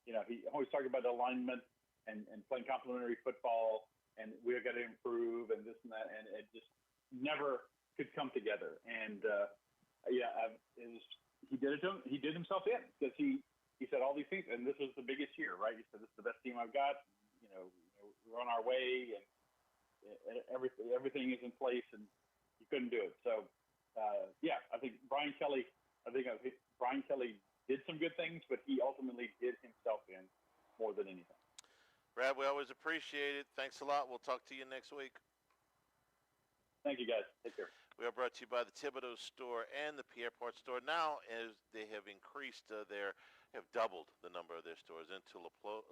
[SPEAKER 20] He always talked about alignment and playing complementary football, and we're going to improve and this and that, and it just never could come together. And he did it. He did himself in because he said all these things, and this was the biggest year, right? He said, "This is the best team I've got. We're on our way, and everything is in place," and he couldn't do it. So, I think Brian Kelly did some good things, but he ultimately did himself in more than anything.
[SPEAKER 5] Brad, we always appreciate it. Thanks a lot. We'll talk to you next week.
[SPEAKER 20] Thank you, guys. Take care.
[SPEAKER 5] We are brought to you by the Thibodeau store and the Pierre Part store. Now, as they have increased have doubled the number of their stores into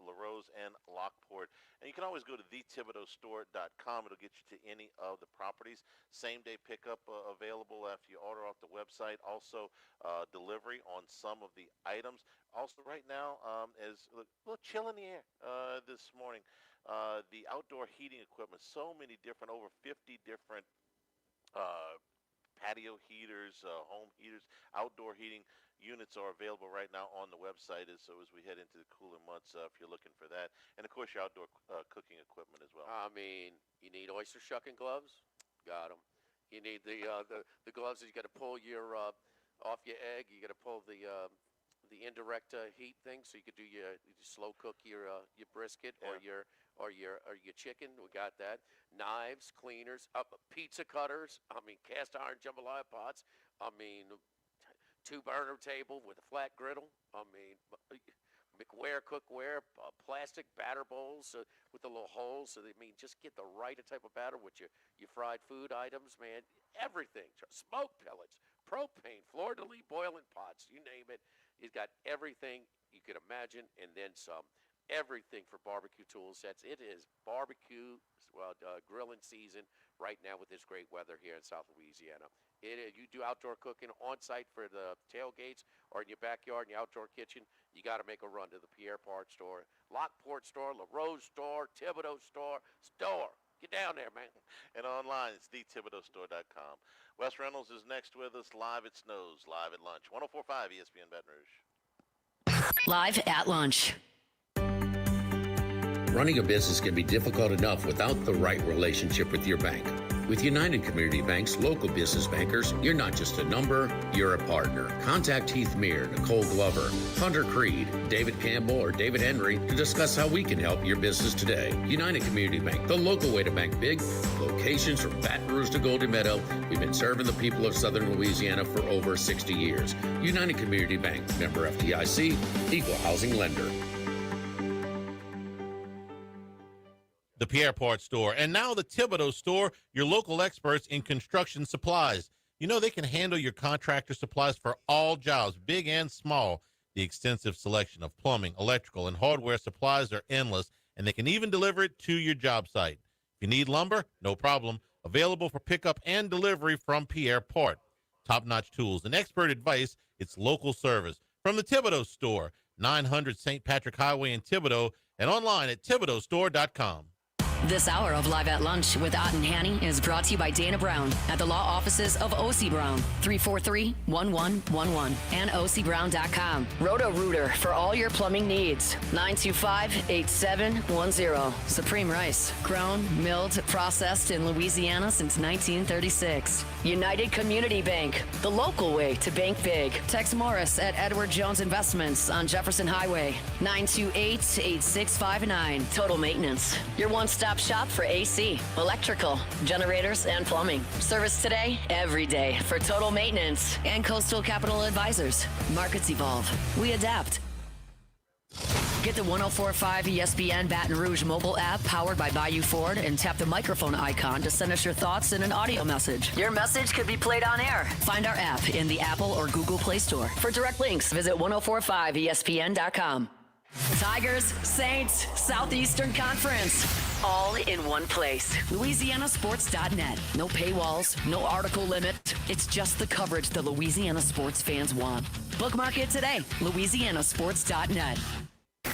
[SPEAKER 5] LaRose and Lockport. And you can always go to thethibodeaustore.com. It'll get you to any of the properties. Same-day pickup available after you order off the website. Also, delivery on some of the items. Also, right now, as a little chill in the air this morning, the outdoor heating equipment, so many different, over 50 different patio heaters, home heaters, outdoor heating units are available right now on the website as we head into the cooler months if you're looking for that. And, of course, your outdoor cooking equipment as well.
[SPEAKER 6] I mean, you need oyster shucking gloves? Got them. You need the gloves that you got to pull your off your egg. You got to pull the indirect heat thing so you could you slow cook your brisket or your chicken. We got that. Knives, cleaners, pizza cutters. I mean, cast iron jambalaya pots. I mean, 2-burner table with a flat griddle. I mean, McWare cookware, plastic batter bowls with the little holes. So, just get the right type of batter with your fried food items, man. Everything. Smoke pellets, propane, fleur-de-lis, boiling pots, you name it. He's got everything you can imagine and then some. Everything for barbecue tool sets. It is barbecue grilling season right now with this great weather here in South Louisiana. You do outdoor cooking on site for the tailgates or in your backyard in your outdoor kitchen, you got to make a run to the Pierre Part store, Lockport store, LaRose store, Thibodeau store. Get down there, man.
[SPEAKER 5] And online, it's thethibodeaustore.com. Wes Reynolds is next with us live at Snows, live at lunch. 104.5 ESPN Baton Rouge.
[SPEAKER 1] Live at lunch.
[SPEAKER 8] Running a business can be difficult enough without the right relationship with your bank. With United Community Bank's local business bankers, you're not just a number, you're a partner. Contact Heath Meir, Nicole Glover, Hunter Creed, David Campbell, or David Henry to discuss how we can help your business today. United Community Bank, the local way to bank big. Locations from Baton Rouge to Golden Meadow. We've been serving the people of Southern Louisiana for over 60 years. United Community Bank, member FDIC, equal housing lender.
[SPEAKER 7] The Pierre Part store, and now the Thibodeau store, your local experts in construction supplies. You know they can handle your contractor supplies for all jobs, big and small. The extensive selection of plumbing, electrical, and hardware supplies are endless, and they can even deliver it to your job site. If you need lumber, no problem. Available for pickup and delivery from Pierre Part. Top-notch tools and expert advice, it's local service. From the Thibodeau store, 900 St. Patrick Highway in Thibodeau, and online at thibodeaustore.com.
[SPEAKER 1] This hour of Live at Lunch with Ott and Hanny is brought to you by Dana Brown at the law offices of O.C. Brown, 343-1111, and ocbrown.com. Roto-Rooter for all your plumbing needs, 925-8710. Supreme Rice, grown, milled, processed in Louisiana since 1936. United Community Bank, the local way to bank big. Tex Morris at Edward Jones Investments on Jefferson Highway, 928-8659. Total Maintenance, your one-stop shop for AC, electrical, generators, and plumbing. Service today, every day for Total Maintenance. And Coastal Capital Advisors. Markets evolve. We adapt. Get the 104.5 ESPN Baton Rouge mobile app powered by Bayou Ford and tap the microphone icon to send us your thoughts in an audio message. Your message could be played on air. Find our app in the Apple or Google Play Store. For direct links, visit 1045ESPN.com. Tigers, Saints, Southeastern Conference. All in one place. LouisianaSports.net. No paywalls, no article limit. It's just the coverage the Louisiana sports fans want. Bookmark it today. LouisianaSports.net.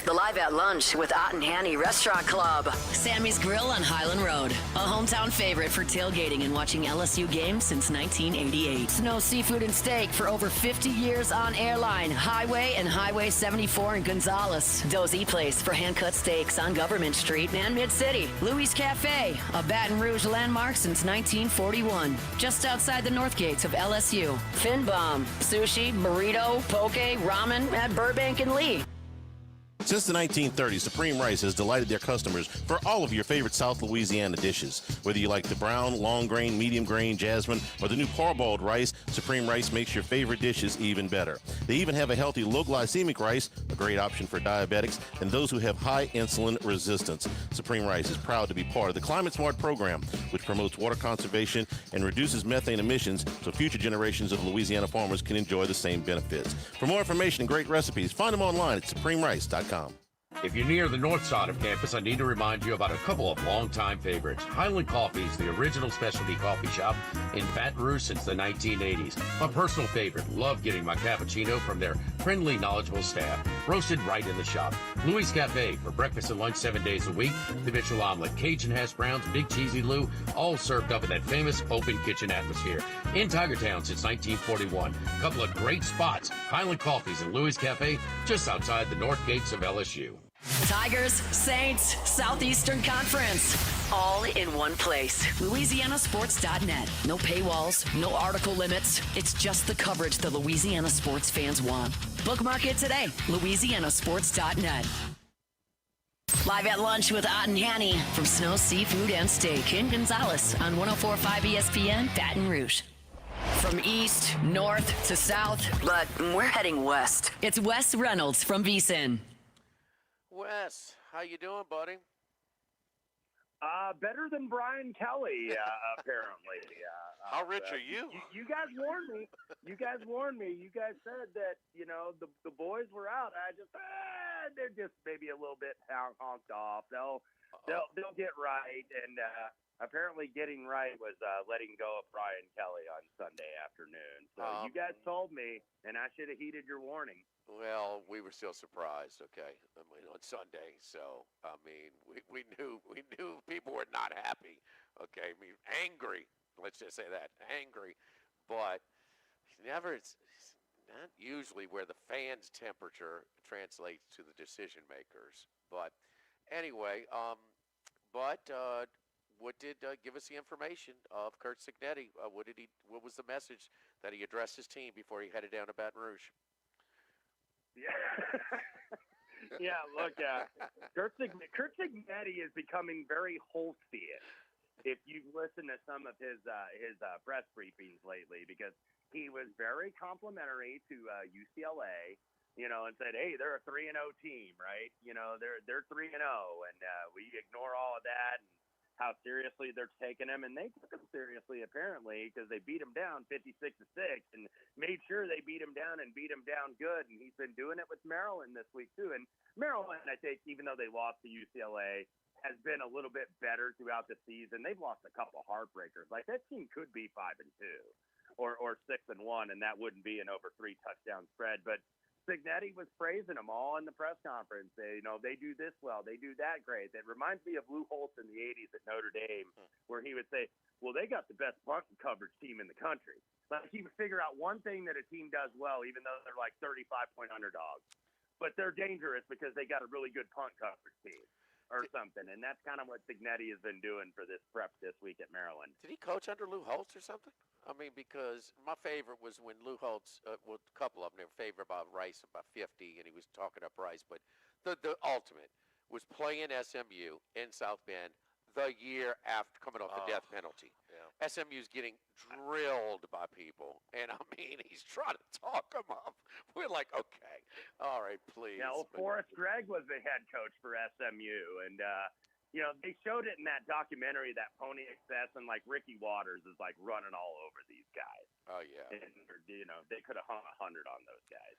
[SPEAKER 1] The Live at Lunch with Ott and Hanny Restaurant Club. Sammy's Grill on Highland Road. A hometown favorite for tailgating and watching LSU games since 1988. Snow Seafood and Steak for over 50 years on Airline, Highway, and Highway 74 in Gonzales. Dozy Place for hand-cut steaks on Government Street and Mid-City. Louis Cafe, a Baton Rouge landmark since 1941. Just outside the north gates of LSU. Fin Bomb, sushi, burrito, poke, ramen at Burbank and Lee.
[SPEAKER 9] Since the 1930s, Supreme Rice has delighted their customers for all of your favorite South Louisiana dishes. Whether you like the brown, long grain, medium grain, jasmine, or the new parboiled rice, Supreme Rice makes your favorite dishes even better. They even have a healthy low glycemic rice, a great option for diabetics and those who have high insulin resistance. Supreme Rice is proud to be part of the Climate Smart program, which promotes water conservation and reduces methane emissions so future generations of Louisiana farmers can enjoy the same benefits. For more information and great recipes, find them online at supremerice.com.
[SPEAKER 8] If you're near the north side of campus, I need to remind you about a couple of longtime favorites. Highland Coffee is the original specialty coffee shop in Baton Rouge since the 1980s. My personal favorite. Love getting my cappuccino from their friendly, knowledgeable staff. Roasted right in the shop. Louis Cafe for breakfast and lunch 7 days a week. The Mitchell omelet, Cajun hash browns, Big Cheesy Lou, all served up in that famous open kitchen atmosphere. In Tigertown since 1941. A couple of great spots. Highland Coffees and Louis Cafe just outside the north gates of LSU.
[SPEAKER 1] Tigers, Saints, Southeastern Conference. All in one place. LouisianaSports.net. No paywalls, no article limits. It's just the coverage the Louisiana sports fans want. Bookmark it today. LouisianaSports.net. Live at Lunch with Ott and Hanny from Snow Seafood and Steak in Gonzales on 104.5 ESPN Baton Rouge. From east, north to south, but we're heading west. It's Wes Reynolds from VSiN.
[SPEAKER 6] Wes, how you doing, buddy?
[SPEAKER 21] Better than Brian Kelly, apparently.
[SPEAKER 5] How rich are you?
[SPEAKER 21] You guys warned me. You guys warned me. You guys said that, the boys were out. I just, they're just maybe a little bit honked off. They'll get right. And apparently getting right was letting go of Brian Kelly on Sunday afternoon. So you guys told me, and I should have heeded your warning.
[SPEAKER 6] Well, we were still surprised, okay, on Sunday. So, we knew people were not happy, okay? Angry, let's just say that, angry. But it's not usually where the fans' temperature translates to the decision makers. But anyway, what did give us the information of Kurt Signetti? What was the message that he addressed his team before he headed down to Baton Rouge?
[SPEAKER 21] Yeah, look, Kurt Signetti is becoming very Holstian. If you've listened to some of his press briefings lately, because he was very complimentary to UCLA, and said, hey, they're a 3-0 team, right? They're 3-0, and we ignore all of that and how seriously they're taking him, and they took him seriously apparently because they beat him down 56-6 and made sure they beat him down and beat him down good. And he's been doing it with Maryland this week too. And Maryland, I think, even though they lost to UCLA, has been a little bit better throughout the season. They've lost a couple heartbreakers. Like that team could be 5-2 or 6-1, and that wouldn't be an over 3 touchdown spread. But Signetti was praising them all in the press conference. They do this well. They do that great. It reminds me of Lou Holtz in the 80s at Notre Dame, where he would say, well, they got the best punt coverage team in the country. Like he would figure out one thing that a team does well, even though they're like 35-point underdogs. But they're dangerous because they got a really good punt coverage team or something. And that's kind of what Signetti has been doing for this prep this week at Maryland.
[SPEAKER 6] Did he coach under Lou Holtz or something? Because my favorite was when Lou Holtz, a couple of them, they were favorite about Rice about 50, and he was talking up Rice. But the ultimate was playing SMU in South Bend the year after coming off the death penalty. Yeah. SMU's getting drilled by people, and he's trying to talk them up. We're like, okay, all right, please.
[SPEAKER 21] Yeah, well, Forrest Gregg was the head coach for SMU, and they showed it in that documentary, that Pony Excess, and like Ricky Waters is like running all over these guys.
[SPEAKER 6] Oh yeah.
[SPEAKER 21] And they could have hung 100 on those guys.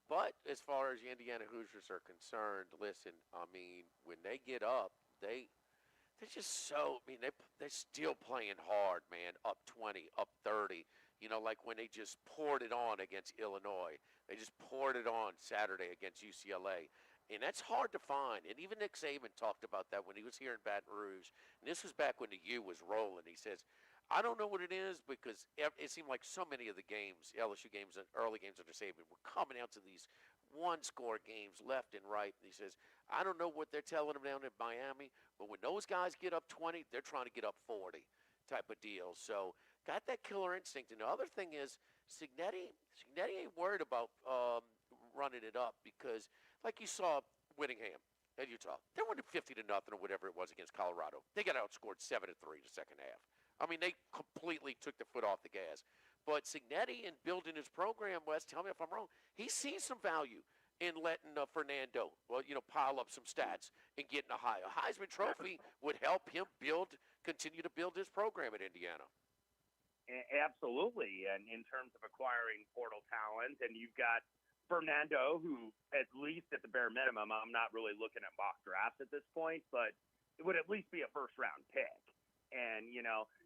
[SPEAKER 6] But as far as the Indiana Hoosiers are concerned, listen, when they get up, they're just so. They're still playing hard, man. Up 20, up 30. Like when they just poured it on against Illinois. They just poured it on Saturday against UCLA. And that's hard to find. And even Nick Saban talked about that when he was here in Baton Rouge. And this was back when the U was rolling. He says, I don't know what it is because it seemed like so many of the games, LSU games and early games under Saban, were coming out to these one-score games left and right. And he says, I don't know what they're telling them down in Miami, but when those guys get up 20, they're trying to get up 40 type of deal. So got that killer instinct. And the other thing is Signetti ain't worried about running it up because – like you saw Whittingham at Utah. They won 50-0 or whatever it was against Colorado. They got outscored 7-3 the second half. They completely took the foot off the gas. But Signetti, in building his program, Wes, tell me if I'm wrong, he sees some value in letting Fernando, pile up some stats and getting a Heisman Trophy would help him continue to build his program at Indiana.
[SPEAKER 21] Absolutely. And in terms of acquiring portal talent, and you've got Fernando, who at least at the bare minimum, I'm not really looking at mock drafts at this point, but it would at least be a first-round pick. And,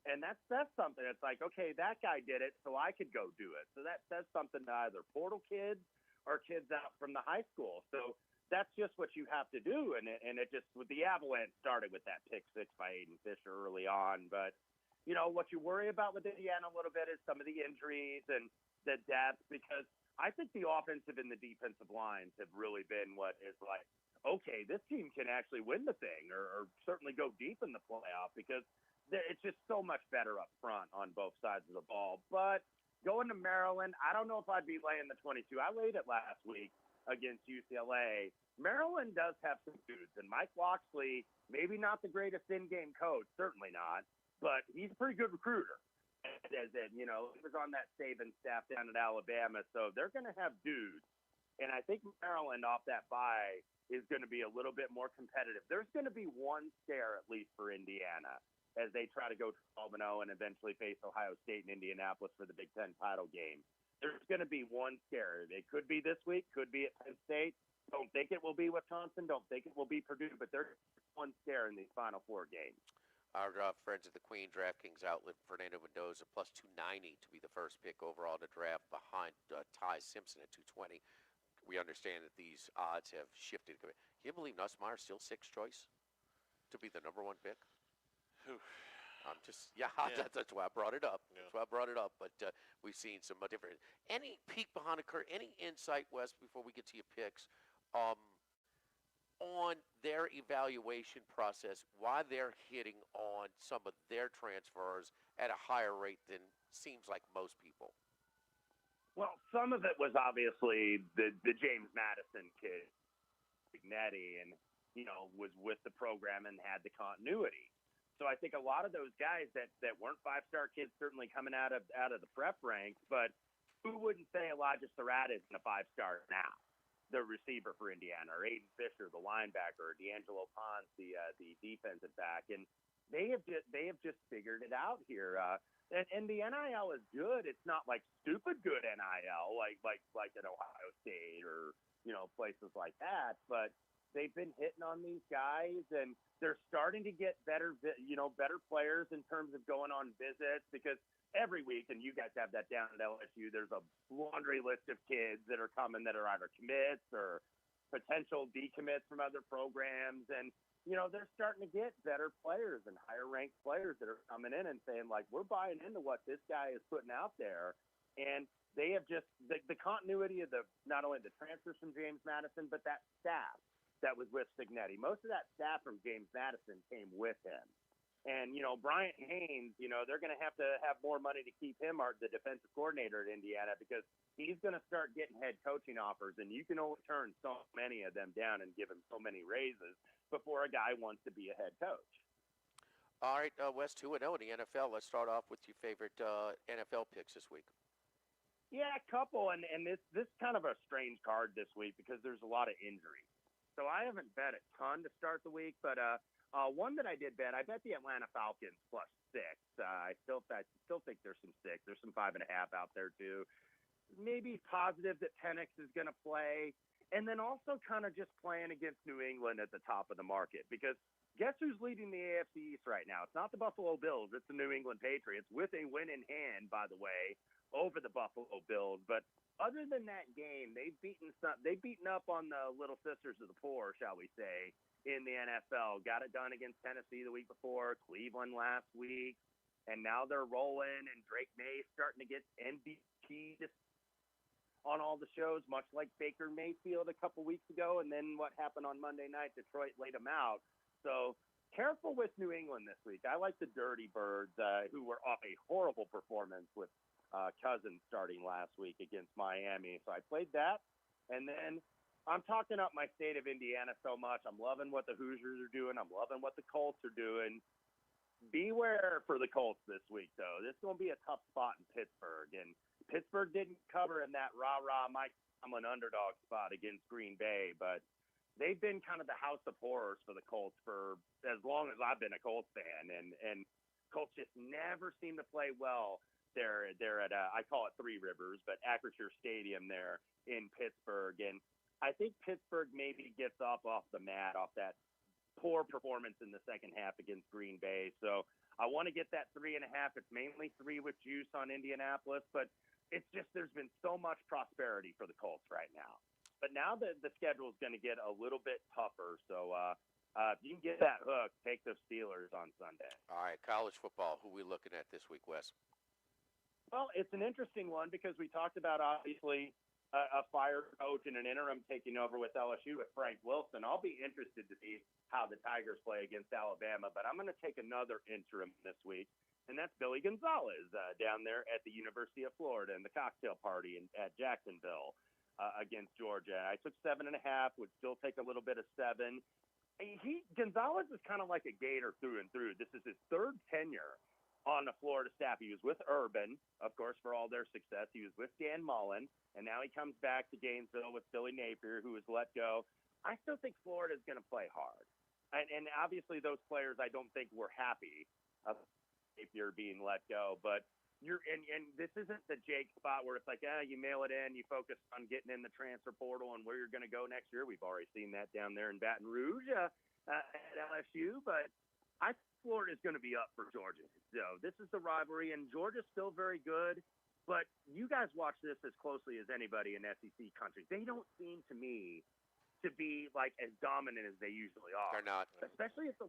[SPEAKER 21] and that's something that's like, okay, that guy did it, so I could go do it. So that says something to either portal kids or kids out from the high school. So that's just what you have to do. And it just, with the Avalanche started with that pick 6 by Aiden Fisher early on. But, what you worry about with Indiana a little bit is some of the injuries and the depth, because I think the offensive and the defensive lines have really been what is like, okay, this team can actually win the thing or certainly go deep in the playoff because it's just so much better up front on both sides of the ball. But going to Maryland, I don't know if I'd be laying the 22. I laid it last week against UCLA. Maryland does have some dudes, and Mike Loxley, maybe not the greatest in-game coach, certainly not, but he's a pretty good recruiter. He was on that Saban staff down at Alabama, so they're going to have dudes And I think Maryland off that bye is going to be a little bit more competitive. There's going to be one scare at least for Indiana as they try to go 12-0 and eventually face Ohio State and Indianapolis for the Big Ten title game. There's going to be one scare. It could be this week, could be at Penn State. Don't think it will be Wisconsin. Don't think it will be Purdue. But there's one scare in these Final Four games.
[SPEAKER 6] Our friends at the Queen DraftKings outlet, Fernando Mendoza, plus 290 to be the first pick overall to draft behind Ty Simpson at 220. We understand that these odds have shifted. Can you believe Nussmeyer's still sixth choice to be the number one pick? I'm just, that's why I brought it up.
[SPEAKER 5] Yeah.
[SPEAKER 6] That's why I brought it up. But we've seen some different. Any peek behind the curtain, any insight, Wes, before we get to your picks, on their evaluation process, why they're hitting on some of their transfers at a higher rate than seems like most people?
[SPEAKER 21] Well, some of it was obviously the James Madison kid, Ignetti, and, was with the program and had the continuity. So I think a lot of those guys that weren't five-star kids certainly coming out of the prep ranks, but who wouldn't say Elijah Surratt isn't a five-star now? The receiver for Indiana, or Aiden Fisher, the linebacker, or D'Angelo Ponce, the defensive back, and they have just figured it out here. And the NIL is good. It's not like stupid good NIL like at Ohio State or places like that, but they've been hitting on these guys, and they're starting to get better players in terms of going on visits, because every week, and you guys have that down at LSU, there's a laundry list of kids that are coming that are either commits or potential decommits from other programs. And, they're starting to get better players and higher ranked players that are coming in and saying, like, we're buying into what this guy is putting out there. And they have just the continuity of not only the transfers from James Madison, but that staff that was with Signetti. Most of that staff from James Madison came with him. And, Bryant Haynes, they're going to have more money to keep him the defensive coordinator at Indiana, because he's going to start getting head coaching offers, and you can only turn so many of them down and give him so many raises before a guy wants to be a head coach.
[SPEAKER 6] All right, Wes, 2-0 in the NFL. Let's start off with your favorite NFL picks this week.
[SPEAKER 21] Yeah, a couple, and this kind of a strange card this week because there's a lot of injuries. So I haven't bet a ton to start the week, but one that I did bet, I bet the Atlanta Falcons plus 6. I still think there's some 6. There's some 5.5 out there too. Maybe positive that Penix is going to play, and then also kind of just playing against New England at the top of the market, because guess who's leading the AFC East right now? It's not the Buffalo Bills. It's the New England Patriots, with a win in hand, by the way, over the Buffalo Bills. But other than that game, they've beaten up on the little sisters of the poor, shall we say, in the NFL. Got it done against Tennessee the week before, Cleveland last week, and now they're rolling, and Drake May's starting to get MVP on all the shows, much like Baker Mayfield a couple weeks ago, and then what happened on Monday night, Detroit laid him out. So careful with New England this week. I like the Dirty Birds, who were off a horrible performance with Cousins starting last week against Miami. So I played that, and then I'm talking up my state of Indiana so much. I'm loving what the Hoosiers are doing. I'm loving what the Colts are doing. Beware for the Colts this week, though. This is going to be a tough spot in Pittsburgh, and Pittsburgh didn't cover in that rah-rah Mike Tomlin underdog spot against Green Bay, but they've been kind of the house of horrors for the Colts for as long as I've been a Colts fan, and Colts just never seem to play well. They're at I call it Three Rivers, but Acrisure Stadium there in Pittsburgh, and I think Pittsburgh maybe gets off the mat off that poor performance in the second half against Green Bay. So I want to get that 3.5. It's mainly 3 with juice on Indianapolis, but it's just there's been so much prosperity for the Colts right now. But now the schedule is going to get a little bit tougher. So if you can get that hook, take the Steelers on Sunday.
[SPEAKER 6] All right, college football. Who are we looking at this week, Wes?
[SPEAKER 21] Well, it's an interesting one because we talked about, obviously, a fire coach and an interim taking over with LSU with Frank Wilson. I'll be interested to see how the Tigers play against Alabama, but I'm going to take another interim this week, and that's Billy Gonzalez down there at the University of Florida and the cocktail party at Jacksonville against Georgia. I took 7.5, would still take a little bit of 7. Gonzalez is kind of like a Gator through and through. This is his third tenure on the Florida staff. He was with Urban, of course, for all their success. He was with Dan Mullen, and now he comes back to Gainesville with Billy Napier, who was let go. I still think Florida is going to play hard. And obviously those players I don't think were happy of Napier being let go. But and this isn't the Jake spot where it's like, you mail it in, you focus on getting in the transfer portal and where you're going to go next year. We've already seen that down there in Baton Rouge at LSU. But I think Florida is going to be up for Georgia. So this is the rivalry, and Georgia's still very good. But you guys watch this as closely as anybody in SEC country. They don't seem to me to be like as dominant as they usually are.
[SPEAKER 6] They're not,
[SPEAKER 21] especially at the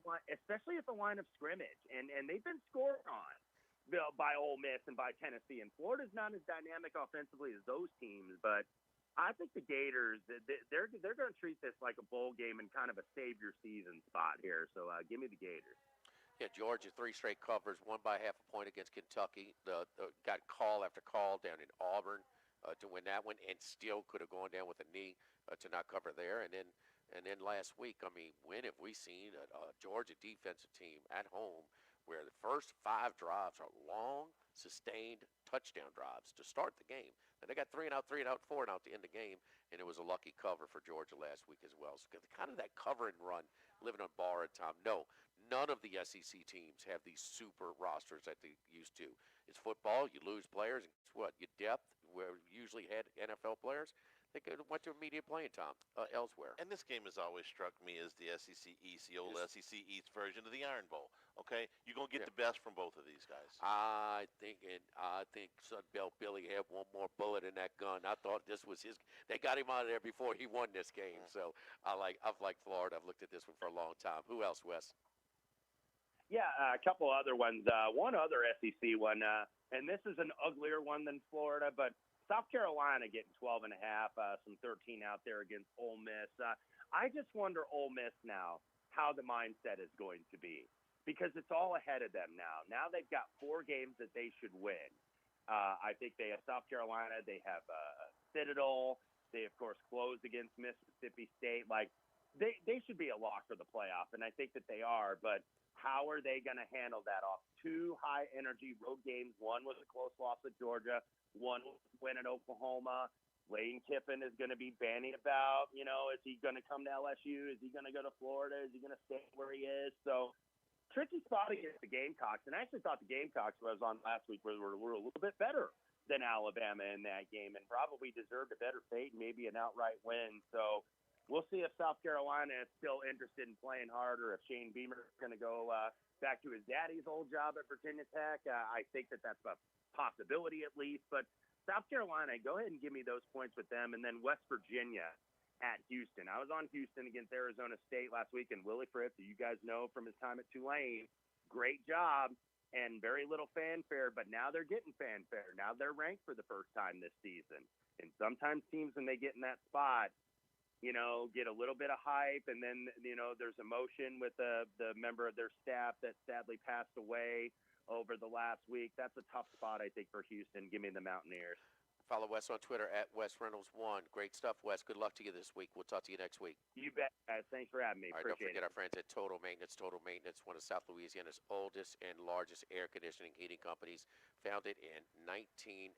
[SPEAKER 21] line of scrimmage, and they've been scored on by Ole Miss and by Tennessee. And Florida's not as dynamic offensively as those teams, but I think the Gators they're going to treat this like a bowl game and kind of a save your season spot here. So give me the Gators.
[SPEAKER 6] Yeah, Georgia 3 straight covers, won by half a point against Kentucky. Got call after call down in Auburn to win that one, and still could have gone down with a knee to not cover there. And then last week, I mean, when have we seen a Georgia defensive team at home where the first 5 drives are long, sustained touchdown drives to start the game? And they got 3 and out, 4 and out to end the game, and it was a lucky cover for Georgia last week as well. So kind of that cover and run, living on borrowed time. No, none of the SEC teams have these super rosters that they used to. It's football. You lose players, and guess what? Your depth, where you usually had NFL players, they went to immediate playing time elsewhere.
[SPEAKER 5] And this game has always struck me as the SEC East, the old SEC East version of the Iron Bowl. Okay, you're gonna get the best from both of these guys.
[SPEAKER 6] I think Sunbelt Billy had one more bullet in that gun. I thought this was his. They got him out of there before he won this game. So I've liked Florida. I've looked at this one for a long time. Who else, Wes?
[SPEAKER 21] Yeah, a couple other ones. One other SEC one, and this is an uglier one than Florida, but South Carolina getting 12 and a half, some 13 out there against Ole Miss. I just wonder Ole Miss now how the mindset is going to be, because it's all ahead of them now. Now they've got 4 games that they should win. I think they have South Carolina. They have Citadel. They, of course, closed against Mississippi State. Like, they should be a lock for the playoff, and I think that they are. But how are they going to handle that off 2 high-energy road games? One was a close loss at Georgia. One win at Oklahoma. Lane Kiffin is going to be banning about, is he going to come to LSU? Is he going to go to Florida? Is he going to stay where he is? So, tricky spot against the Gamecocks. And I actually thought the Gamecocks, who I was on last week, were a little bit better than Alabama in that game and probably deserved a better fate and maybe an outright win. So, we'll see if South Carolina is still interested in playing hard, or if Shane Beamer is going to go back to his daddy's old job at Virginia Tech. I think that's a possibility at least. But South Carolina, go ahead and give me those points with them. And then West Virginia at Houston. I was on Houston against Arizona State last week, and Willie Fritz, who you guys know from his time at Tulane, great job and very little fanfare, but now they're getting fanfare. Now they're ranked for the first time this season. And sometimes teams, when they get in that spot, get a little bit of hype, and then, there's emotion with the member of their staff that sadly passed away over the last week. That's a tough spot, I think, for Houston. Give me the Mountaineers.
[SPEAKER 6] Follow Wes on Twitter at WesReynolds1. Great stuff, Wes. Good luck to you this week. We'll talk to you next week.
[SPEAKER 21] You bet, guys. Thanks for having me.
[SPEAKER 6] All right, don't
[SPEAKER 21] Appreciate
[SPEAKER 6] forget
[SPEAKER 21] it.
[SPEAKER 6] our friends at Total Maintenance. Total Maintenance, one of South Louisiana's oldest and largest air conditioning heating companies, founded in 1980,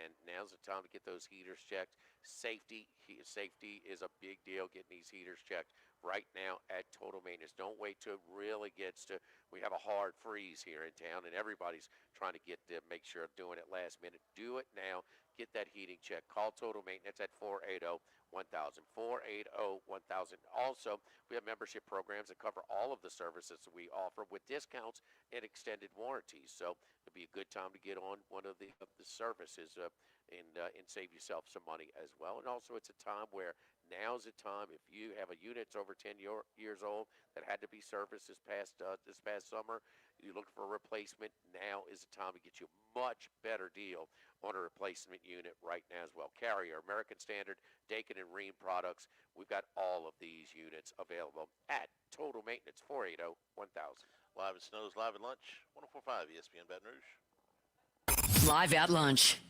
[SPEAKER 6] and now's the time to get those heaters checked. Safety is a big deal, getting these heaters checked right now at Total Maintenance. Don't wait till it really gets to, we have a hard freeze here in town, and everybody's trying to make sure of doing it last minute. Do it now. Get that heating check. Call Total Maintenance at 480-1000. 480-1000. Also, we have membership programs that cover all of the services that we offer with discounts and extended warranties. So it'll be a good time to get on one of the services and save yourself some money as well. And also, it's a time where now's the time, if you have a unit that's over 10 years old that had to be serviced this past summer, you're looking for a replacement, now is the time to get you a much better deal on a replacement unit right now as well. Carrier, American Standard, Dakin and Rheem products. We've got all of these units available at Total Maintenance, 480-1000.
[SPEAKER 5] Live at Snows, live at lunch, 104.5 ESPN Baton Rouge.
[SPEAKER 1] Live at lunch.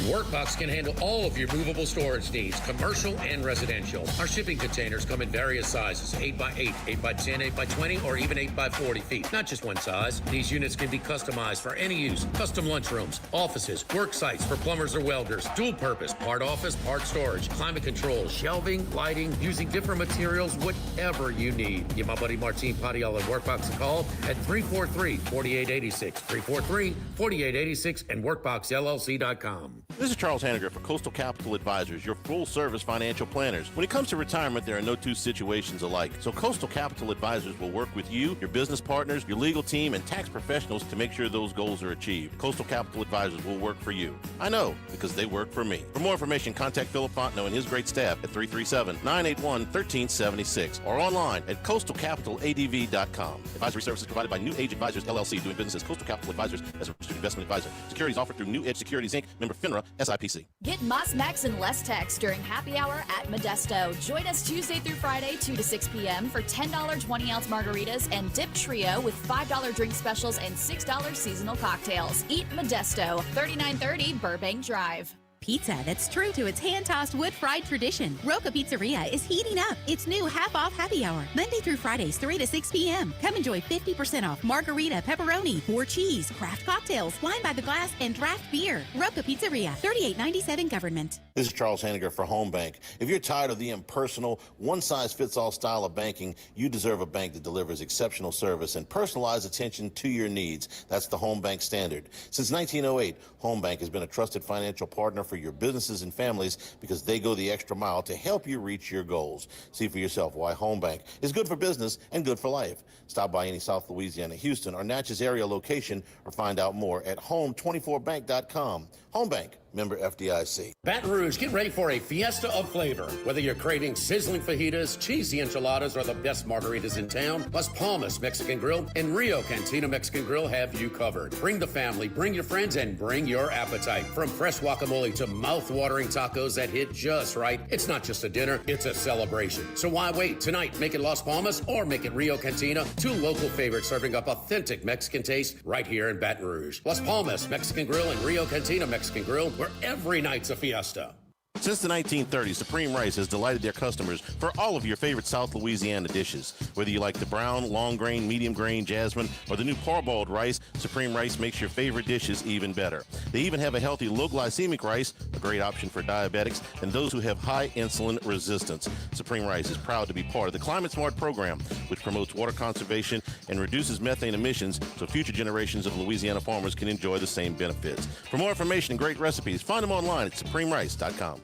[SPEAKER 8] Workbox can handle all of your movable storage needs, commercial and residential. Our shipping containers come in various sizes, 8x8, 8x10, 8x20, or even 8x40 feet. Not just one size. These units can be customized for any use. Custom lunchrooms, offices, work sites for plumbers or welders, dual purpose, part office, part storage, climate control, shelving, lighting, using different materials, whatever you need. Give my buddy Martin Padial at Workbox a call at 343-4886, 343-4886, and workboxllc.com.
[SPEAKER 9] This is Charles Hanniger for Coastal Capital Advisors, your full-service financial planners. When it comes to retirement, there are no two situations alike. So Coastal Capital Advisors will work with you, your business partners, your legal team, and tax professionals to make sure those goals are achieved. Coastal Capital Advisors will work for you. I know, because they work for me. For more information, contact Philip Fontenot and his great staff at 337-981-1376 or online at coastalcapitaladv.com. Advisory services provided by New Age Advisors, LLC, doing business as Coastal Capital Advisors as a registered investment advisor. Securities offered through New Edge Securities, Inc., member FINRA, SIPC.
[SPEAKER 16] Get Moss Max and less tax during happy hour at Modesto. Join us Tuesday through Friday, 2 to 6 p.m. for $10 20-ounce margaritas and dip trio with $5 drink specials and $6 seasonal cocktails. Eat Modesto, 3930 Burbank Drive.
[SPEAKER 17] Pizza that's true to its hand-tossed wood-fried tradition. Roca Pizzeria is heating up its new half-off happy hour, Monday through Fridays, 3 to 6 p.m. Come enjoy 50% off margarita, pepperoni, more cheese, craft cocktails, wine by the glass, and draft beer. Roca Pizzeria, 3897 Government.
[SPEAKER 9] This is Charles Hanniger for Home Bank. If you're tired of the impersonal, one-size-fits-all style of banking, you deserve a bank that delivers exceptional service and personalized attention to your needs. That's the Home Bank standard. Since 1908, Home Bank has been a trusted financial partner for your businesses and families because they go the extra mile to help you reach your goals. See for yourself why Home Bank is good for business and good for life. Stop by any South Louisiana, Houston, or Natchez area location or find out more at home24bank.com. Home Bank, member FDIC.
[SPEAKER 8] Baton Rouge, get ready for a fiesta of flavor. Whether you're craving sizzling fajitas, cheesy enchiladas, or the best margaritas in town, Las Palmas Mexican Grill and Rio Cantina Mexican Grill have you covered. Bring the family, bring your friends, and bring your appetite. From fresh guacamole to mouth-watering tacos that hit just right, it's not just a dinner, it's a celebration. So why wait? Tonight, make it Las Palmas or make it Rio Cantina, two local favorites serving up authentic Mexican taste right here in Baton Rouge. Las Palmas Mexican Grill and Rio Cantina Mexican Grill, where every night's a fiesta.
[SPEAKER 9] Since the 1930s, Supreme Rice has delighted their customers for all of your favorite South Louisiana dishes. Whether you like the brown, long grain, medium grain, jasmine, or the new parboiled rice, Supreme Rice makes your favorite dishes even better. They even have a healthy low glycemic rice, a great option for diabetics and those who have high insulin resistance. Supreme Rice is proud to be part of the Climate Smart program, which promotes water conservation and reduces methane emissions so future generations of Louisiana farmers can enjoy the same benefits. For more information and great recipes, find them online at supremerice.com.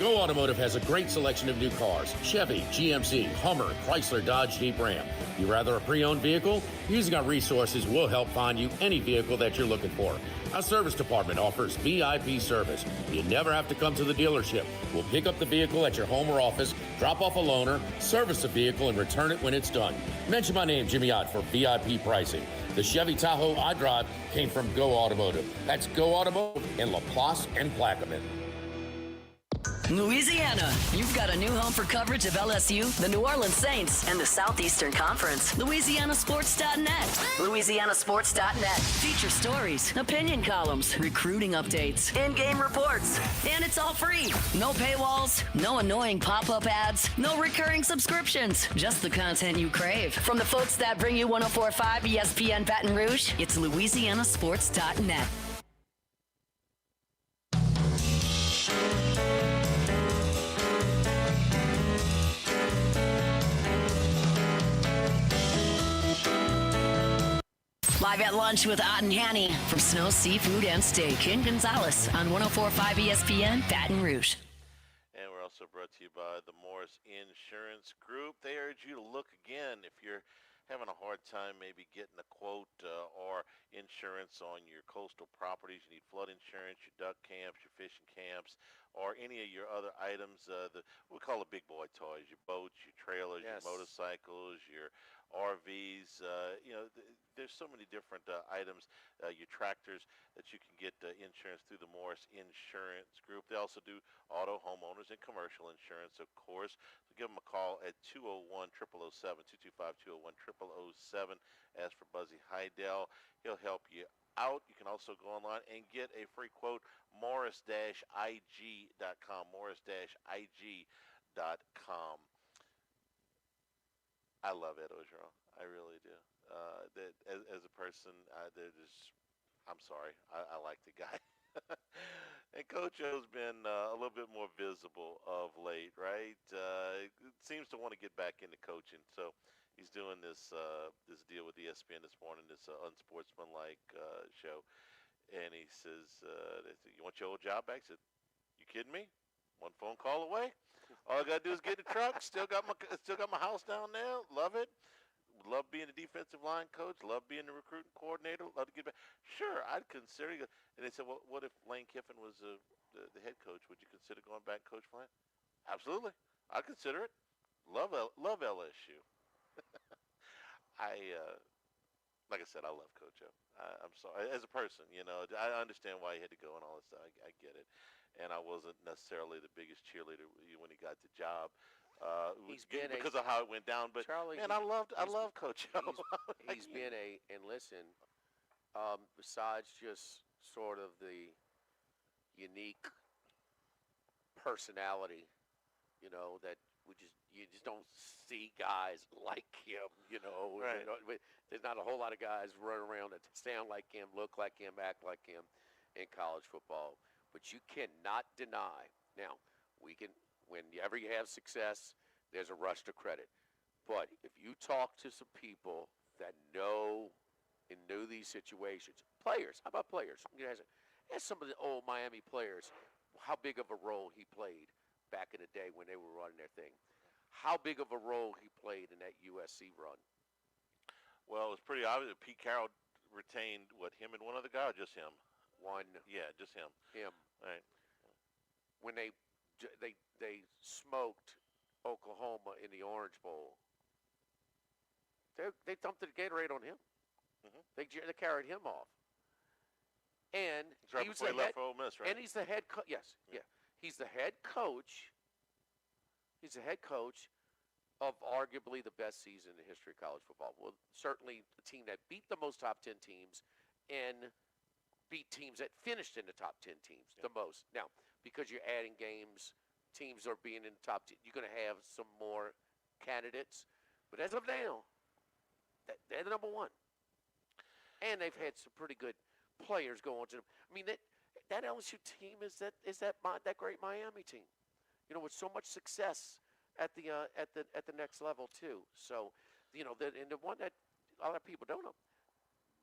[SPEAKER 8] Go Automotive has a great selection of new cars. Chevy, GMC, Hummer, Chrysler, Dodge, Jeep, Ram. You rather a pre-owned vehicle? Using our resources will help find you any vehicle that you're looking for. Our service department offers VIP service. You never have to come to the dealership. We'll pick up the vehicle at your home or office, drop off a loaner, service the vehicle, and return it when it's done. Mention my name, Jimmy Ott, for VIP pricing. The Chevy Tahoe I drive came from Go Automotive. That's Go Automotive in LaPlace and Plaquemine.
[SPEAKER 1] Louisiana, you've got a new home for coverage of LSU, the New Orleans Saints, and the Southeastern Conference. LouisianaSports.net. LouisianaSports.net. Feature stories, opinion columns, recruiting updates, in-game reports. And it's all free. No paywalls, no annoying pop-up ads, no recurring subscriptions. Just the content you crave. From the folks that bring you 104.5 ESPN Baton Rouge, it's LouisianaSports.net. Live at lunch with Ott and Hanny from Snow Seafood and Steak in Gonzales on 104.5 ESPN Baton Rouge.
[SPEAKER 5] And we're also brought to you by the Morris Insurance Group. They urge you to look again if you're having a hard time maybe getting a quote or insurance on your coastal properties. You need flood insurance, your duck camps, your fishing camps, or any of your other items. We call it big boy toys, your boats, your trailers, your motorcycles, your RVs. There's so many different items, your tractors, that you can get insurance through the Morris Insurance Group. They also do auto, homeowners, and commercial insurance, of course. So give them a call at 201-0007, 225-201-0007. Ask for Buzzy Heidel. He'll help you out. You can also go online and get a free quote, morris-ig.com, morris-ig.com. I love Ed Ogeron. I really do. That as a person, I'm sorry. I like the guy. And Coach O's been a little bit more visible of late, right? Seems to want to get back into coaching. So he's doing this deal with ESPN this morning, this unsportsmanlike show. And he says, "You want your old job back?" I said, "You kidding me? One phone call away. All I got to do is get the truck. Still got my house down there. Love it. Love being the defensive line coach. Love being the recruiting coordinator. Love to get back. Sure, I'd consider it." And they said, "Well, what if Lane Kiffin was the head coach? Would you consider going back and coach for him?" Absolutely. I'd consider it. Love LSU. Like I said, I love Coach O. I'm sorry. As a person, I understand why he had to go and all this stuff. I get it. And I wasn't necessarily the biggest cheerleader when he got the job. Because of how it went down, but
[SPEAKER 6] Charlie,
[SPEAKER 5] man, I love Coach O.
[SPEAKER 6] He's been and listen, besides just sort of the unique personality, that you just don't see guys like him,
[SPEAKER 5] Right.
[SPEAKER 6] There's not a whole lot of guys running around that sound like him, look like him, act like him in college football. But you cannot deny. Now, whenever you have success, there's a rush to credit. But if you talk to some people that know these situations, players, how about players? Ask some of the old Miami players how big of a role he played back in the day when they were running their thing. How big of a role he played in that USC run.
[SPEAKER 5] Well, it was pretty obvious that Pete Carroll retained, him and one other guy, or just him?
[SPEAKER 6] One.
[SPEAKER 5] Yeah, just him.
[SPEAKER 6] Him.
[SPEAKER 5] Right.
[SPEAKER 6] When they smoked Oklahoma in the Orange Bowl, they dumped the Gatorade on him.
[SPEAKER 5] Mm-hmm.
[SPEAKER 6] They carried him off. And
[SPEAKER 5] right before he left for Ole Miss, right?
[SPEAKER 6] And he's the head coach. Yes, yeah. He's the head coach. He's the head coach of arguably the best season in the history of college football. Well, certainly the team that beat the most top 10 teams and beat teams that finished in the top 10 teams the most. Now, because you're adding games, teams are being in the top 10, you're going to have some more candidates. But as of now, they're the number one. And they've had some pretty good players going to them. I mean, that LSU team is that great Miami team, with so much success at the next level too. So, and the one that a lot of people don't know,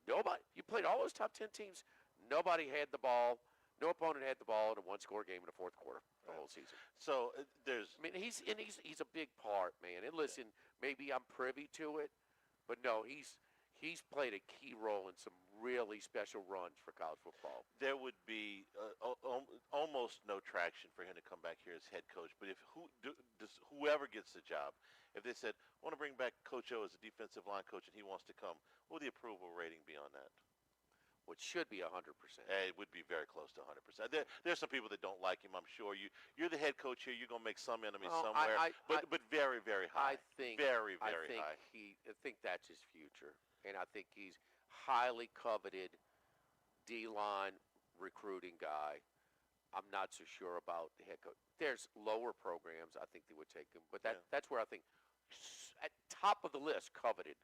[SPEAKER 6] nobody. You played all those top 10 teams. Nobody had the ball. No opponent had the ball in a one-score game in the fourth quarter the whole season.
[SPEAKER 5] So there's.
[SPEAKER 6] I mean, he's a big part, man. And listen, maybe I'm privy to it, but no, he's played a key role in some really special runs for college football.
[SPEAKER 5] There would be almost no traction for him to come back here as head coach. But if whoever gets the job, if they said, "I want to bring back Coach O as a defensive line coach and he wants to come," what would the approval rating be on that?
[SPEAKER 6] Which should be 100%.
[SPEAKER 5] It would be very close to 100%. There's some people that don't like him. I'm sure you're the head coach here. You're gonna make some enemies somewhere, but very, very high.
[SPEAKER 6] I think
[SPEAKER 5] very, very high.
[SPEAKER 6] I think that's his future, and I think he's highly coveted D-line recruiting guy. I'm not so sure about the head coach. There's lower programs I think they would take him, but that's where I think at top of the list coveted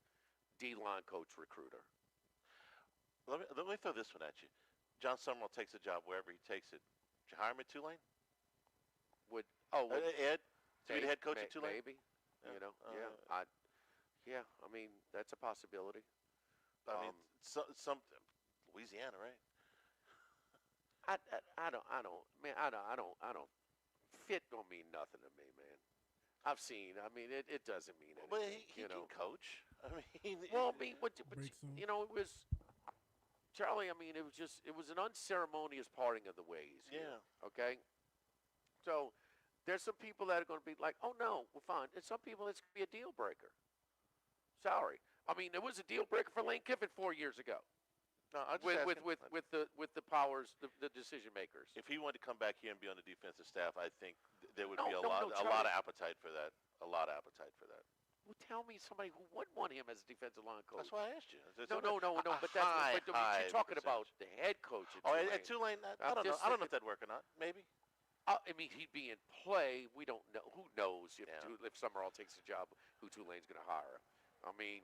[SPEAKER 6] D-line coach recruiter.
[SPEAKER 5] Let me throw this one at you. John Summerall takes a job wherever he takes it. Would you hire him at Tulane? Ed to be the head coach at Tulane?
[SPEAKER 6] Maybe. I mean, that's a possibility.
[SPEAKER 5] I mean, some Louisiana, right?
[SPEAKER 6] I don't. Fit don't mean nothing to me, man. I've seen. I mean, it doesn't mean anything.
[SPEAKER 5] But he can coach. I mean,
[SPEAKER 6] it was. Charlie, I mean, it was an unceremonious parting of the ways.
[SPEAKER 5] Yeah.
[SPEAKER 6] Okay? So there's some people that are going to be like, "Oh, no, we're fine." And some people, it's going to be a deal breaker. Sorry. I mean, it was a deal breaker for Lane Kiffin 4 years ago.
[SPEAKER 5] No,
[SPEAKER 6] with the powers, the decision makers.
[SPEAKER 5] If he wanted to come back here and be on the defensive staff, I think there would be a lot of appetite for that. A lot of appetite for that.
[SPEAKER 6] Well, tell me somebody who would want him as a defensive line coach.
[SPEAKER 5] That's why I asked you.
[SPEAKER 6] No. But you're talking about the head coach at Tulane.
[SPEAKER 5] At Tulane, I don't know. I don't know if that'd work or not. Maybe.
[SPEAKER 6] I mean, he'd be in play. We don't know. Who knows if Summerall takes the job, who Tulane's going to hire. I mean,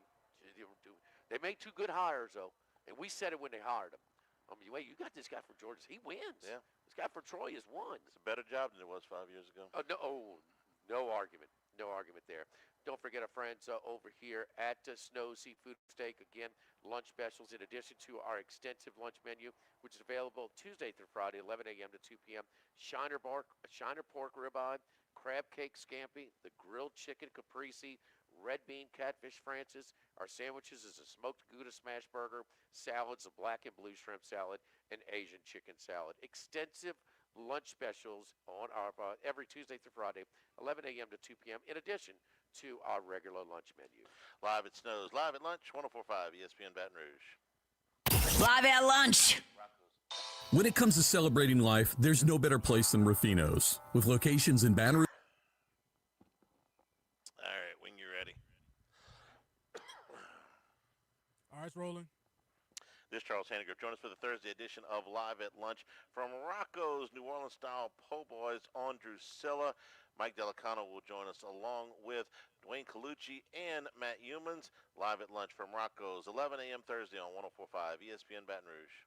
[SPEAKER 6] they made 2 good hires, though, and we said it when they hired him. I mean, wait, you got this guy from Georgia. He wins.
[SPEAKER 5] Yeah.
[SPEAKER 6] This guy from Troy has won.
[SPEAKER 5] It's a better job than it was 5 years ago.
[SPEAKER 6] No argument. No argument there. Don't forget our friends over here at Snow Seafood Steak. Again, lunch specials in addition to our extensive lunch menu, which is available Tuesday through Friday, 11 a.m. to 2 p.m. Shiner pork ribeye, crab cake scampi, the grilled chicken caprese, red bean catfish Francis. Our sandwiches is a smoked Gouda smash burger, salads, a black and blue shrimp salad, and Asian chicken salad. Extensive lunch specials on our every Tuesday through Friday, 11 a.m. to 2 p.m. in addition to our regular lunch menu.
[SPEAKER 5] Live at Snow's, live at lunch, 104.5 ESPN Baton Rouge.
[SPEAKER 1] Live at lunch.
[SPEAKER 13] When it comes to celebrating life, there's no better place than Rufino's. With locations in Baton Rouge.
[SPEAKER 5] All right, when you're ready.
[SPEAKER 3] All right, it's rolling.
[SPEAKER 5] This is Charles Hanniger. Join us for the Thursday edition of Live at Lunch from Rocco's New Orleans-style po' boys on Drusilla. Mike Delicano will join us along with Dwayne Colucci and Matt Humans. Live at Lunch from Rocco's, 11 a.m. Thursday on 104.5 ESPN Baton Rouge.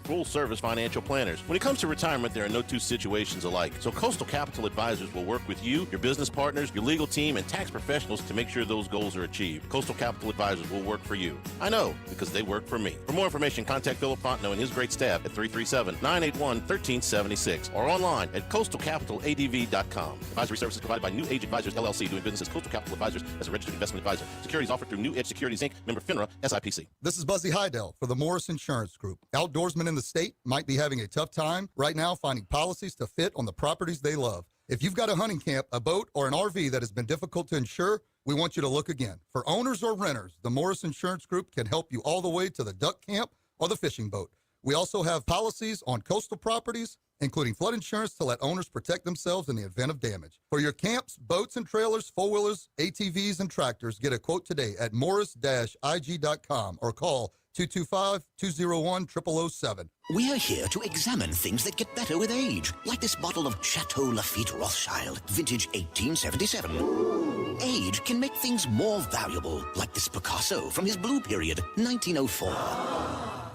[SPEAKER 9] Full-service financial planners. When it comes to retirement, there are no two situations alike. So Coastal Capital Advisors will work with you, your business partners, your legal team, and tax professionals to make sure those goals are achieved. Coastal Capital Advisors will work for you. I know, because they work for me. For more information, contact Philip Fontenot and his great staff at 337-981-1376 or online at coastalcapitaladv.com. Advisory services provided by New Age Advisors, LLC, doing business as Coastal Capital Advisors as a registered investment advisor. Securities offered through New Edge Securities, Inc., member FINRA, SIPC.
[SPEAKER 22] This is Buzzy Hydell for the Morris Insurance Group. Outdoorsmen in the state might be having a tough time right now finding policies to fit on the properties they love. If you've got a hunting camp, a boat, or an RV that has been difficult to insure, we want you to look again. For owners or renters, the Morris Insurance Group can help you all the way to the duck camp or the fishing boat. We also have policies on coastal properties, including flood insurance to let owners protect themselves in the event of damage. For your camps, boats and trailers, four-wheelers, ATVs, and tractors, get a quote today at morris-ig.com or call 225-201-0007.
[SPEAKER 15] We are here to examine things that get better with age, like this bottle of Chateau Lafite Rothschild, vintage 1877. Age can make things more valuable, like this Picasso from his blue period, 1904.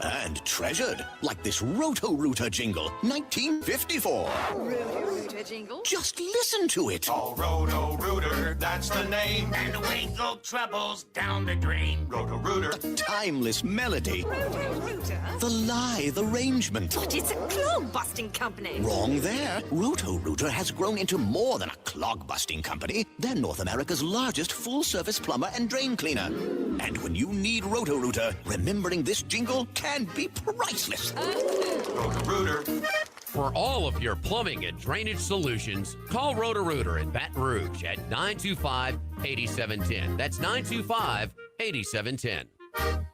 [SPEAKER 15] And treasured, like this Roto-Rooter jingle, 1954.
[SPEAKER 1] Roto-Rooter jingle?
[SPEAKER 15] Just listen to it.
[SPEAKER 2] Oh, Roto-Rooter, that's the name. And away go troubles down the drain. Roto-Rooter.
[SPEAKER 15] The timeless melody.
[SPEAKER 1] Roto-Rooter?
[SPEAKER 15] The lithe arrangement.
[SPEAKER 1] But it's a clog-busting company.
[SPEAKER 15] Wrong there. Roto-Rooter has grown into more than a clog-busting company. They're North America's largest full-service plumber and drain cleaner. And when you need Roto-Rooter, remembering this jingle can be priceless.
[SPEAKER 2] Roto-Rooter.
[SPEAKER 8] For all of your plumbing and drainage solutions, call Roto-Rooter in Baton Rouge at 925-8710. That's 925-8710.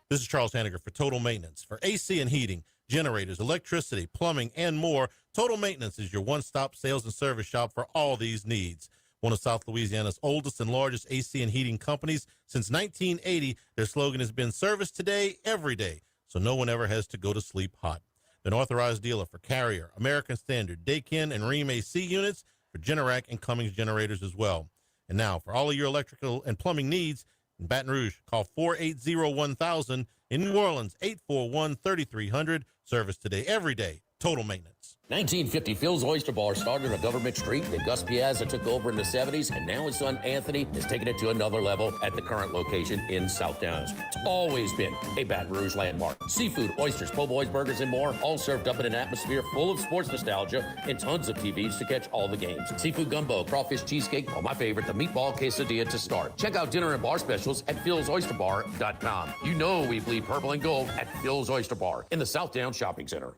[SPEAKER 7] This is Charles Hanniger for Total Maintenance. For AC and heating, generators, electricity, plumbing, and more, Total Maintenance is your one-stop sales and service shop for all these needs. One of South Louisiana's oldest and largest AC and heating companies. Since 1980, their slogan has been service today, every day, so no one ever has to go to sleep hot. An authorized dealer for Carrier, American Standard, Daikin, and Rheem AC units, for Generac and Cummins generators as well. And now, for all of your electrical and plumbing needs, in Baton Rouge, call 480-1000. In New Orleans, 841-3300. Service today, every day. Total Maintenance.
[SPEAKER 8] 1950, Phil's Oyster Bar started on Government Street, then Gus Piazza took over in the 70s, and now his son Anthony has taken it to another level at the current location in South Downs. It's always been a Baton Rouge landmark. Seafood, oysters, po' boys, burgers, and more, all served up in an atmosphere full of sports nostalgia and tons of TVs to catch all the games. Seafood gumbo, crawfish cheesecake, or my favorite, the meatball quesadilla to start. Check out dinner and bar specials at philsoysterbar.com. You know we bleed purple and gold at Phil's Oyster Bar in the South Downs Shopping Center.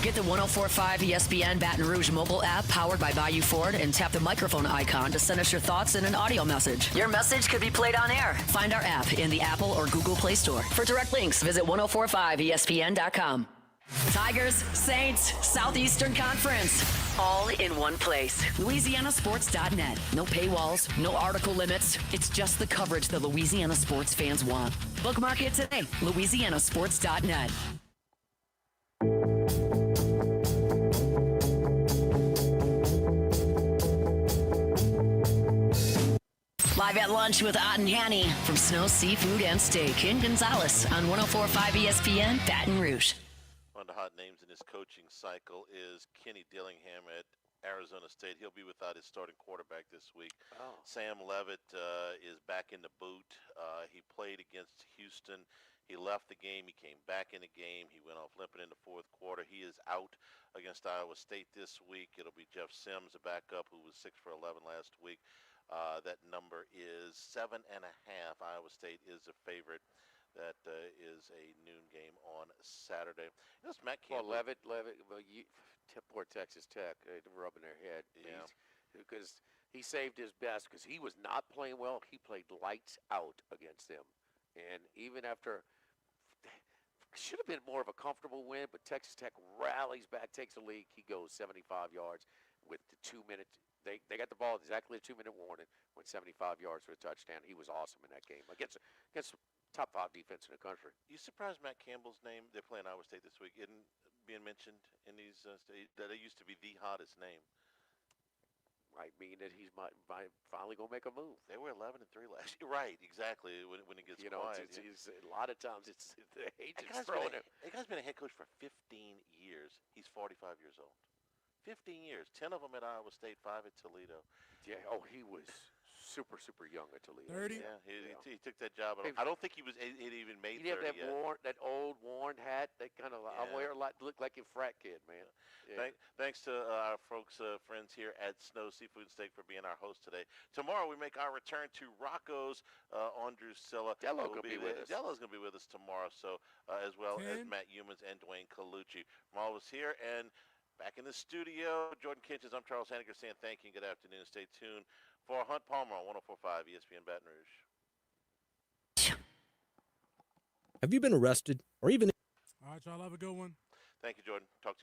[SPEAKER 1] Get the 104.5 ESPN Baton Rouge mobile app powered by Bayou Ford and tap the microphone icon to send us your thoughts in an audio message. Your message could be played on air. Find our app in the Apple or Google Play Store. For direct links, visit 1045ESPN.com. Tigers, Saints, Southeastern Conference. All in one place. LouisianaSports.net. No paywalls, no article limits. It's just the coverage the Louisiana sports fans want. Bookmark it today. LouisianaSports.net. Live at lunch with Ott and Hanny from Snow Seafood and Steak in Gonzales on 104.5 ESPN Baton Rouge.
[SPEAKER 5] One of the hot names in this coaching cycle is Kenny Dillingham at Arizona State. He'll be without his starting quarterback this week.
[SPEAKER 6] Oh.
[SPEAKER 5] Sam Levitt is back in the boot. He played against Houston. He left the game. He came back in the game. He went off limping in the fourth quarter. He is out against Iowa State this week. It'll be Jeff Sims, a backup, who was 6 for 11 last week. That number is 7.5. Iowa State is a favorite. That is a noon game on Saturday. This Matt Campbell.
[SPEAKER 6] Well, Levitt, poor Texas Tech, rubbing their head.
[SPEAKER 5] Yeah.
[SPEAKER 6] Because he saved his best because he was not playing well. He played lights out against them. And even after, should have been more of a comfortable win, but Texas Tech rallies back, takes the lead. He goes 75 yards with the 2 minutes. They got the ball exactly a 2-minute warning, went 75 yards for a touchdown. He was awesome in that game against top 5 defense in the country.
[SPEAKER 5] You surprised Matt Campbell's name? They're playing Iowa State this week. Isn't being mentioned in these states that it used to be the hottest name.
[SPEAKER 6] Might mean that he's might finally gonna make a move.
[SPEAKER 5] They were 11-3 last year. Right, exactly. When it gets quiet,
[SPEAKER 6] it's a lot of times it's the agent's
[SPEAKER 5] throwing
[SPEAKER 6] throwing him.
[SPEAKER 5] That guy's been a head coach for 15 years. He's 45 years old. 15 years. 10 of them at Iowa State, 5 at Toledo.
[SPEAKER 6] Yeah. Oh, he was super young at Toledo.
[SPEAKER 3] 30.
[SPEAKER 5] Yeah, he took that job. I don't think he even made 30
[SPEAKER 6] He'd have
[SPEAKER 5] yet.
[SPEAKER 6] that old worn hat. That kind of I wear a lot. Look like a frat kid, man. Yeah.
[SPEAKER 5] Thanks to our folks, friends here at Snow Seafood and Steak for being our host today. Tomorrow we make our return to Rocco's on Drusilla.
[SPEAKER 6] Dello will be with us.
[SPEAKER 5] Dello's going to be with us tomorrow, so as well as Matt Humans and Dwayne Colucci. From all of us here and back in the studio, Jordan Kinchins, I'm Charles Hanniger saying thank you and good afternoon. Stay tuned for Hunt Palmer on 104.5 ESPN Baton Rouge.
[SPEAKER 19] Have you been arrested or even...
[SPEAKER 3] All right, y'all have a good one.
[SPEAKER 5] Thank you, Jordan. Talk to you.